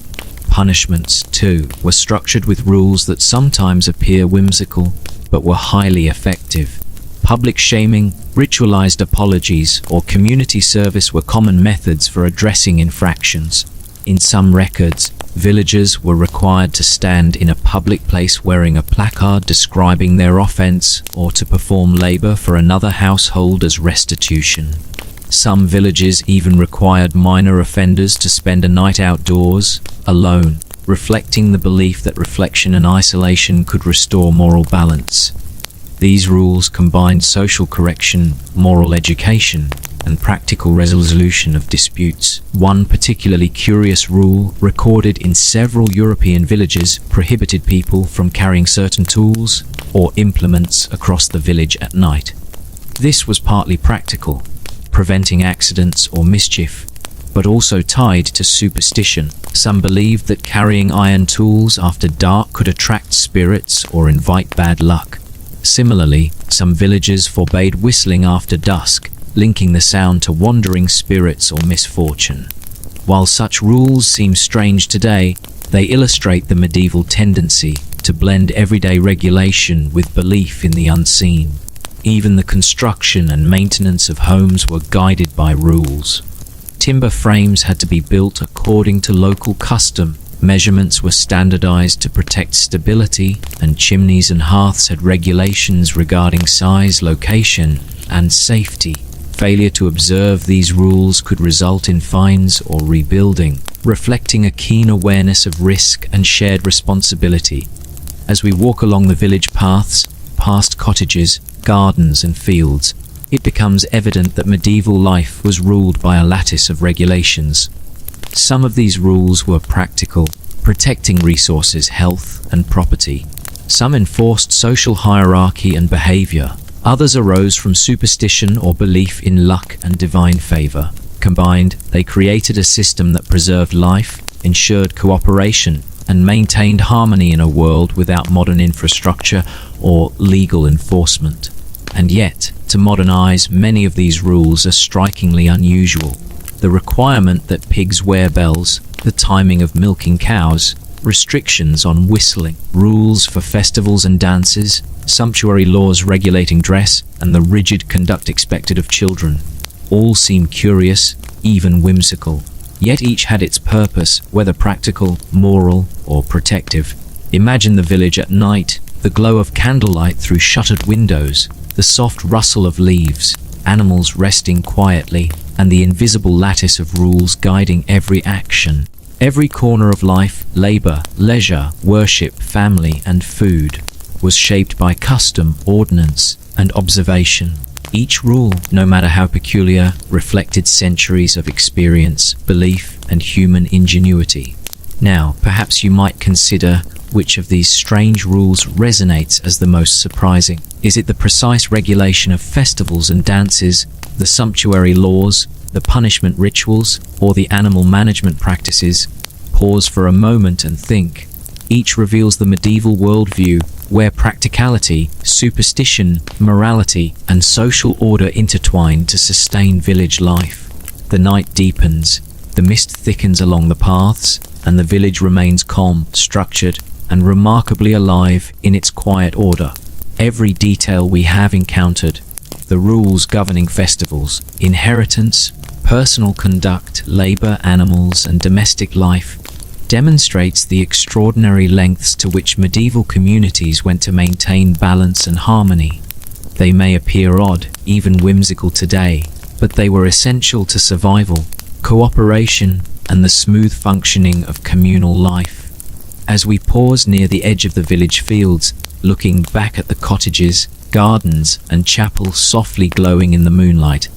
Punishments, too, were structured with rules that sometimes appear whimsical, but were highly effective. Public shaming, ritualized apologies, or community service were common methods for addressing infractions. In some records, villagers were required to stand in a public place wearing a placard describing their offense or to perform labor for another household as restitution. Some villages even required minor offenders to spend a night outdoors, alone, reflecting the belief that reflection and isolation could restore moral balance. These rules combined social correction, moral education, and practical resolution of disputes. One particularly curious rule, recorded in several European villages, prohibited people from carrying certain tools or implements across the village at night. This was partly practical, preventing accidents or mischief, but also tied to superstition. Some believed that carrying iron tools after dark could attract spirits or invite bad luck. Similarly, some villages forbade whistling after dusk, linking the sound to wandering spirits or misfortune. While such rules seem strange today, they illustrate the medieval tendency to blend everyday regulation with belief in the unseen. Even the construction and maintenance of homes were guided by rules. Timber frames had to be built according to local custom. Measurements were standardized to protect stability, and chimneys and hearths had regulations regarding size, location, and safety. Failure to observe these rules could result in fines or rebuilding, reflecting a keen awareness of risk and shared responsibility. As we walk along the village paths, past cottages, gardens, and fields, it becomes evident that medieval life was ruled by a lattice of regulations. Some of these rules were practical, protecting resources, health, and property. Some enforced social hierarchy and behavior. Others arose from superstition or belief in luck and divine favor. Combined, they created a system that preserved life, ensured cooperation, and maintained harmony in a world without modern infrastructure or legal enforcement. And yet, to modern eyes, many of these rules are strikingly unusual. The requirement that pigs wear bells, the timing of milking cows, restrictions on whistling, rules for festivals and dances, sumptuary laws regulating dress, and the rigid conduct expected of children. All seem curious, even whimsical. Yet each had its purpose, whether practical, moral, or protective. Imagine the village at night, the glow of candlelight through shuttered windows, the soft rustle of leaves, animals resting quietly, and the invisible lattice of rules guiding every action. Every corner of life, labor, leisure, worship, family, and food was shaped by custom, ordinance, and observation. Each rule, no matter how peculiar, reflected centuries of experience, belief, and human ingenuity. Now, perhaps you might consider which of these strange rules resonates as the most surprising. Is it the precise regulation of festivals and dances, the sumptuary laws, the punishment rituals, or the animal management practices? Pause for a moment and think. Each reveals the medieval worldview, where practicality, superstition, morality, and social order intertwine to sustain village life. The night deepens, the mist thickens along the paths, and the village remains calm, structured, and remarkably alive in its quiet order. Every detail we have encountered, the rules governing festivals, inheritance, personal conduct, labor, animals, and domestic life, demonstrates the extraordinary lengths to which medieval communities went to maintain balance and harmony. They may appear odd, even whimsical today, but they were essential to survival, cooperation, and the smooth functioning of communal life. As we pause near the edge of the village fields, looking back at the cottages, gardens, and chapels softly glowing in the moonlight,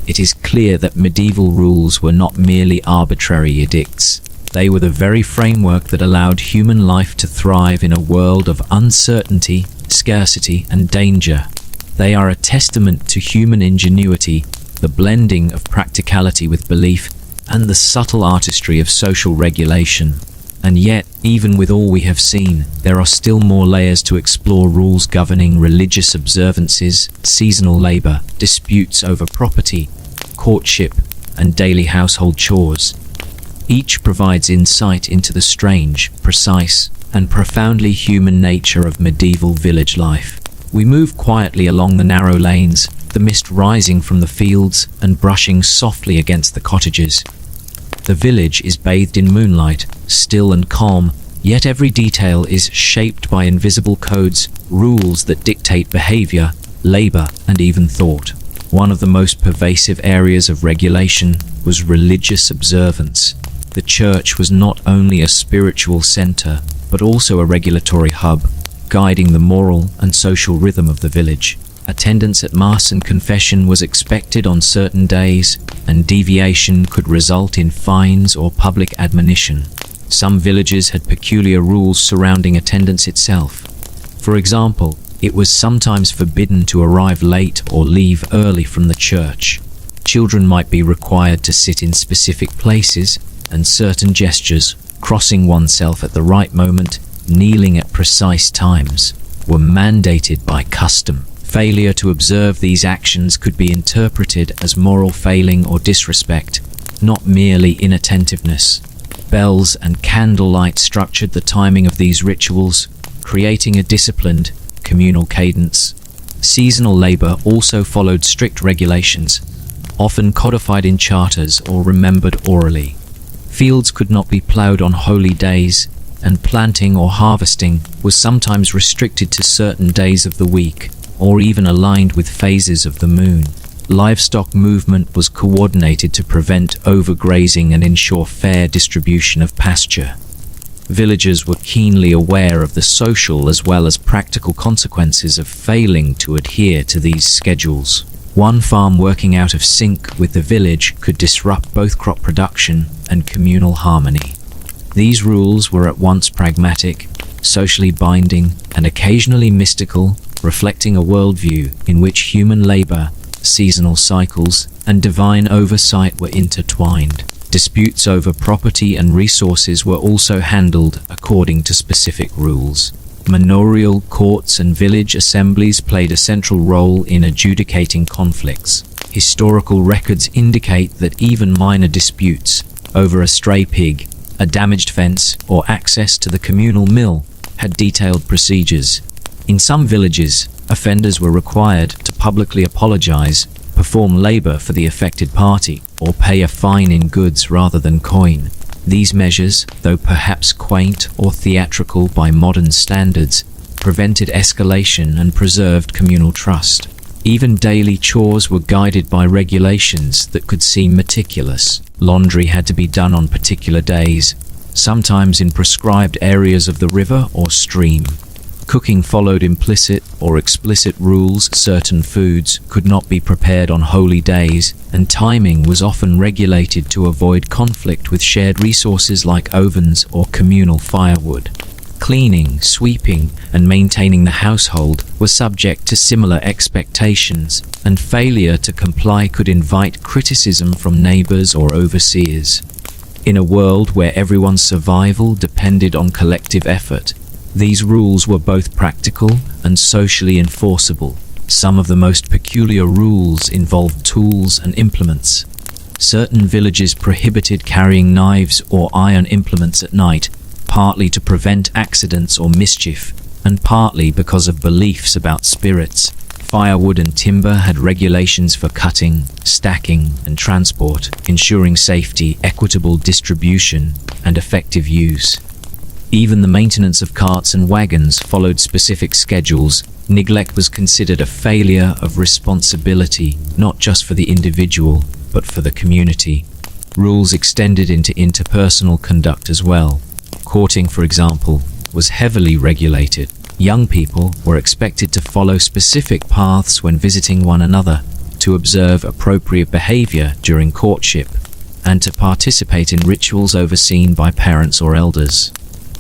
it is clear that medieval rules were not merely arbitrary edicts. They were the very framework that allowed human life to thrive in a world of uncertainty, scarcity, and danger. They are a testament to human ingenuity, the blending of practicality with belief, and the subtle artistry of social regulation. And yet, even with all we have seen, there are still more layers to explore. Rules governing religious observances, seasonal labor, disputes over property, courtship, and daily household chores. Each provides insight into the strange, precise, and profoundly human nature of medieval village life. We move quietly along the narrow lanes, the mist rising from the fields and brushing softly against the cottages. The village is bathed in moonlight, still and calm, yet every detail is shaped by invisible codes, rules that dictate behavior, labor, and even thought. One of the most pervasive areas of regulation was religious observance. The church was not only a spiritual center, but also a regulatory hub, guiding the moral and social rhythm of the village. Attendance at Mass and confession was expected on certain days, and deviation could result in fines or public admonition. Some villages had peculiar rules surrounding attendance itself. For example, it was sometimes forbidden to arrive late or leave early from the church. Children might be required to sit in specific places, and certain gestures, crossing oneself at the right moment, kneeling at precise times, were mandated by custom. Failure to observe these actions could be interpreted as moral failing or disrespect, not merely inattentiveness. Bells and candlelight structured the timing of these rituals, creating a disciplined, communal cadence. Seasonal labor also followed strict regulations, often codified in charters or remembered orally. Fields could not be plowed on holy days, and planting or harvesting was sometimes restricted to certain days of the week, or even aligned with phases of the moon. Livestock movement was coordinated to prevent overgrazing and ensure fair distribution of pasture. Villagers were keenly aware of the social as well as practical consequences of failing to adhere to these schedules. One farm working out of sync with the village could disrupt both crop production and communal harmony. These rules were at once pragmatic, socially binding, and occasionally mystical, reflecting a worldview in which human labor, seasonal cycles, and divine oversight were intertwined. Disputes over property and resources were also handled according to specific rules. Manorial courts and village assemblies played a central role in adjudicating conflicts. Historical records indicate that even minor disputes over a stray pig, a damaged fence, or access to the communal mill had detailed procedures. In some villages, offenders were required to publicly apologize, perform labor for the affected party, or pay a fine in goods rather than coin. These measures, though perhaps quaint or theatrical by modern standards, prevented escalation and preserved communal trust. Even daily chores were guided by regulations that could seem meticulous. Laundry had to be done on particular days, sometimes in prescribed areas of the river or stream. Cooking followed implicit or explicit rules. Certain foods could not be prepared on holy days, and timing was often regulated to avoid conflict with shared resources like ovens or communal firewood. Cleaning, sweeping, and maintaining the household were subject to similar expectations, and failure to comply could invite criticism from neighbors or overseers. In a world where everyone's survival depended on collective effort, these rules were both practical and socially enforceable. Some of the most peculiar rules involved tools and implements. Certain villages prohibited carrying knives or iron implements at night, partly to prevent accidents or mischief, and partly because of beliefs about spirits. Firewood and timber had regulations for cutting, stacking, and transport, ensuring safety, equitable distribution, and effective use. Even the maintenance of carts and wagons followed specific schedules. Neglect was considered a failure of responsibility, not just for the individual, but for the community. Rules extended into interpersonal conduct as well. Courting, for example, was heavily regulated. Young people were expected to follow specific paths when visiting one another, to observe appropriate behavior during courtship, and to participate in rituals overseen by parents or elders.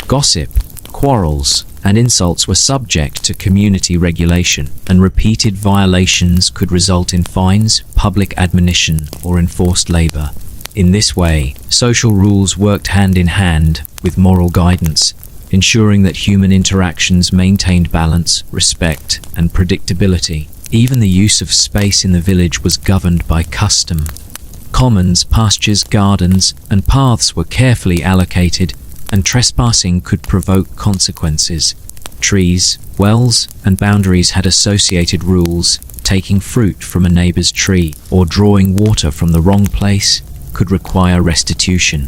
Gossip, quarrels, and insults were subject to community regulation, and repeated violations could result in fines, public admonition, or enforced labor. In this way, social rules worked hand in hand with moral guidance, ensuring that human interactions maintained balance, respect, and predictability. Even the use of space in the village was governed by custom. Commons, pastures, gardens, and paths were carefully allocated, and trespassing could provoke consequences. Trees, wells, and boundaries had associated rules. Taking fruit from a neighbor's tree or drawing water from the wrong place could require restitution.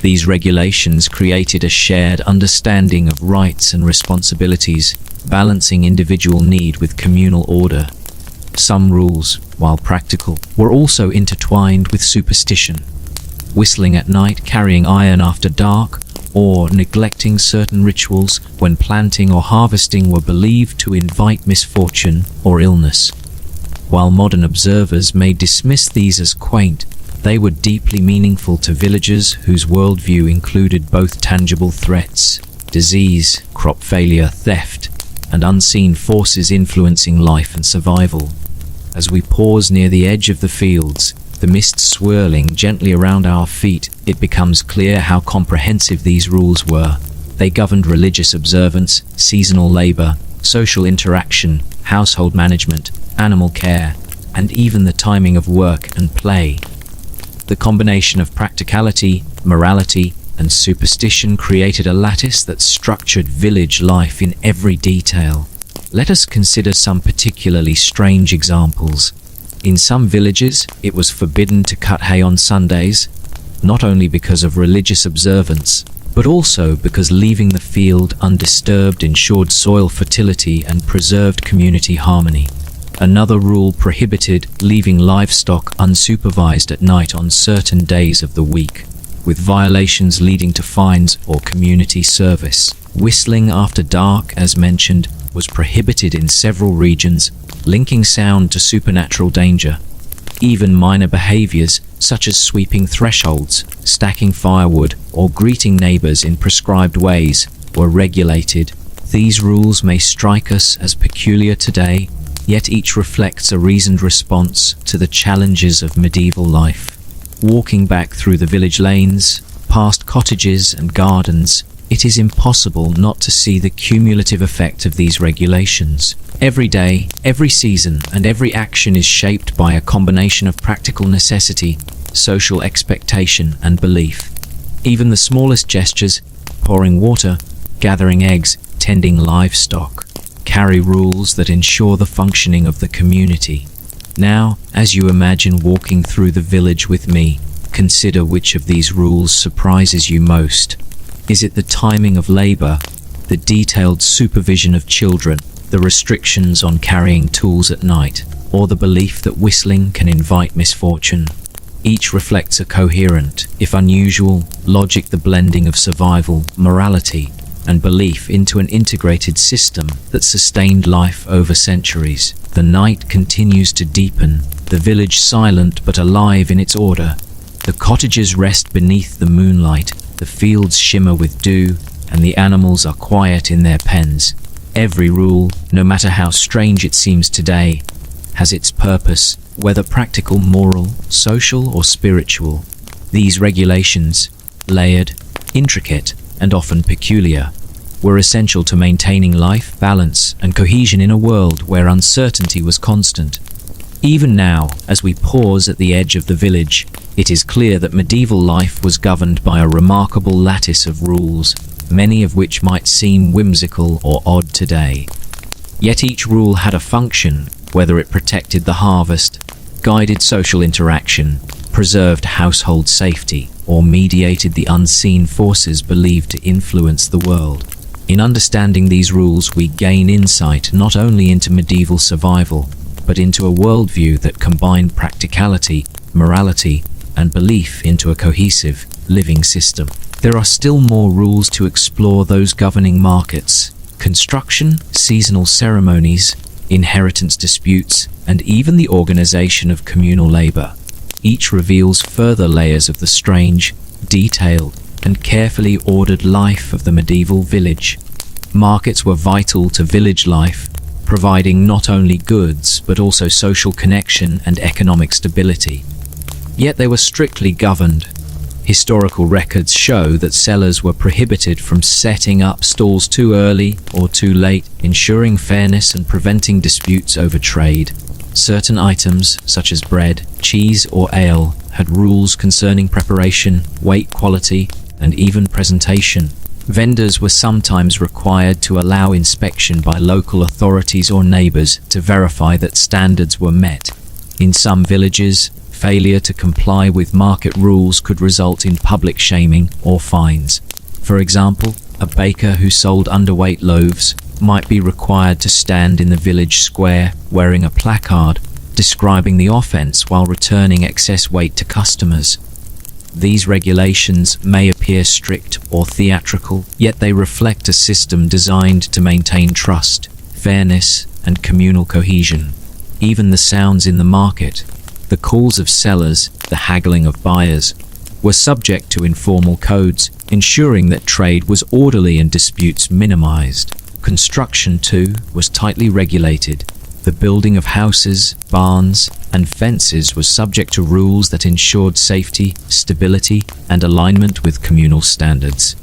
These regulations created a shared understanding of rights and responsibilities, balancing individual need with communal order. Some rules, while practical, were also intertwined with superstition. Whistling at night, carrying iron after dark, or neglecting certain rituals when planting or harvesting were believed to invite misfortune or illness. While modern observers may dismiss these as quaint, they were deeply meaningful to villagers whose worldview included both tangible threats, disease, crop failure, theft, and unseen forces influencing life and survival. As we pause near the edge of the fields, the mist swirling gently around our feet, it becomes clear how comprehensive these rules were. They governed religious observance, seasonal labor, social interaction, household management, animal care, and even the timing of work and play. The combination of practicality, morality, and superstition created a lattice that structured village life in every detail. Let us consider some particularly strange examples. In some villages, it was forbidden to cut hay on Sundays, not only because of religious observance, but also because leaving the field undisturbed ensured soil fertility and preserved community harmony. Another rule prohibited leaving livestock unsupervised at night on certain days of the week, with violations leading to fines or community service. Whistling after dark, as mentioned, was prohibited in several regions, linking sound to supernatural danger. Even minor behaviors, such as sweeping thresholds, stacking firewood, or greeting neighbors in prescribed ways, were regulated. These rules may strike us as peculiar today, yet each reflects a reasoned response to the challenges of medieval life. Walking back through the village lanes, past cottages and gardens, it is impossible not to see the cumulative effect of these regulations. Every day, every season, and every action is shaped by a combination of practical necessity, social expectation, and belief. Even the smallest gestures, pouring water, gathering eggs, tending livestock, carry rules that ensure the functioning of the community. Now, as you imagine walking through the village with me, consider which of these rules surprises you most. Is it the timing of labor, the detailed supervision of children, the restrictions on carrying tools at night, or the belief that whistling can invite misfortune. Each reflects a coherent, if unusual, logic, the blending of survival, morality, and belief into an integrated system that sustained life over centuries. The night continues to deepen, the village silent but alive in its order. The cottages rest beneath the moonlight, the fields shimmer with dew, and the animals are quiet in their pens. Every rule, no matter how strange it seems today, has its purpose, whether practical, moral, social, or spiritual. These regulations, layered, intricate, and often peculiar, were essential to maintaining life, balance, and cohesion in a world where uncertainty was constant. Even now, as we pause at the edge of the village, it is clear that medieval life was governed by a remarkable lattice of rules, many of which might seem whimsical or odd today. Yet each rule had a function, whether it protected the harvest, guided social interaction, preserved household safety, or mediated the unseen forces believed to influence the world. In understanding these rules, we gain insight not only into medieval survival, but into a worldview that combined practicality, morality, and belief into a cohesive, living system. There are still more rules to explore, those governing markets, construction, seasonal ceremonies, inheritance disputes, and even the organization of communal labor. Each reveals further layers of the strange, detailed, and carefully ordered life of the medieval village. Markets were vital to village life, providing not only goods but also social connection and economic stability. Yet they were strictly governed. Historical records show that sellers were prohibited from setting up stalls too early or too late, ensuring fairness and preventing disputes over trade. Certain items, such as bread, cheese, or ale, had rules concerning preparation, weight, quality, and even presentation. Vendors were sometimes required to allow inspection by local authorities or neighbors to verify that standards were met. In some villages, failure to comply with market rules could result in public shaming or fines. For example, a baker who sold underweight loaves might be required to stand in the village square wearing a placard describing the offense while returning excess weight to customers. These regulations may appear strict or theatrical, yet they reflect a system designed to maintain trust, fairness, and communal cohesion. Even the sounds in the market, the calls of sellers, the haggling of buyers, were subject to informal codes, ensuring that trade was orderly and disputes minimized. Construction, too, was tightly regulated. The building of houses, barns, and fences was subject to rules that ensured safety, stability, and alignment with communal standards.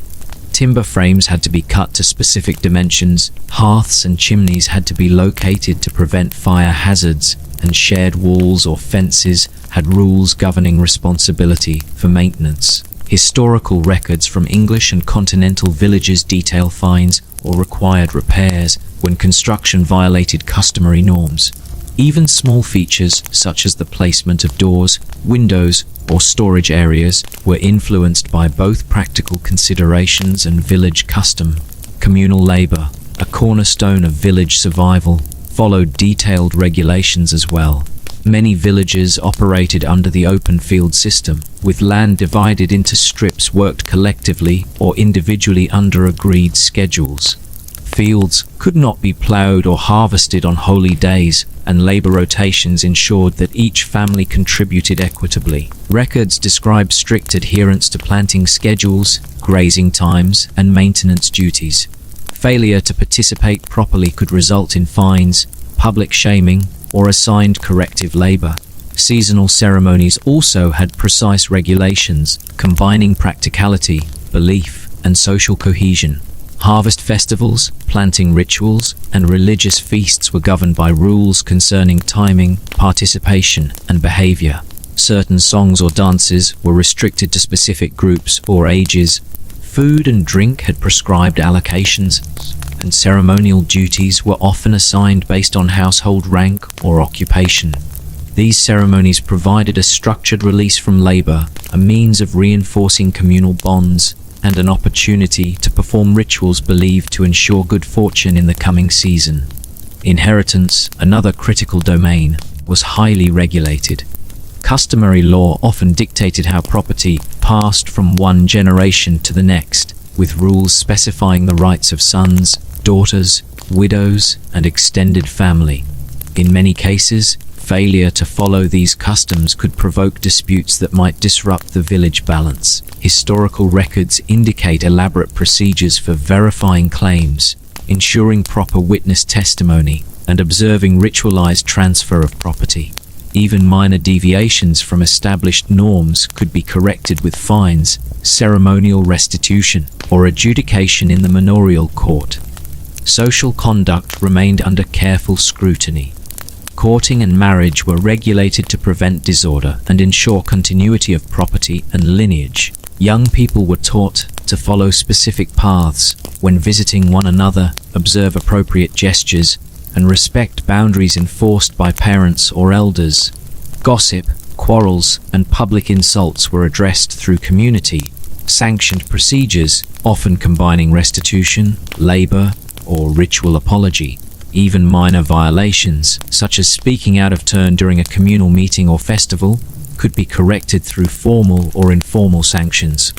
Timber frames had to be cut to specific dimensions, hearths and chimneys had to be located to prevent fire hazards, and shared walls or fences had rules governing responsibility for maintenance. Historical records from English and continental villages detail fines or required repairs when construction violated customary norms. Even small features, such as the placement of doors, windows, or storage areas, were influenced by both practical considerations and village custom. Communal labor, a cornerstone of village survival, followed detailed regulations as well. Many villages operated under the open field system, with land divided into strips worked collectively or individually under agreed schedules. Fields could not be plowed or harvested on holy days, and labor rotations ensured that each family contributed equitably. Records describe strict adherence to planting schedules, grazing times, and maintenance duties. Failure to participate properly could result in fines, public shaming, or assigned corrective labor. Seasonal ceremonies also had precise regulations, combining practicality, belief, and social cohesion. Harvest festivals, planting rituals, and religious feasts were governed by rules concerning timing, participation, and behavior. Certain songs or dances were restricted to specific groups or ages. Food and drink had prescribed allocations, and ceremonial duties were often assigned based on household rank or occupation. These ceremonies provided a structured release from labor, a means of reinforcing communal bonds, and an opportunity to perform rituals believed to ensure good fortune in the coming season. Inheritance, another critical domain, was highly regulated. Customary law often dictated how property passed from one generation to the next, with rules specifying the rights of sons, daughters, widows, and extended family. In many cases, failure to follow these customs could provoke disputes that might disrupt the village balance. Historical records indicate elaborate procedures for verifying claims, ensuring proper witness testimony, and observing ritualized transfer of property. Even minor deviations from established norms could be corrected with fines, ceremonial restitution, or adjudication in the manorial court. Social conduct remained under careful scrutiny. Courting and marriage were regulated to prevent disorder and ensure continuity of property and lineage. Young people were taught to follow specific paths when visiting one another, observe appropriate gestures, and respect boundaries enforced by parents or elders. Gossip, quarrels, and public insults were addressed through community-sanctioned procedures, often combining restitution, labor, or ritual apology. Even minor violations, such as speaking out of turn during a communal meeting or festival, could be corrected through formal or informal sanctions.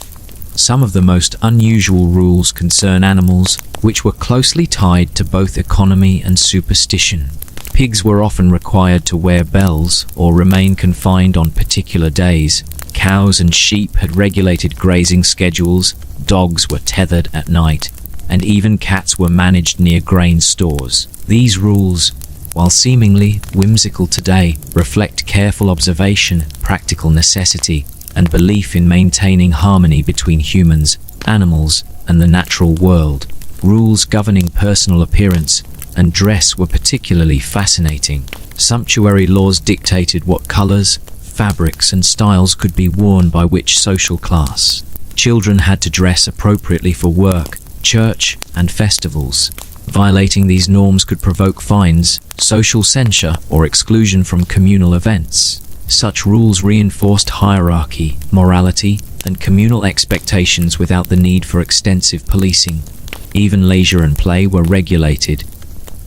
Some of the most unusual rules concern animals, which were closely tied to both economy and superstition. Pigs were often required to wear bells or remain confined on particular days. Cows and sheep had regulated grazing schedules, dogs were tethered at night, and even cats were managed near grain stores. These rules, while seemingly whimsical today, reflect careful observation, practical necessity, and belief in maintaining harmony between humans, animals, and the natural world. Rules governing personal appearance and dress were particularly fascinating. Sumptuary laws dictated what colors, fabrics, and styles could be worn by which social class. Children had to dress appropriately for work, church, and festivals. Violating these norms could provoke fines, social censure, or exclusion from communal events. Such rules reinforced hierarchy, morality, and communal expectations without the need for extensive policing. Even leisure and play were regulated.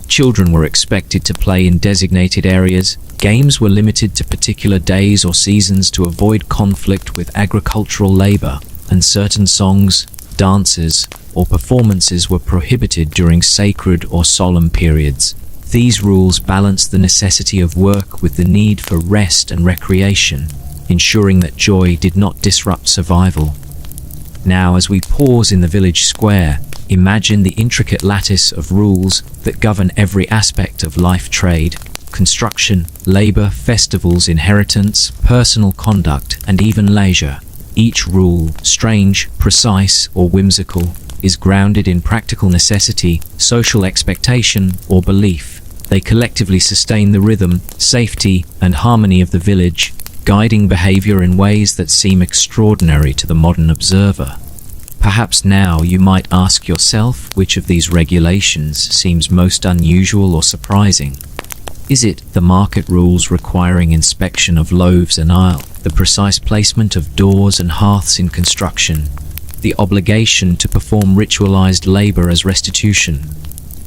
Children were expected to play in designated areas. Games were limited to particular days or seasons to avoid conflict with agricultural labor, and certain songs, dances, or performances were prohibited during sacred or solemn periods. These rules balanced the necessity of work with the need for rest and recreation, ensuring that joy did not disrupt survival. Now, as we pause in the village square, imagine the intricate lattice of rules that govern every aspect of life: trade, construction, labor, festivals, inheritance, personal conduct, and even leisure. Each rule, strange, precise, or whimsical, is grounded in practical necessity, social expectation, or belief. They collectively sustain the rhythm, safety, and harmony of the village, guiding behavior in ways that seem extraordinary to the modern observer. Perhaps now you might ask yourself which of these regulations seems most unusual or surprising. Is it the market rules requiring inspection of loaves and aisle, the precise placement of doors and hearths in construction, the obligation to perform ritualized labor as restitution,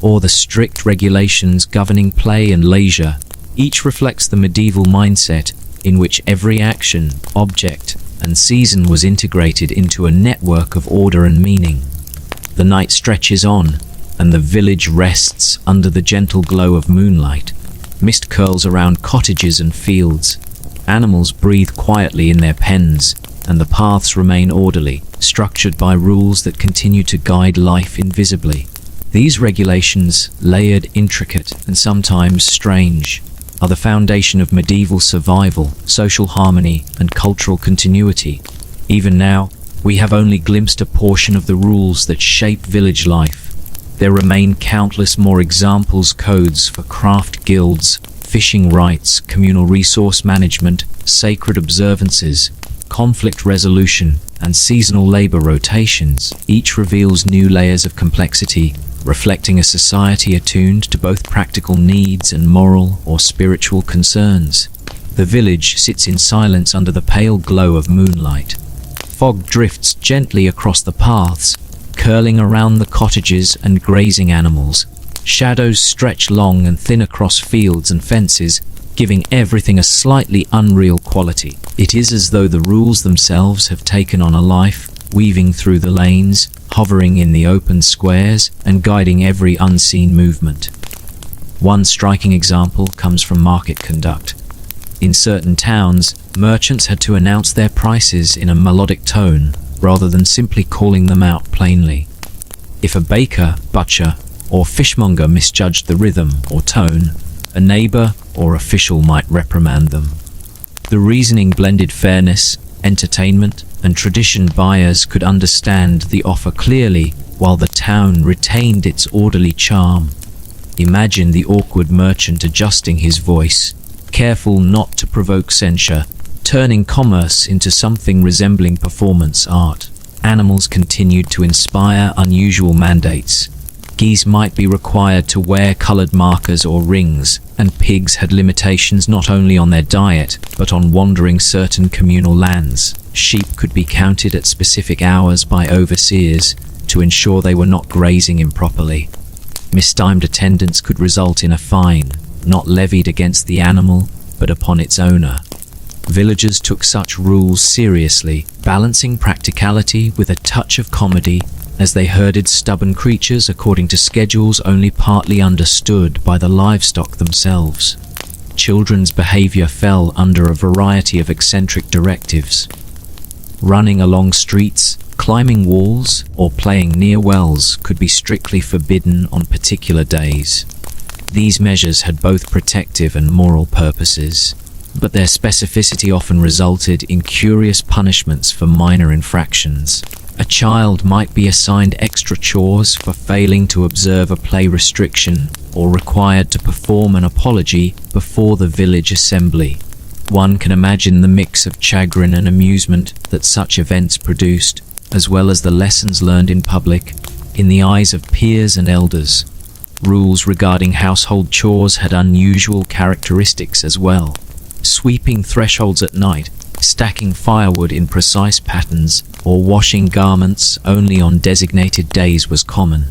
or the strict regulations governing play and leisure? Each reflects the medieval mindset in which every action, object, and season was integrated into a network of order and meaning. The night stretches on, and the village rests under the gentle glow of moonlight. Mist curls around cottages and fields. Animals breathe quietly in their pens, and the paths remain orderly, structured by rules that continue to guide life invisibly. These regulations, layered, intricate, and sometimes strange, are the foundation of medieval survival, social harmony, and cultural continuity. Even now, we have only glimpsed a portion of the rules that shape village life. There remain countless more examples: codes for craft guilds, fishing rites, communal resource management, sacred observances, conflict resolution, and seasonal labor rotations. Each reveals new layers of complexity, reflecting a society attuned to both practical needs and moral or spiritual concerns. The village sits in silence under the pale glow of moonlight. Fog drifts gently across the paths, curling around the cottages and grazing animals. Shadows stretch long and thin across fields and fences, giving everything a slightly unreal quality. It is as though the rules themselves have taken on a life, weaving through the lanes, hovering in the open squares, and guiding every unseen movement. One striking example comes from market conduct. In certain towns, merchants had to announce their prices in a melodic tone, rather than simply calling them out plainly. If a baker, butcher, or fishmonger misjudged the rhythm or tone, a neighbor or official might reprimand them. The reasoning blended fairness, entertainment, and tradition. Buyers could understand the offer clearly, while the town retained its orderly charm. Imagine the awkward merchant adjusting his voice, careful not to provoke censure, turning commerce into something resembling performance art. Animals continued to inspire unusual mandates. Geese might be required to wear colored markers or rings, and pigs had limitations not only on their diet, but on wandering certain communal lands. Sheep could be counted at specific hours by overseers to ensure they were not grazing improperly. Mistimed attendance could result in a fine, not levied against the animal, but upon its owner. Villagers took such rules seriously, balancing practicality with a touch of comedy, as they herded stubborn creatures according to schedules only partly understood by the livestock themselves. Children's behavior fell under a variety of eccentric directives. Running along streets, climbing walls, or playing near wells could be strictly forbidden on particular days. These measures had both protective and moral purposes, but their specificity often resulted in curious punishments for minor infractions. A child might be assigned extra chores for failing to observe a play restriction, or required to perform an apology before the village assembly. One can imagine the mix of chagrin and amusement that such events produced, as well as the lessons learned in public, in the eyes of peers and elders. Rules regarding household chores had unusual characteristics as well. Sweeping thresholds at night, stacking firewood in precise patterns, or washing garments only on designated days was common.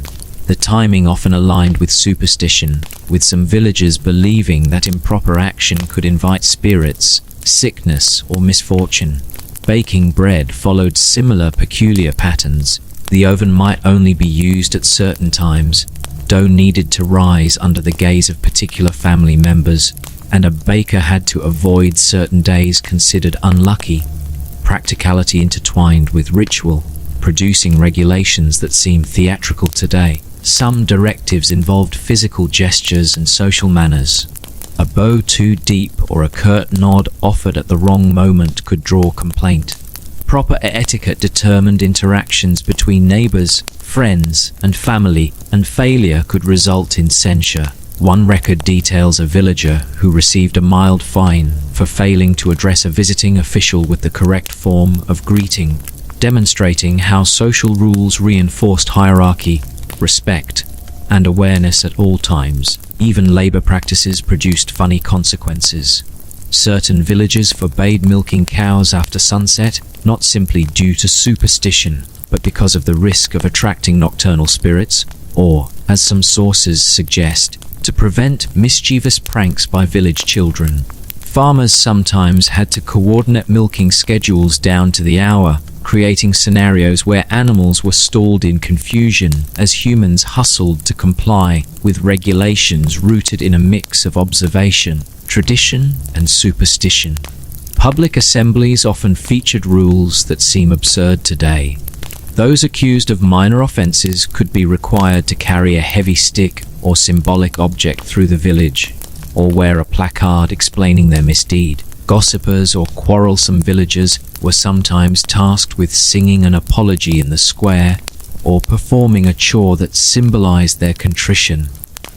The timing often aligned with superstition, with some villagers believing that improper action could invite spirits, sickness, or misfortune. Baking bread followed similar peculiar patterns. The oven might only be used at certain times. Dough needed to rise under the gaze of particular family members, and a baker had to avoid certain days considered unlucky. Practicality intertwined with ritual, producing regulations that seem theatrical today. Some directives involved physical gestures and social manners. A bow too deep or a curt nod offered at the wrong moment could draw complaint. Proper etiquette determined interactions between neighbors, friends, and family, and failure could result in censure. One record details a villager who received a mild fine for failing to address a visiting official with the correct form of greeting, demonstrating how social rules reinforced hierarchy, respect, and awareness at all times. Even labor practices produced funny consequences. Certain villages forbade milking cows after sunset, not simply due to superstition, but because of the risk of attracting nocturnal spirits, or, as some sources suggest, to prevent mischievous pranks by village children. Farmers sometimes had to coordinate milking schedules down to the hour, creating scenarios where animals were stalled in confusion as humans hustled to comply with regulations rooted in a mix of observation, tradition, and superstition. Public assemblies often featured rules that seem absurd today. Those accused of minor offenses could be required to carry a heavy stick or symbolic object through the village, or wear a placard explaining their misdeed. Gossipers or quarrelsome villagers were sometimes tasked with singing an apology in the square, or performing a chore that symbolized their contrition.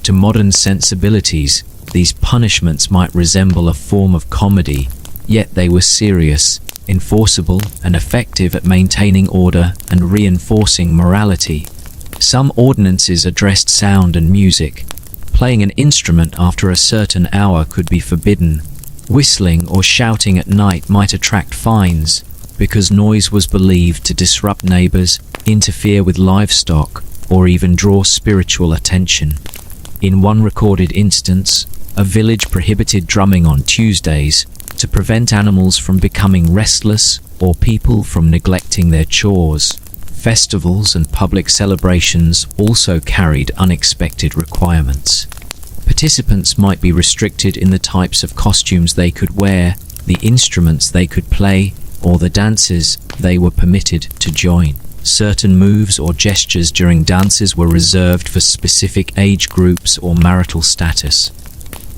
To modern sensibilities, these punishments might resemble a form of comedy, yet they were serious, enforceable, and effective at maintaining order and reinforcing morality. Some ordinances addressed sound and music. Playing an instrument after a certain hour could be forbidden. Whistling or shouting at night might attract fines, because noise was believed to disrupt neighbors, interfere with livestock, or even draw spiritual attention. In one recorded instance, a village prohibited drumming on Tuesdays to prevent animals from becoming restless or people from neglecting their chores. Festivals and public celebrations also carried unexpected requirements. Participants might be restricted in the types of costumes they could wear, the instruments they could play, or the dances they were permitted to join. Certain moves or gestures during dances were reserved for specific age groups or marital status.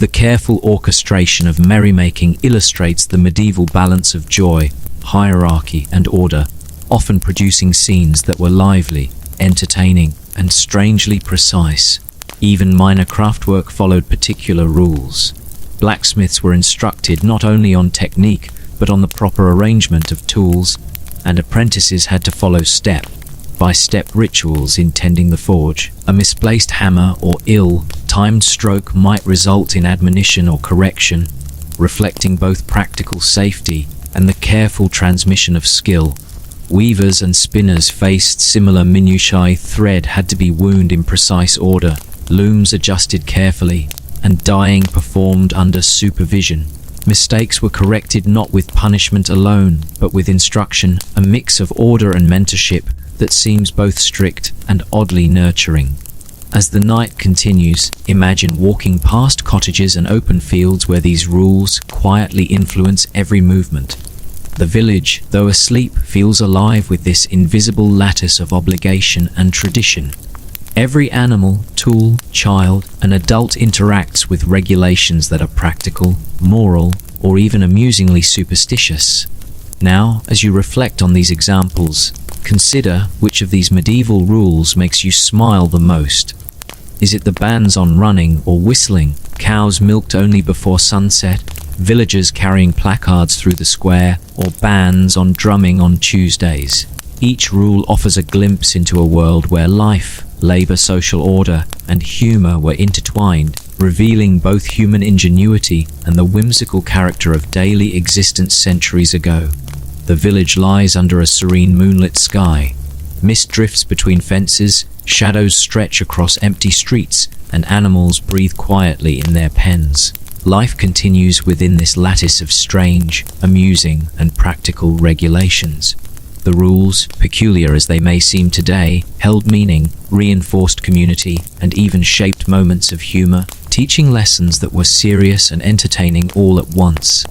The careful orchestration of merrymaking illustrates the medieval balance of joy, hierarchy, and order, often producing scenes that were lively, entertaining, and strangely precise. Even minor craftwork followed particular rules. Blacksmiths were instructed not only on technique, but on the proper arrangement of tools, and apprentices had to follow step-by-step rituals in tending the forge. A misplaced hammer or ill-timed stroke might result in admonition or correction, reflecting both practical safety and the careful transmission of skill. Weavers and spinners faced similar minutiae. Thread had to be wound in precise order, looms adjusted carefully, and dyeing performed under supervision. Mistakes were corrected not with punishment alone, but with instruction, a mix of order and mentorship that seems both strict and oddly nurturing. As the night continues, imagine walking past cottages and open fields where these rules quietly influence every movement. The village, though asleep, feels alive with this invisible lattice of obligation and tradition. Every animal, tool, child, and adult interacts with regulations that are practical, moral, or even amusingly superstitious. Now, as you reflect on these examples, consider which of these medieval rules makes you smile the most. Is it the bans on running or whistling, cows milked only before sunset, villagers carrying placards through the square, or bans on drumming on Tuesdays? Each rule offers a glimpse into a world where life, labor, social order, and humor were intertwined, revealing both human ingenuity and the whimsical character of daily existence centuries ago. The village lies under a serene moonlit sky. Mist drifts between fences, shadows stretch across empty streets, and animals breathe quietly in their pens. Life continues within this lattice of strange, amusing, and practical regulations. The rules, peculiar as they may seem today, held meaning, reinforced community, and even shaped moments of humor, teaching lessons that were serious and entertaining all at once.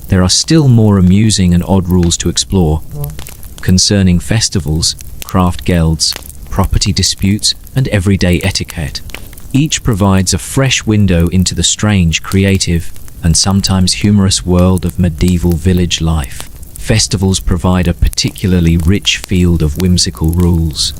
There are still more amusing and odd rules to explore. Concerning festivals, craft guilds, property disputes, and everyday etiquette. Each provides a fresh window into the strange, creative, and sometimes humorous world of medieval village life. Festivals provide a particularly rich field of whimsical rules.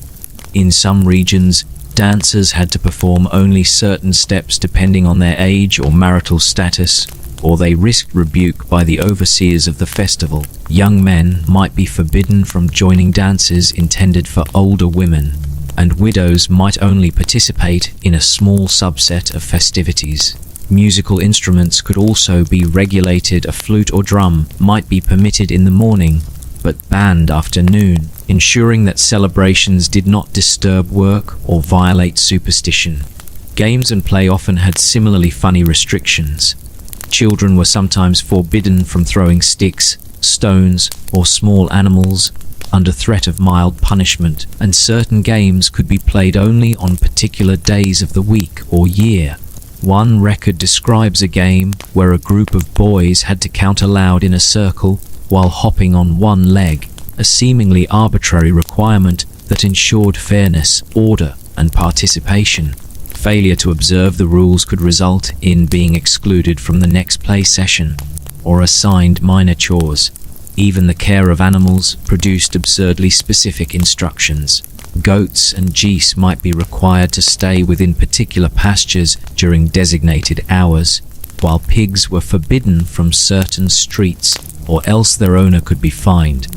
In some regions, dancers had to perform only certain steps depending on their age or marital status, or they risked rebuke by the overseers of the festival. Young men might be forbidden from joining dances intended for older women, and widows might only participate in a small subset of festivities. Musical instruments could also be regulated. A flute or drum might be permitted in the morning, but banned after noon, ensuring that celebrations did not disturb work or violate superstition. Games and play often had similarly funny restrictions. Children were sometimes forbidden from throwing sticks, stones, or small animals under threat of mild punishment, and certain games could be played only on particular days of the week or year. One record describes a game where a group of boys had to count aloud in a circle while hopping on one leg, a seemingly arbitrary requirement that ensured fairness, order, and participation. Failure to observe the rules could result in being excluded from the next play session or assigned minor chores. Even the care of animals produced absurdly specific instructions. Goats and geese might be required to stay within particular pastures during designated hours, while pigs were forbidden from certain streets, or else their owner could be fined.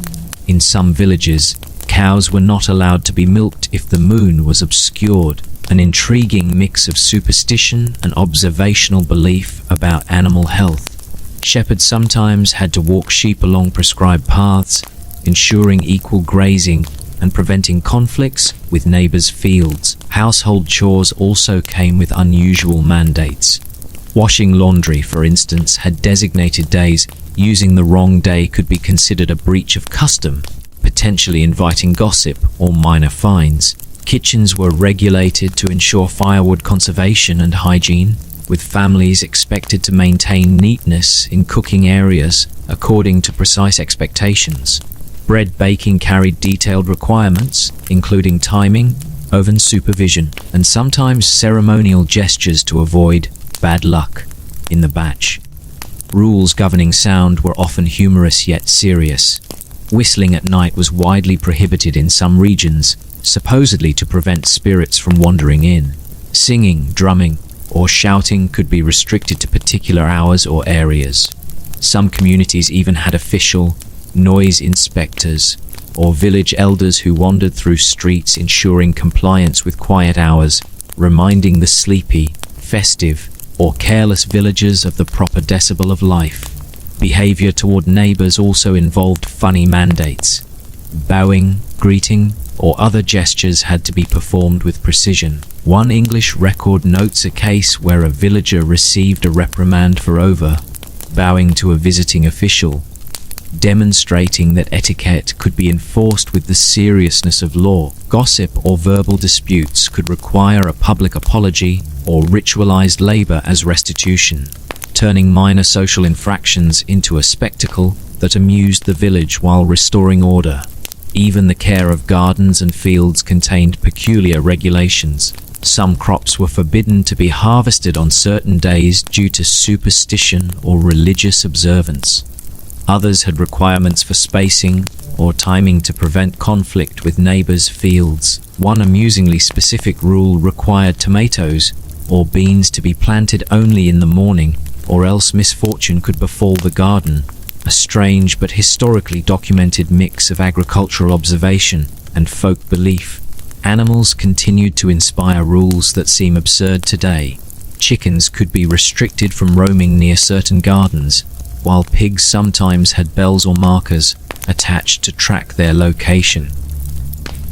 In some villages, cows were not allowed to be milked if the moon was obscured, an intriguing mix of superstition and observational belief about animal health. Shepherds sometimes had to walk sheep along prescribed paths, ensuring equal grazing, and preventing conflicts with neighbors' fields. Household chores also came with unusual mandates. Washing laundry, for instance, had designated days. Using the wrong day could be considered a breach of custom, potentially inviting gossip or minor fines. Kitchens were regulated to ensure firewood conservation and hygiene, with families expected to maintain neatness in cooking areas according to precise expectations. Bread baking carried detailed requirements, including timing, oven supervision, and sometimes ceremonial gestures to avoid bad luck in the batch. Rules governing sound were often humorous yet serious. Whistling at night was widely prohibited in some regions, supposedly to prevent spirits from wandering in. Singing, drumming, or shouting could be restricted to particular hours or areas. Some communities even had official noise inspectors or village elders who wandered through streets ensuring compliance with quiet hours, reminding the sleepy, festive, or careless villagers of the proper decibel of life. Behavior toward neighbors also involved funny mandates. Bowing, greeting, or other gestures had to be performed with precision. One English record notes a case where a villager received a reprimand for bowing to a visiting official, demonstrating that etiquette could be enforced with the seriousness of law. Gossip or verbal disputes could require a public apology or ritualized labor as restitution, turning minor social infractions into a spectacle that amused the village while restoring order. Even the care of gardens and fields contained peculiar regulations. Some crops were forbidden to be harvested on certain days due to superstition or religious observance. Others had requirements for spacing or timing to prevent conflict with neighbors' fields. One amusingly specific rule required tomatoes or beans to be planted only in the morning, or else misfortune could befall the garden. A strange but historically documented mix of agricultural observation and folk belief. Animals continued to inspire rules that seem absurd today. Chickens could be restricted from roaming near certain gardens, while pigs sometimes had bells or markers attached to track their location.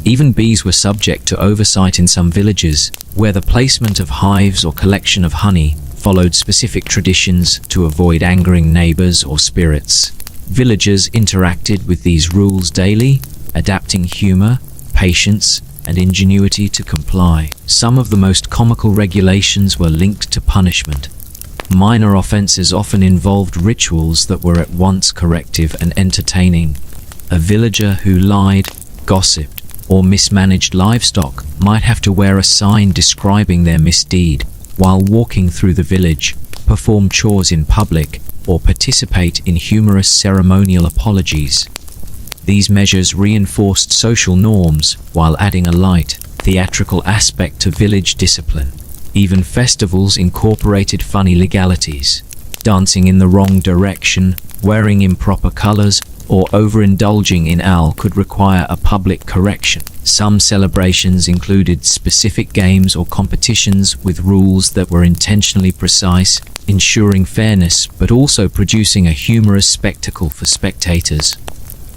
Even bees were subject to oversight in some villages, where the placement of hives or collection of honey followed specific traditions to avoid angering neighbors or spirits. Villagers interacted with these rules daily, adapting humor, patience, and ingenuity to comply. Some of the most comical regulations were linked to punishment. Minor offenses often involved rituals that were at once corrective and entertaining. A villager who lied, gossiped, or mismanaged livestock might have to wear a sign describing their misdeed while walking through the village, perform chores in public, or participate in humorous ceremonial apologies. These measures reinforced social norms while adding a light, theatrical aspect to village discipline. Even festivals incorporated funny legalities. Dancing in the wrong direction, wearing improper colors, or overindulging in alcohol could require a public correction. Some celebrations included specific games or competitions with rules that were intentionally precise, ensuring fairness but also producing a humorous spectacle for spectators.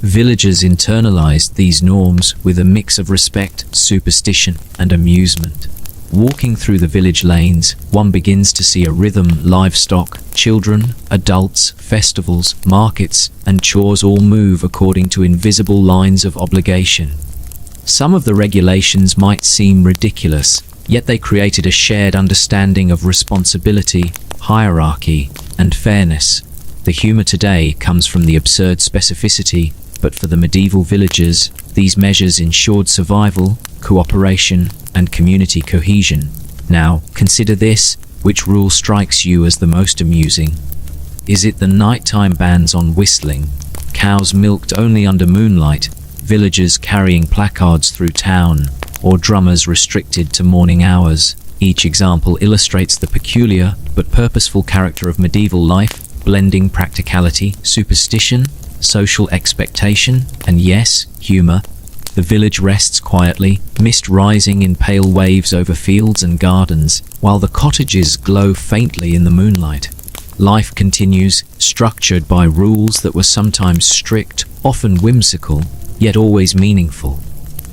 Villagers internalized these norms with a mix of respect, superstition, and amusement. Walking through the village lanes, one begins to see a rhythm: livestock, children, adults, festivals, markets, and chores all move according to invisible lines of obligation. Some of the regulations might seem ridiculous, yet they created a shared understanding of responsibility, hierarchy, and fairness. The humor today comes from the absurd specificity, but for the medieval villagers, these measures ensured survival, cooperation, and community cohesion. Now, consider this: which rule strikes you as the most amusing? Is it the nighttime bans on whistling, cows milked only under moonlight, villagers carrying placards through town, or drummers restricted to morning hours? Each example illustrates the peculiar but purposeful character of medieval life, blending practicality, superstition, social expectation, and yes, humor. The village rests quietly, mist rising in pale waves over fields and gardens, while the cottages glow faintly in the moonlight. Life continues, structured by rules that were sometimes strict, often whimsical, yet always meaningful.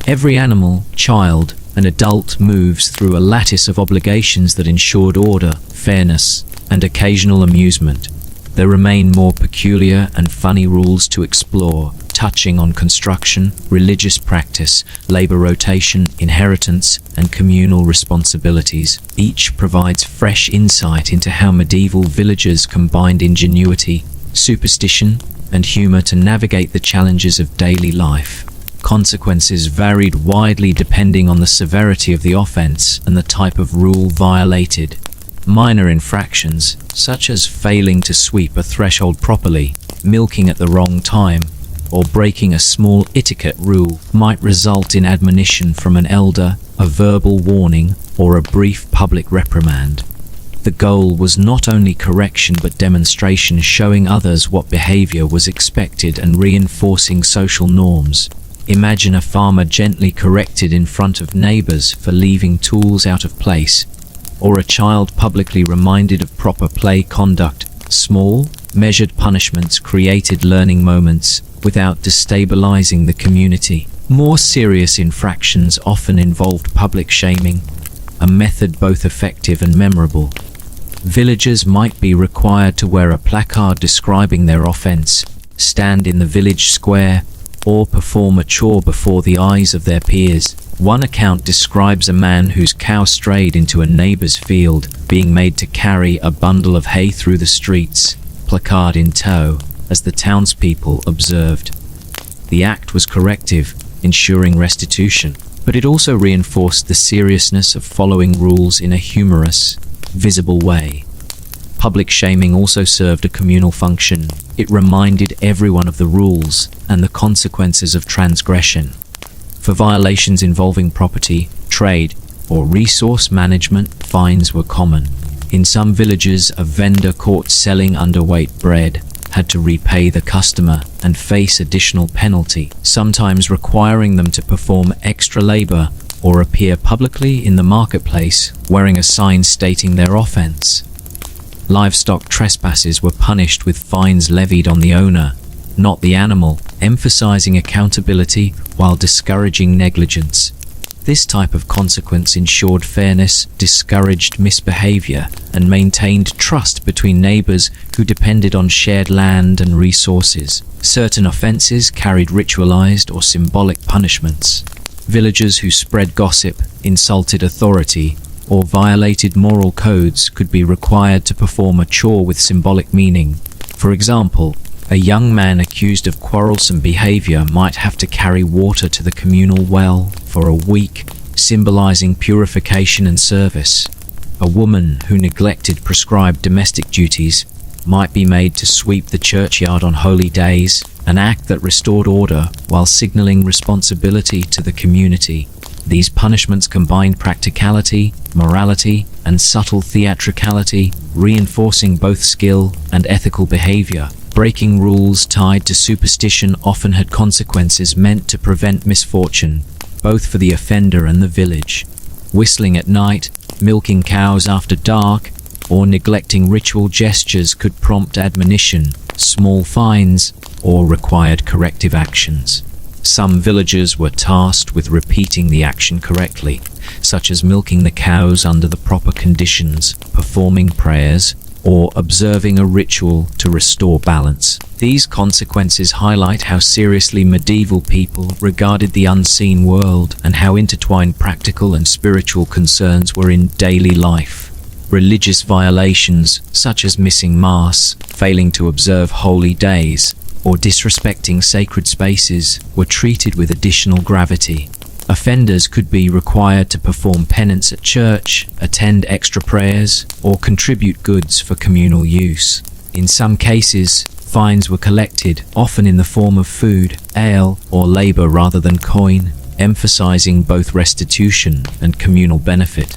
Every animal, child, and adult moves through a lattice of obligations that ensured order, fairness, and occasional amusement. There remain more peculiar and funny rules to explore, touching on construction, religious practice, labor rotation, inheritance, and communal responsibilities. Each provides fresh insight into how medieval villagers combined ingenuity, superstition, and humor to navigate the challenges of daily life. Consequences varied widely depending on the severity of the offense and the type of rule violated. Minor infractions, such as failing to sweep a threshold properly, milking at the wrong time, or breaking a small etiquette rule, might result in admonition from an elder, a verbal warning, or a brief public reprimand. The goal was not only correction but demonstration, showing others what behavior was expected and reinforcing social norms. Imagine a farmer gently corrected in front of neighbors for leaving tools out of place, or a child publicly reminded of proper play conduct. Small, measured punishments created learning moments without destabilizing the community. More serious infractions often involved public shaming, a method both effective and memorable. Villagers might be required to wear a placard describing their offense, stand in the village square, or perform a chore before the eyes of their peers. One account describes a man whose cow strayed into a neighbor's field, being made to carry a bundle of hay through the streets, placard in tow, as the townspeople observed. The act was corrective, ensuring restitution, but it also reinforced the seriousness of following rules in a humorous, visible way. Public shaming also served a communal function. It reminded everyone of the rules and the consequences of transgression. For violations involving property, trade, or resource management, fines were common. In some villages, a vendor caught selling underweight bread had to repay the customer and face additional penalty, sometimes requiring them to perform extra labor or appear publicly in the marketplace wearing a sign stating their offense. Livestock trespasses were punished with fines levied on the owner, not the animal, emphasizing accountability while discouraging negligence. This type of consequence ensured fairness, discouraged misbehavior, and maintained trust between neighbors who depended on shared land and resources. Certain offenses carried ritualized or symbolic punishments. Villagers who spread gossip, insulted authority, or violated moral codes could be required to perform a chore with symbolic meaning. For example, a young man accused of quarrelsome behavior might have to carry water to the communal well for a week, symbolizing purification and service. A woman who neglected prescribed domestic duties might be made to sweep the churchyard on holy days, an act that restored order while signaling responsibility to the community. These punishments combined practicality, morality, and subtle theatricality, reinforcing both skill and ethical behavior. Breaking rules tied to superstition often had consequences meant to prevent misfortune, both for the offender and the village. Whistling at night, milking cows after dark, or neglecting ritual gestures could prompt admonition, small fines, or required corrective actions. Some villagers were tasked with repeating the action correctly, such as milking the cows under the proper conditions, performing prayers, or observing a ritual to restore balance. These consequences highlight how seriously medieval people regarded the unseen world and how intertwined practical and spiritual concerns were in daily life. Religious violations, such as missing Mass, failing to observe holy days, or disrespecting sacred spaces, were treated with additional gravity. Offenders could be required to perform penance at church, attend extra prayers, or contribute goods for communal use. In some cases, fines were collected, often in the form of food, ale, or labor rather than coin, emphasizing both restitution and communal benefit.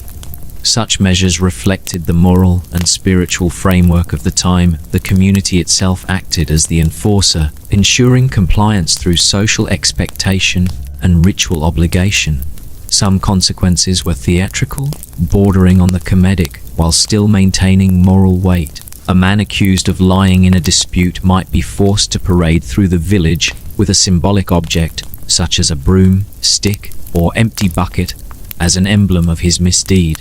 Such measures reflected the moral and spiritual framework of the time. The community itself acted as the enforcer, ensuring compliance through social expectation and ritual obligation. Some consequences were theatrical, bordering on the comedic, while still maintaining moral weight. A man accused of lying in a dispute might be forced to parade through the village with a symbolic object, such as a broom, stick, or empty bucket, as an emblem of his misdeed.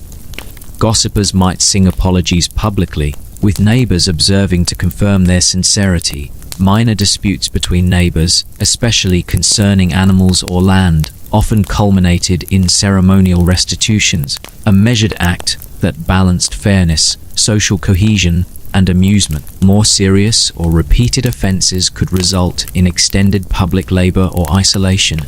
Gossipers might sing apologies publicly, with neighbors observing to confirm their sincerity. Minor disputes between neighbors, especially concerning animals or land, often culminated in ceremonial restitutions, a measured act that balanced fairness, social cohesion, and amusement. More serious or repeated offenses could result in extended public labor or isolation.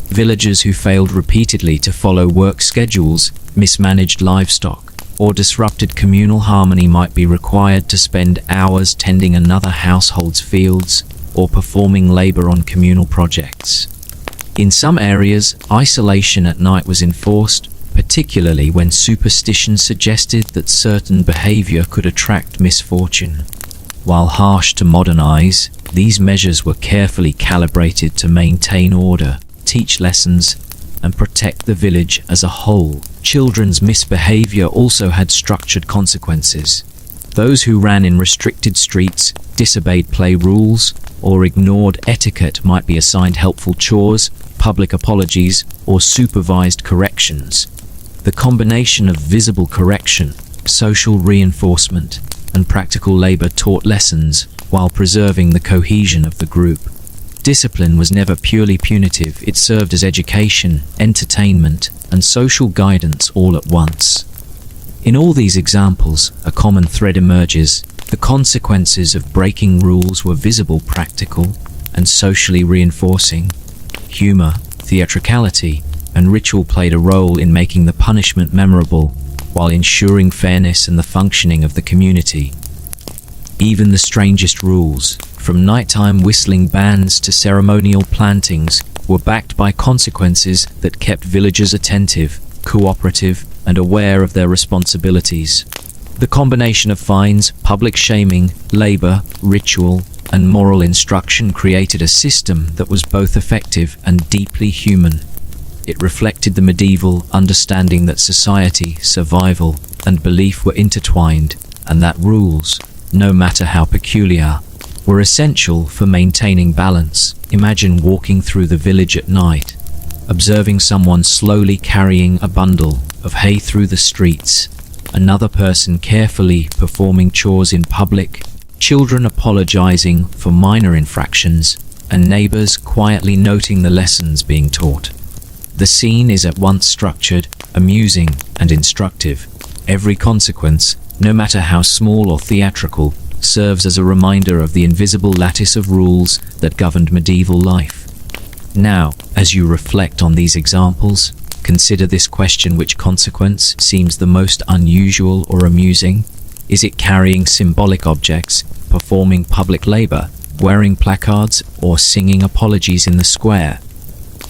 Villagers who failed repeatedly to follow work schedules, mismanaged livestock, or disrupted communal harmony might be required to spend hours tending another household's fields or performing labor on communal projects. In some areas, isolation at night was enforced, particularly when superstition suggested that certain behavior could attract misfortune. While harsh to modern eyes, these measures were carefully calibrated to maintain order, teach lessons, and protect the village as a whole. Children's misbehavior also had structured consequences. Those who ran in restricted streets, disobeyed play rules, or ignored etiquette might be assigned helpful chores, public apologies, or supervised corrections. The combination of visible correction, social reinforcement, and practical labor taught lessons while preserving the cohesion of the group. Discipline was never purely punitive, it served as education, entertainment, and social guidance all at once. In all these examples, a common thread emerges. The consequences of breaking rules were visible, practical, and socially reinforcing. Humor, theatricality, and ritual played a role in making the punishment memorable, while ensuring fairness and the functioning of the community. Even the strangest rules, from nighttime whistling bands to ceremonial plantings, were backed by consequences that kept villagers attentive, cooperative, and aware of their responsibilities. The combination of fines, public shaming, labor, ritual, and moral instruction created a system that was both effective and deeply human. It reflected the medieval understanding that society, survival, and belief were intertwined, and that rules, no matter how peculiar, were essential for maintaining balance. Imagine walking through the village at night, observing someone slowly carrying a bundle of hay through the streets, another person carefully performing chores in public, children apologizing for minor infractions, and neighbors quietly noting the lessons being taught. The scene is at once structured, amusing, and instructive. Every consequence, no matter how small or theatrical, serves as a reminder of the invisible lattice of rules that governed medieval life. Now, as you reflect on these examples, consider this question: which consequence seems the most unusual or amusing? Is it carrying symbolic objects, performing public labor, wearing placards, or singing apologies in the square?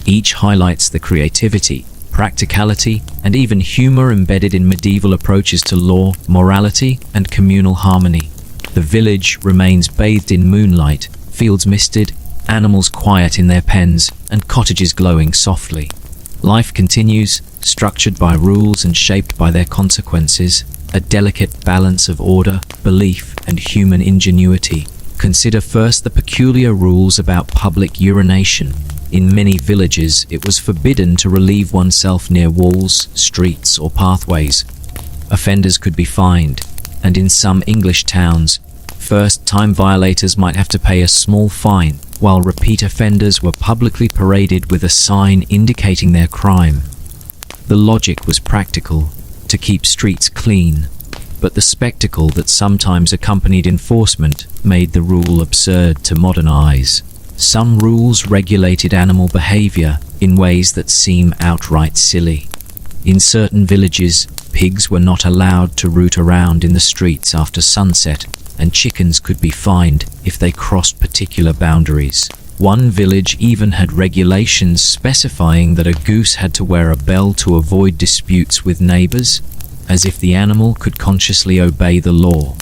Each highlights the creativity, practicality, and even humor embedded in medieval approaches to law, morality, and communal harmony. The village remains bathed in moonlight, fields misted, animals quiet in their pens, and cottages glowing softly. Life continues, structured by rules and shaped by their consequences, a delicate balance of order, belief, and human ingenuity. Consider first the peculiar rules about public urination. In many villages, it was forbidden to relieve oneself near walls, streets, or pathways. Offenders could be fined, and in some English towns, first-time violators might have to pay a small fine, while repeat offenders were publicly paraded with a sign indicating their crime. The logic was practical, to keep streets clean, but the spectacle that sometimes accompanied enforcement made the rule absurd to modern eyes. Some rules regulated animal behavior in ways that seem outright silly. In certain villages, pigs were not allowed to root around in the streets after sunset, and chickens could be fined if they crossed particular boundaries. One village even had regulations specifying that a goose had to wear a bell to avoid disputes with neighbors, as if the animal could consciously obey the law.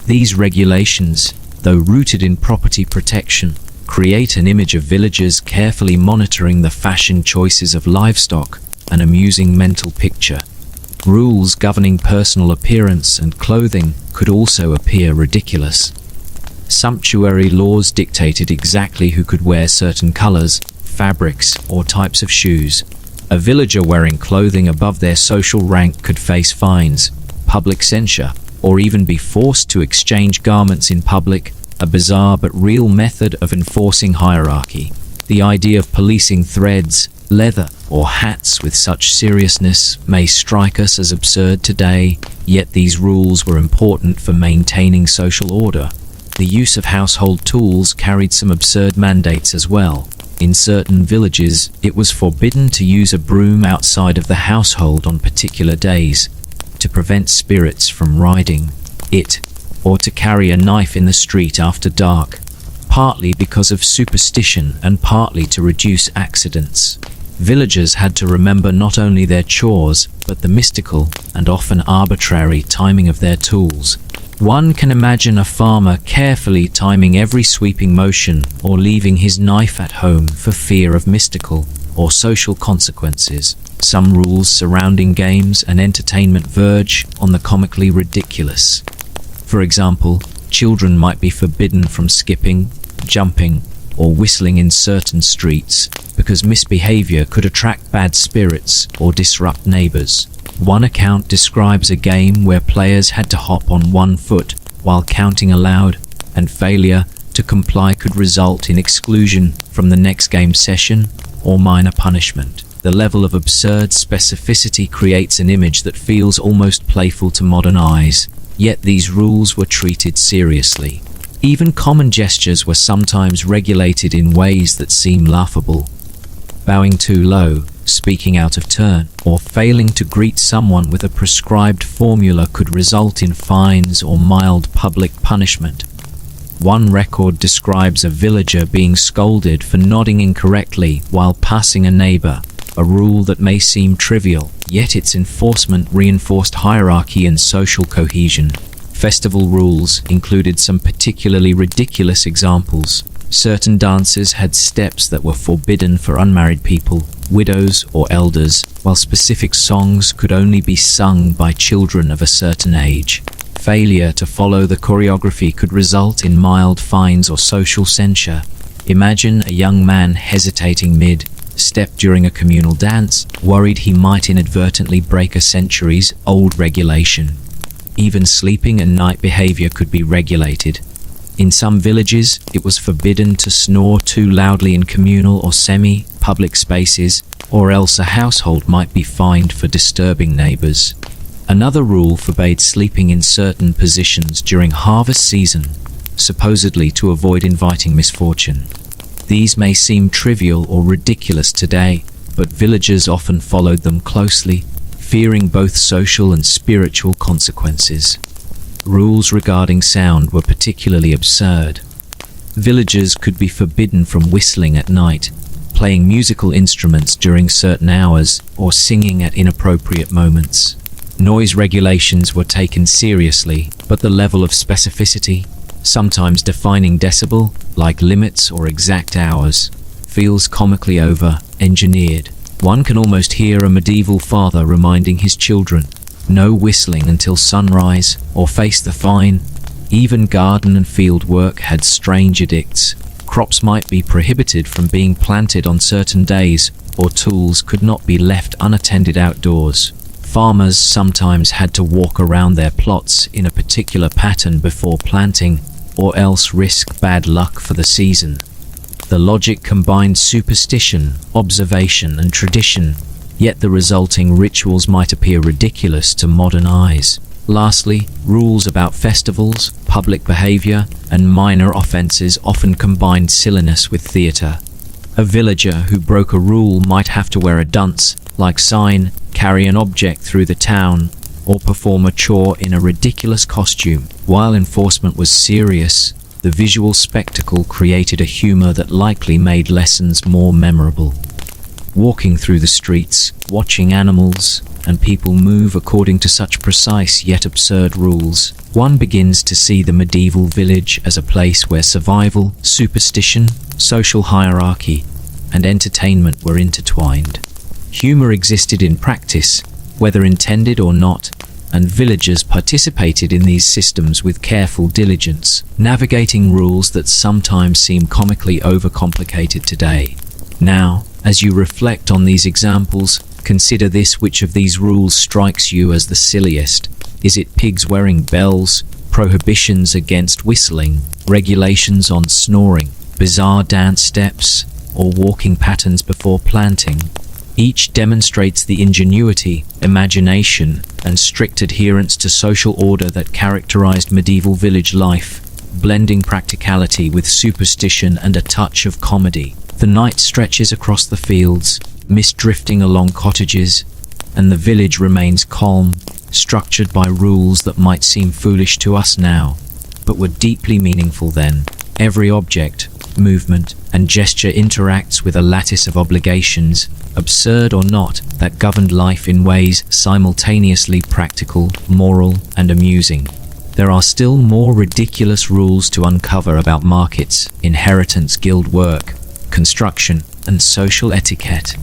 These regulations, though rooted in property protection, create an image of villagers carefully monitoring the fashion choices of livestock, an amusing mental picture. Rules governing personal appearance and clothing could also appear ridiculous. Sumptuary laws dictated exactly who could wear certain colors, fabrics, or types of shoes. A villager wearing clothing above their social rank could face fines, public censure, or even be forced to exchange garments in public, a bizarre but real method of enforcing hierarchy. The idea of policing threads, leather, or hats with such seriousness may strike us as absurd today, yet these rules were important for maintaining social order. The use of household tools carried some absurd mandates as well. In certain villages, it was forbidden to use a broom outside of the household on particular days, to prevent spirits from riding it, or to carry a knife in the street after dark, partly because of superstition and partly to reduce accidents. Villagers had to remember not only their chores, but the mystical and often arbitrary timing of their tools. One can imagine a farmer carefully timing every sweeping motion or leaving his knife at home for fear of mystical or social consequences. Some rules surrounding games and entertainment verge on the comically ridiculous. For example, children might be forbidden from skipping, jumping, or whistling in certain streets because misbehavior could attract bad spirits or disrupt neighbors. One account describes a game where players had to hop on one foot while counting aloud, and failure to comply could result in exclusion from the next game session or minor punishment. The level of absurd specificity creates an image that feels almost playful to modern eyes, yet these rules were treated seriously. Even common gestures were sometimes regulated in ways that seem laughable. Bowing too low, speaking out of turn, or failing to greet someone with a prescribed formula could result in fines or mild public punishment. One record describes a villager being scolded for nodding incorrectly while passing a neighbor, a rule that may seem trivial, yet its enforcement reinforced hierarchy and social cohesion. Festival rules included some particularly ridiculous examples. Certain dances had steps that were forbidden for unmarried people, widows, or elders, while specific songs could only be sung by children of a certain age. Failure to follow the choreography could result in mild fines or social censure. Imagine a young man hesitating mid-step during a communal dance, worried he might inadvertently break a centuries-old regulation. Even sleeping and night behavior could be regulated. In some villages, it was forbidden to snore too loudly in communal or semi-public spaces, or else a household might be fined for disturbing neighbors. Another rule forbade sleeping in certain positions during harvest season, supposedly to avoid inviting misfortune. These may seem trivial or ridiculous today, but villagers often followed them closely, fearing both social and spiritual consequences. Rules regarding sound were particularly absurd. Villagers could be forbidden from whistling at night, playing musical instruments during certain hours, or singing at inappropriate moments. Noise regulations were taken seriously, but the level of specificity, sometimes defining decibel, like limits or exact hours, feels comically over-engineered. One can almost hear a medieval father reminding his children, no whistling until sunrise, or face the fine. Even garden and field work had strange edicts. Crops might be prohibited from being planted on certain days, or tools could not be left unattended outdoors. Farmers sometimes had to walk around their plots in a particular pattern before planting, or else risk bad luck for the season. The logic combined superstition, observation, and tradition, yet the resulting rituals might appear ridiculous to modern eyes. Lastly, rules about festivals, public behavior, and minor offenses often combined silliness with theater. A villager who broke a rule might have to wear a dunce-like sign, carry an object through the town, or perform a chore in a ridiculous costume. While enforcement was serious, the visual spectacle created a humor that likely made lessons more memorable. Walking through the streets, watching animals and people move according to such precise yet absurd rules, one begins to see the medieval village as a place where survival, superstition, social hierarchy, and entertainment were intertwined. Humor existed in practice, whether intended or not, and villagers participated in these systems with careful diligence, navigating rules that sometimes seem comically overcomplicated today. Now, as you reflect on these examples, consider this: which of these rules strikes you as the silliest? Is it pigs wearing bells, prohibitions against whistling, regulations on snoring, bizarre dance steps, or walking patterns before planting? Each demonstrates the ingenuity, imagination, and strict adherence to social order that characterized medieval village life, blending practicality with superstition and a touch of comedy. The night stretches across the fields, mist drifting along cottages, and the village remains calm, structured by rules that might seem foolish to us now, but were deeply meaningful then. Every object, movement, and gesture interacts with a lattice of obligations, absurd or not, that governed life in ways simultaneously practical, moral, and amusing. There are still more ridiculous rules to uncover about markets, inheritance, guild work, construction, and social etiquette.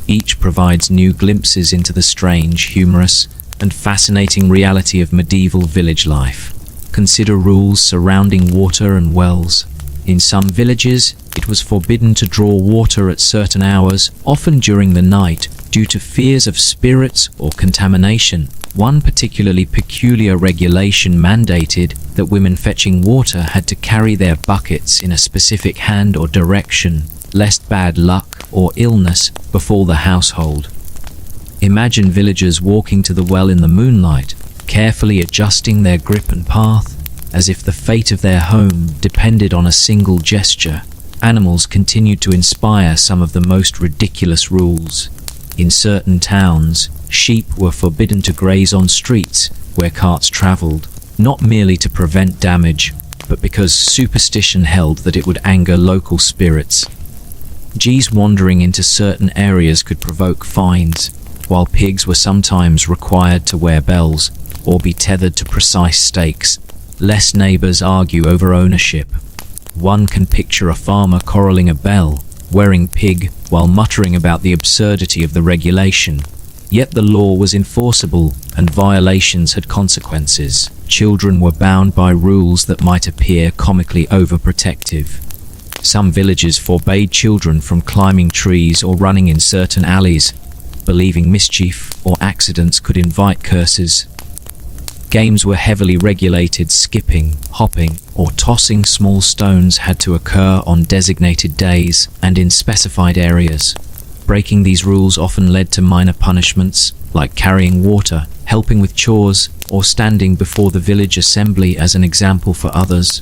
Each provides new glimpses into the strange, humorous, and fascinating reality of medieval village life. Consider rules surrounding water and wells. In some villages, it was forbidden to draw water at certain hours, often during the night, due to fears of spirits or contamination. One particularly peculiar regulation mandated that women fetching water had to carry their buckets in a specific hand or direction, lest bad luck or illness befall the household. Imagine villagers walking to the well in the moonlight, carefully adjusting their grip and path, as if the fate of their home depended on a single gesture. Animals continued to inspire some of the most ridiculous rules. In certain towns, sheep were forbidden to graze on streets where carts traveled, not merely to prevent damage, but because superstition held that it would anger local spirits. Geese wandering into certain areas could provoke fines, while pigs were sometimes required to wear bells or be tethered to precise stakes, lest neighbors argue over ownership. One can picture a farmer corralling a bell, wearing pig, while muttering about the absurdity of the regulation. Yet the law was enforceable, and violations had consequences. Children were bound by rules that might appear comically overprotective. Some villages forbade children from climbing trees or running in certain alleys, believing mischief or accidents could invite curses. Games were heavily regulated. Skipping, hopping, or tossing small stones had to occur on designated days and in specified areas. Breaking these rules often led to minor punishments, like carrying water, helping with chores, or standing before the village assembly as an example for others.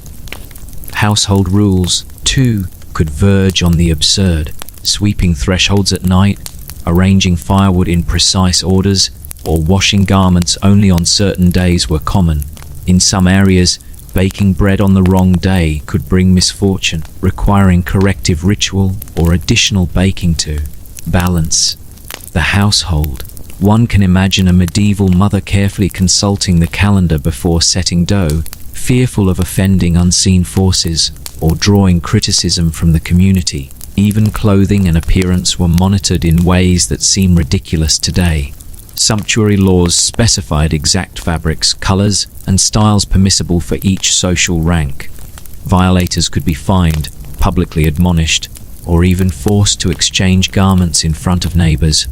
Household rules, too, could verge on the absurd. Sweeping thresholds at night, arranging firewood in precise orders, or washing garments only on certain days were common. In some areas, baking bread on the wrong day could bring misfortune, requiring corrective ritual or additional baking to balance the household. One can imagine a medieval mother carefully consulting the calendar before setting dough, fearful of offending unseen forces or drawing criticism from the community. Even clothing and appearance were monitored in ways that seem ridiculous today. Sumptuary laws specified exact fabrics, colors, and styles permissible for each social rank. Violators could be fined, publicly admonished, or even forced to exchange garments in front of neighbors.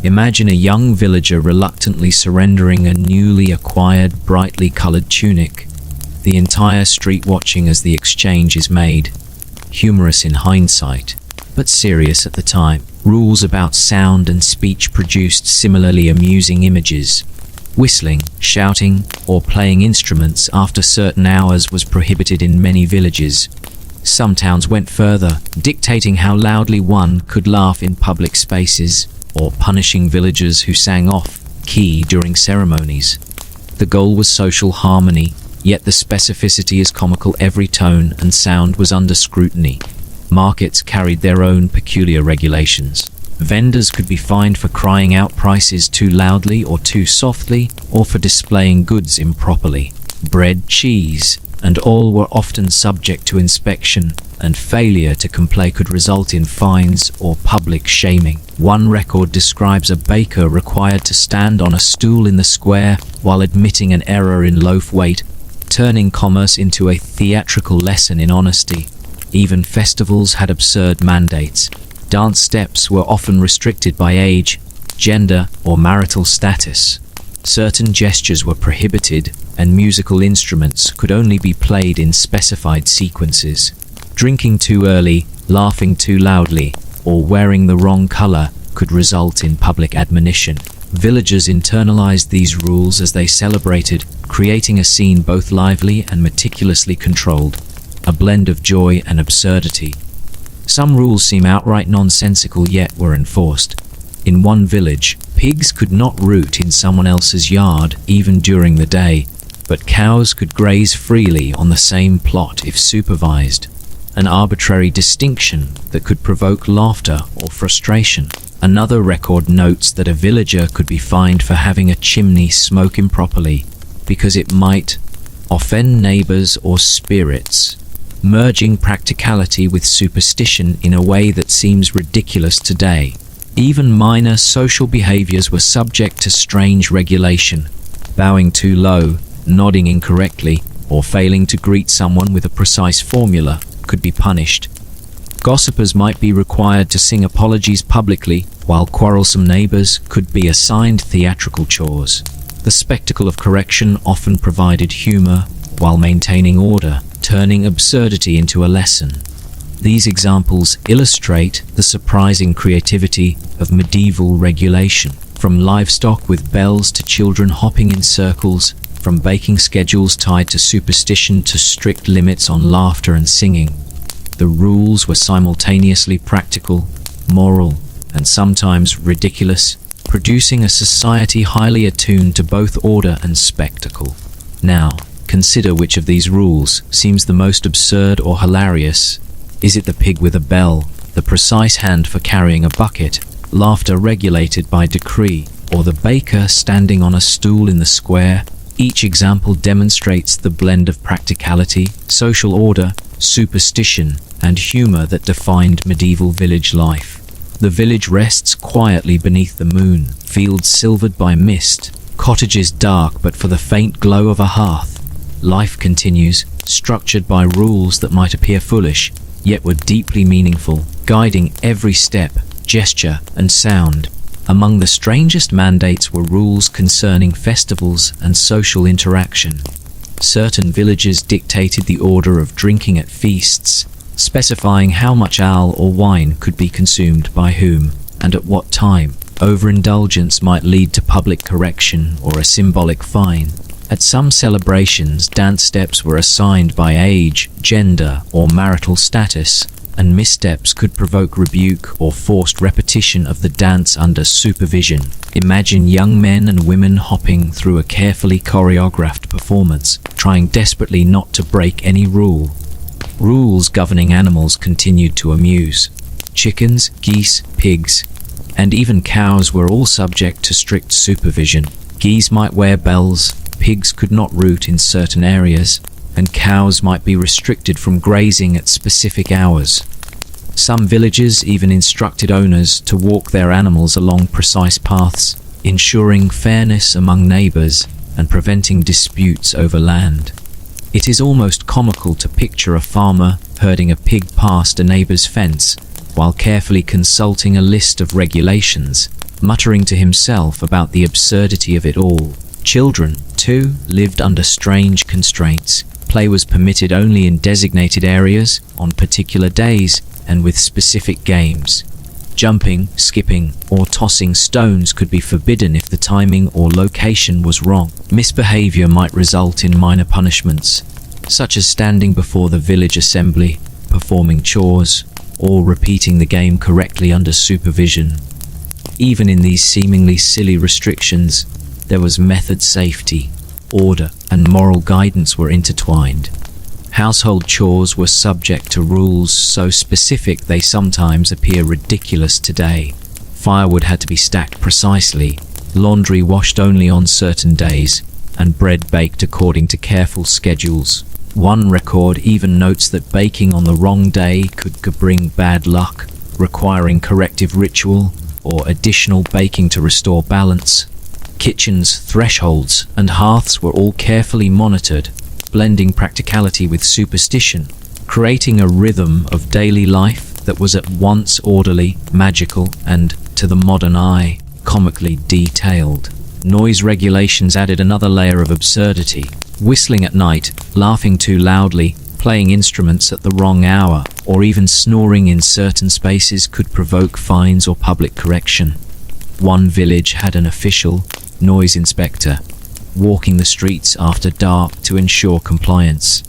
Imagine a young villager reluctantly surrendering a newly acquired, brightly colored tunic, the entire street watching as the exchange is made. Humorous in hindsight, but serious at the time. Rules about sound and speech produced similarly amusing images. Whistling, shouting, or playing instruments after certain hours was prohibited in many villages. Some towns went further, dictating how loudly one could laugh in public spaces, or punishing villagers who sang off-key during ceremonies. The goal was social harmony, yet the specificity is comical. Every tone and sound was under scrutiny. Markets carried their own peculiar regulations. Vendors could be fined for crying out prices too loudly or too softly, or for displaying goods improperly. Bread, cheese, and all were often subject to inspection, and failure to comply could result in fines or public shaming. One record describes a baker required to stand on a stool in the square while admitting an error in loaf weight, turning commerce into a theatrical lesson in honesty. Even festivals had absurd mandates. Dance steps were often restricted by age, gender, or marital status. Certain gestures were prohibited, and musical instruments could only be played in specified sequences. Drinking too early, laughing too loudly, or wearing the wrong color could result in public admonition. Villagers internalized these rules as they celebrated, creating a scene both lively and meticulously controlled, a blend of joy and absurdity. Some rules seem outright nonsensical yet were enforced. In one village, pigs could not root in someone else's yard even during the day, but cows could graze freely on the same plot if supervised, an arbitrary distinction that could provoke laughter or frustration. Another record notes that a villager could be fined for having a chimney smoke improperly because it might offend neighbors or spirits, merging practicality with superstition in a way that seems ridiculous today. Even minor social behaviors were subject to strange regulation. Bowing too low, nodding incorrectly, or failing to greet someone with a precise formula could be punished. Gossipers might be required to sing apologies publicly, while quarrelsome neighbors could be assigned theatrical chores. The spectacle of correction often provided humor while maintaining order, turning absurdity into a lesson. These examples illustrate the surprising creativity of medieval regulation. From livestock with bells to children hopping in circles, from baking schedules tied to superstition to strict limits on laughter and singing. The rules were simultaneously practical, moral, and sometimes ridiculous, producing a society highly attuned to both order and spectacle. Now, consider which of these rules seems the most absurd or hilarious. Is it the pig with a bell, the precise hand for carrying a bucket, laughter regulated by decree, or the baker standing on a stool in the square? Each example demonstrates the blend of practicality, social order, superstition, and humor that defined medieval village life. The village rests quietly beneath the moon, fields silvered by mist, cottages dark but for the faint glow of a hearth. Life continues, structured by rules that might appear foolish, yet were deeply meaningful, guiding every step, gesture, and sound. Among the strangest mandates were rules concerning festivals and social interaction. Certain villages dictated the order of drinking at feasts, specifying how much ale or wine could be consumed by whom, and at what time. Overindulgence might lead to public correction or a symbolic fine. At some celebrations, dance steps were assigned by age, gender, or marital status, and missteps could provoke rebuke or forced repetition of the dance under supervision. Imagine young men and women hopping through a carefully choreographed performance, trying desperately not to break any rule. Rules governing animals continued to amuse. Chickens, geese, pigs, and even cows were all subject to strict supervision. Geese might wear bells, pigs could not root in certain areas, and cows might be restricted from grazing at specific hours. Some villages even instructed owners to walk their animals along precise paths, ensuring fairness among neighbors and preventing disputes over land. It is almost comical to picture a farmer herding a pig past a neighbor's fence while carefully consulting a list of regulations, muttering to himself about the absurdity of it all. Children, too, lived under strange constraints. Play was permitted only in designated areas, on particular days, and with specific games. Jumping, skipping, or tossing stones could be forbidden if the timing or location was wrong. Misbehavior might result in minor punishments, such as standing before the village assembly, performing chores, or repeating the game correctly under supervision. Even in these seemingly silly restrictions, there was method, safety, order, and moral guidance were intertwined. Household chores were subject to rules so specific they sometimes appear ridiculous today. Firewood had to be stacked precisely, laundry washed only on certain days, and bread baked according to careful schedules. One record even notes that baking on the wrong day could bring bad luck, requiring corrective ritual or additional baking to restore balance. Kitchens, thresholds, and hearths were all carefully monitored, blending practicality with superstition, creating a rhythm of daily life that was at once orderly, magical, and, to the modern eye, comically detailed. Noise regulations added another layer of absurdity. Whistling at night, laughing too loudly, playing instruments at the wrong hour, or even snoring in certain spaces could provoke fines or public correction. One village had an official noise inspector walking the streets after dark to ensure compliance.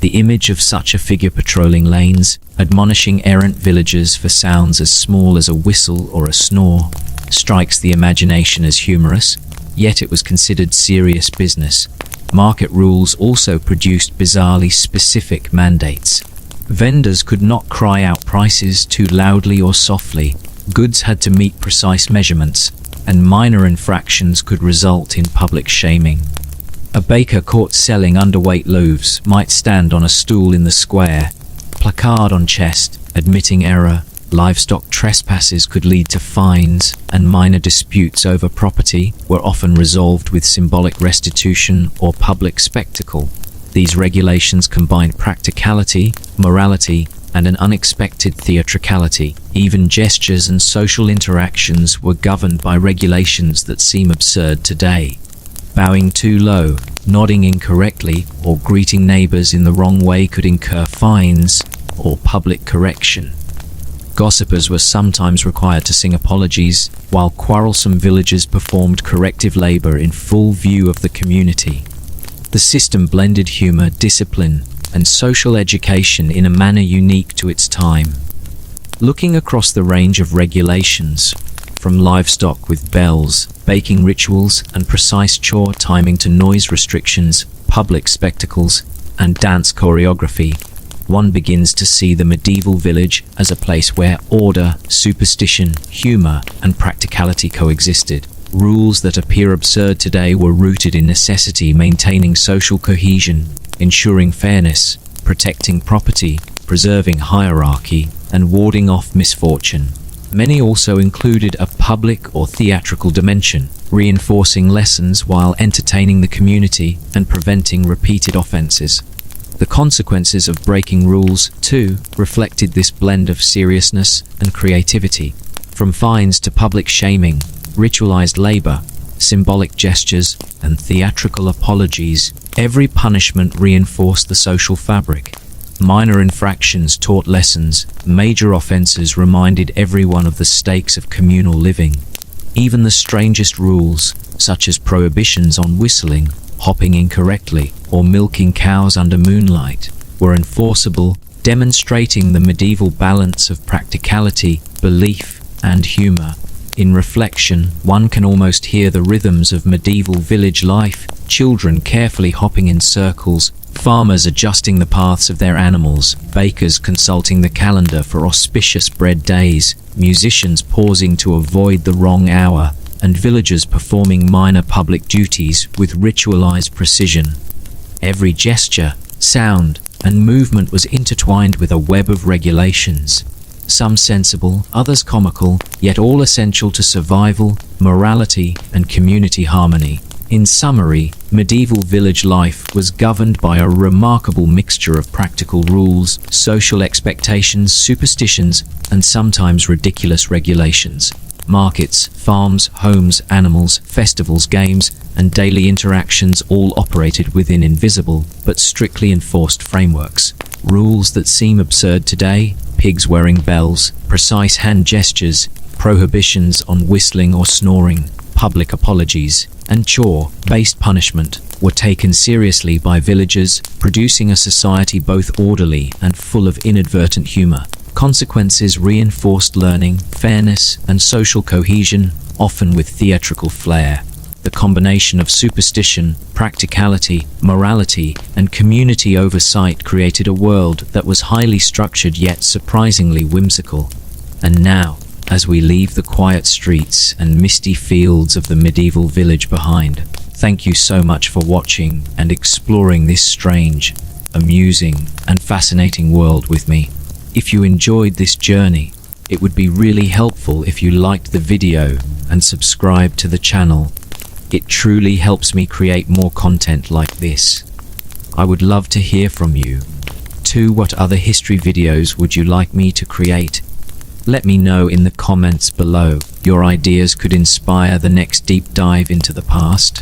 The image of such a figure patrolling lanes, admonishing errant villagers for sounds as small as a whistle or a snore, strikes the imagination as humorous, yet it was considered serious business. Market rules also produced bizarrely specific mandates. Vendors could not cry out prices too loudly or softly. Goods had to meet precise measurements, and minor infractions could result in public shaming. A baker caught selling underweight loaves might stand on a stool in the square, placard on chest, admitting error. Livestock trespasses could lead to fines, and minor disputes over property were often resolved with symbolic restitution or public spectacle. These regulations combined practicality, morality, and an unexpected theatricality. Even gestures and social interactions were governed by regulations that seem absurd today. Bowing too low, nodding incorrectly, or greeting neighbors in the wrong way could incur fines or public correction. Gossipers were sometimes required to sing apologies, while quarrelsome villagers performed corrective labor in full view of the community. The system blended humor, discipline, and social education in a manner unique to its time. Looking across the range of regulations, from livestock with bells, baking rituals, and precise chore timing to noise restrictions, public spectacles, and dance choreography, one begins to see the medieval village as a place where order, superstition, humor, and practicality coexisted. Rules that appear absurd today were rooted in necessity, maintaining social cohesion, ensuring fairness, protecting property, preserving hierarchy, and warding off misfortune. Many also included a public or theatrical dimension, reinforcing lessons while entertaining the community and preventing repeated offenses. The consequences of breaking rules, too, reflected this blend of seriousness and creativity. From fines to public shaming, ritualized labor, symbolic gestures, and theatrical apologies, every punishment reinforced the social fabric. Minor infractions taught lessons, major offenses reminded everyone of the stakes of communal living. Even the strangest rules, such as prohibitions on whistling, hopping incorrectly, or milking cows under moonlight, were enforceable, demonstrating the medieval balance of practicality, belief, and humor. In reflection, one can almost hear the rhythms of medieval village life, children carefully hopping in circles, farmers adjusting the paths of their animals, bakers consulting the calendar for auspicious bread days, musicians pausing to avoid the wrong hour, and villagers performing minor public duties with ritualized precision. Every gesture, sound, and movement was intertwined with a web of regulations. Some sensible, others comical, yet all essential to survival, morality, and community harmony. In summary, medieval village life was governed by a remarkable mixture of practical rules, social expectations, superstitions, and sometimes ridiculous regulations. Markets, farms, homes, animals, festivals, games, and daily interactions all operated within invisible but strictly enforced frameworks. Rules that seem absurd today, pigs wearing bells, precise hand gestures, prohibitions on whistling or snoring, public apologies, and chore-based punishment, were taken seriously by villagers, producing a society both orderly and full of inadvertent humor. Consequences reinforced learning, fairness, and social cohesion, often with theatrical flair. The combination of superstition, practicality, morality, and community oversight created a world that was highly structured yet surprisingly whimsical. And now, as we leave the quiet streets and misty fields of the medieval village behind, thank you so much for watching and exploring this strange, amusing, and fascinating world with me. If you enjoyed this journey, it would be really helpful if you liked the video and subscribed to the channel. It truly helps me create more content like this. I would love to hear from you. 2. What other history videos would you like me to create? Let me know in the comments below. Your ideas could inspire the next deep dive into the past.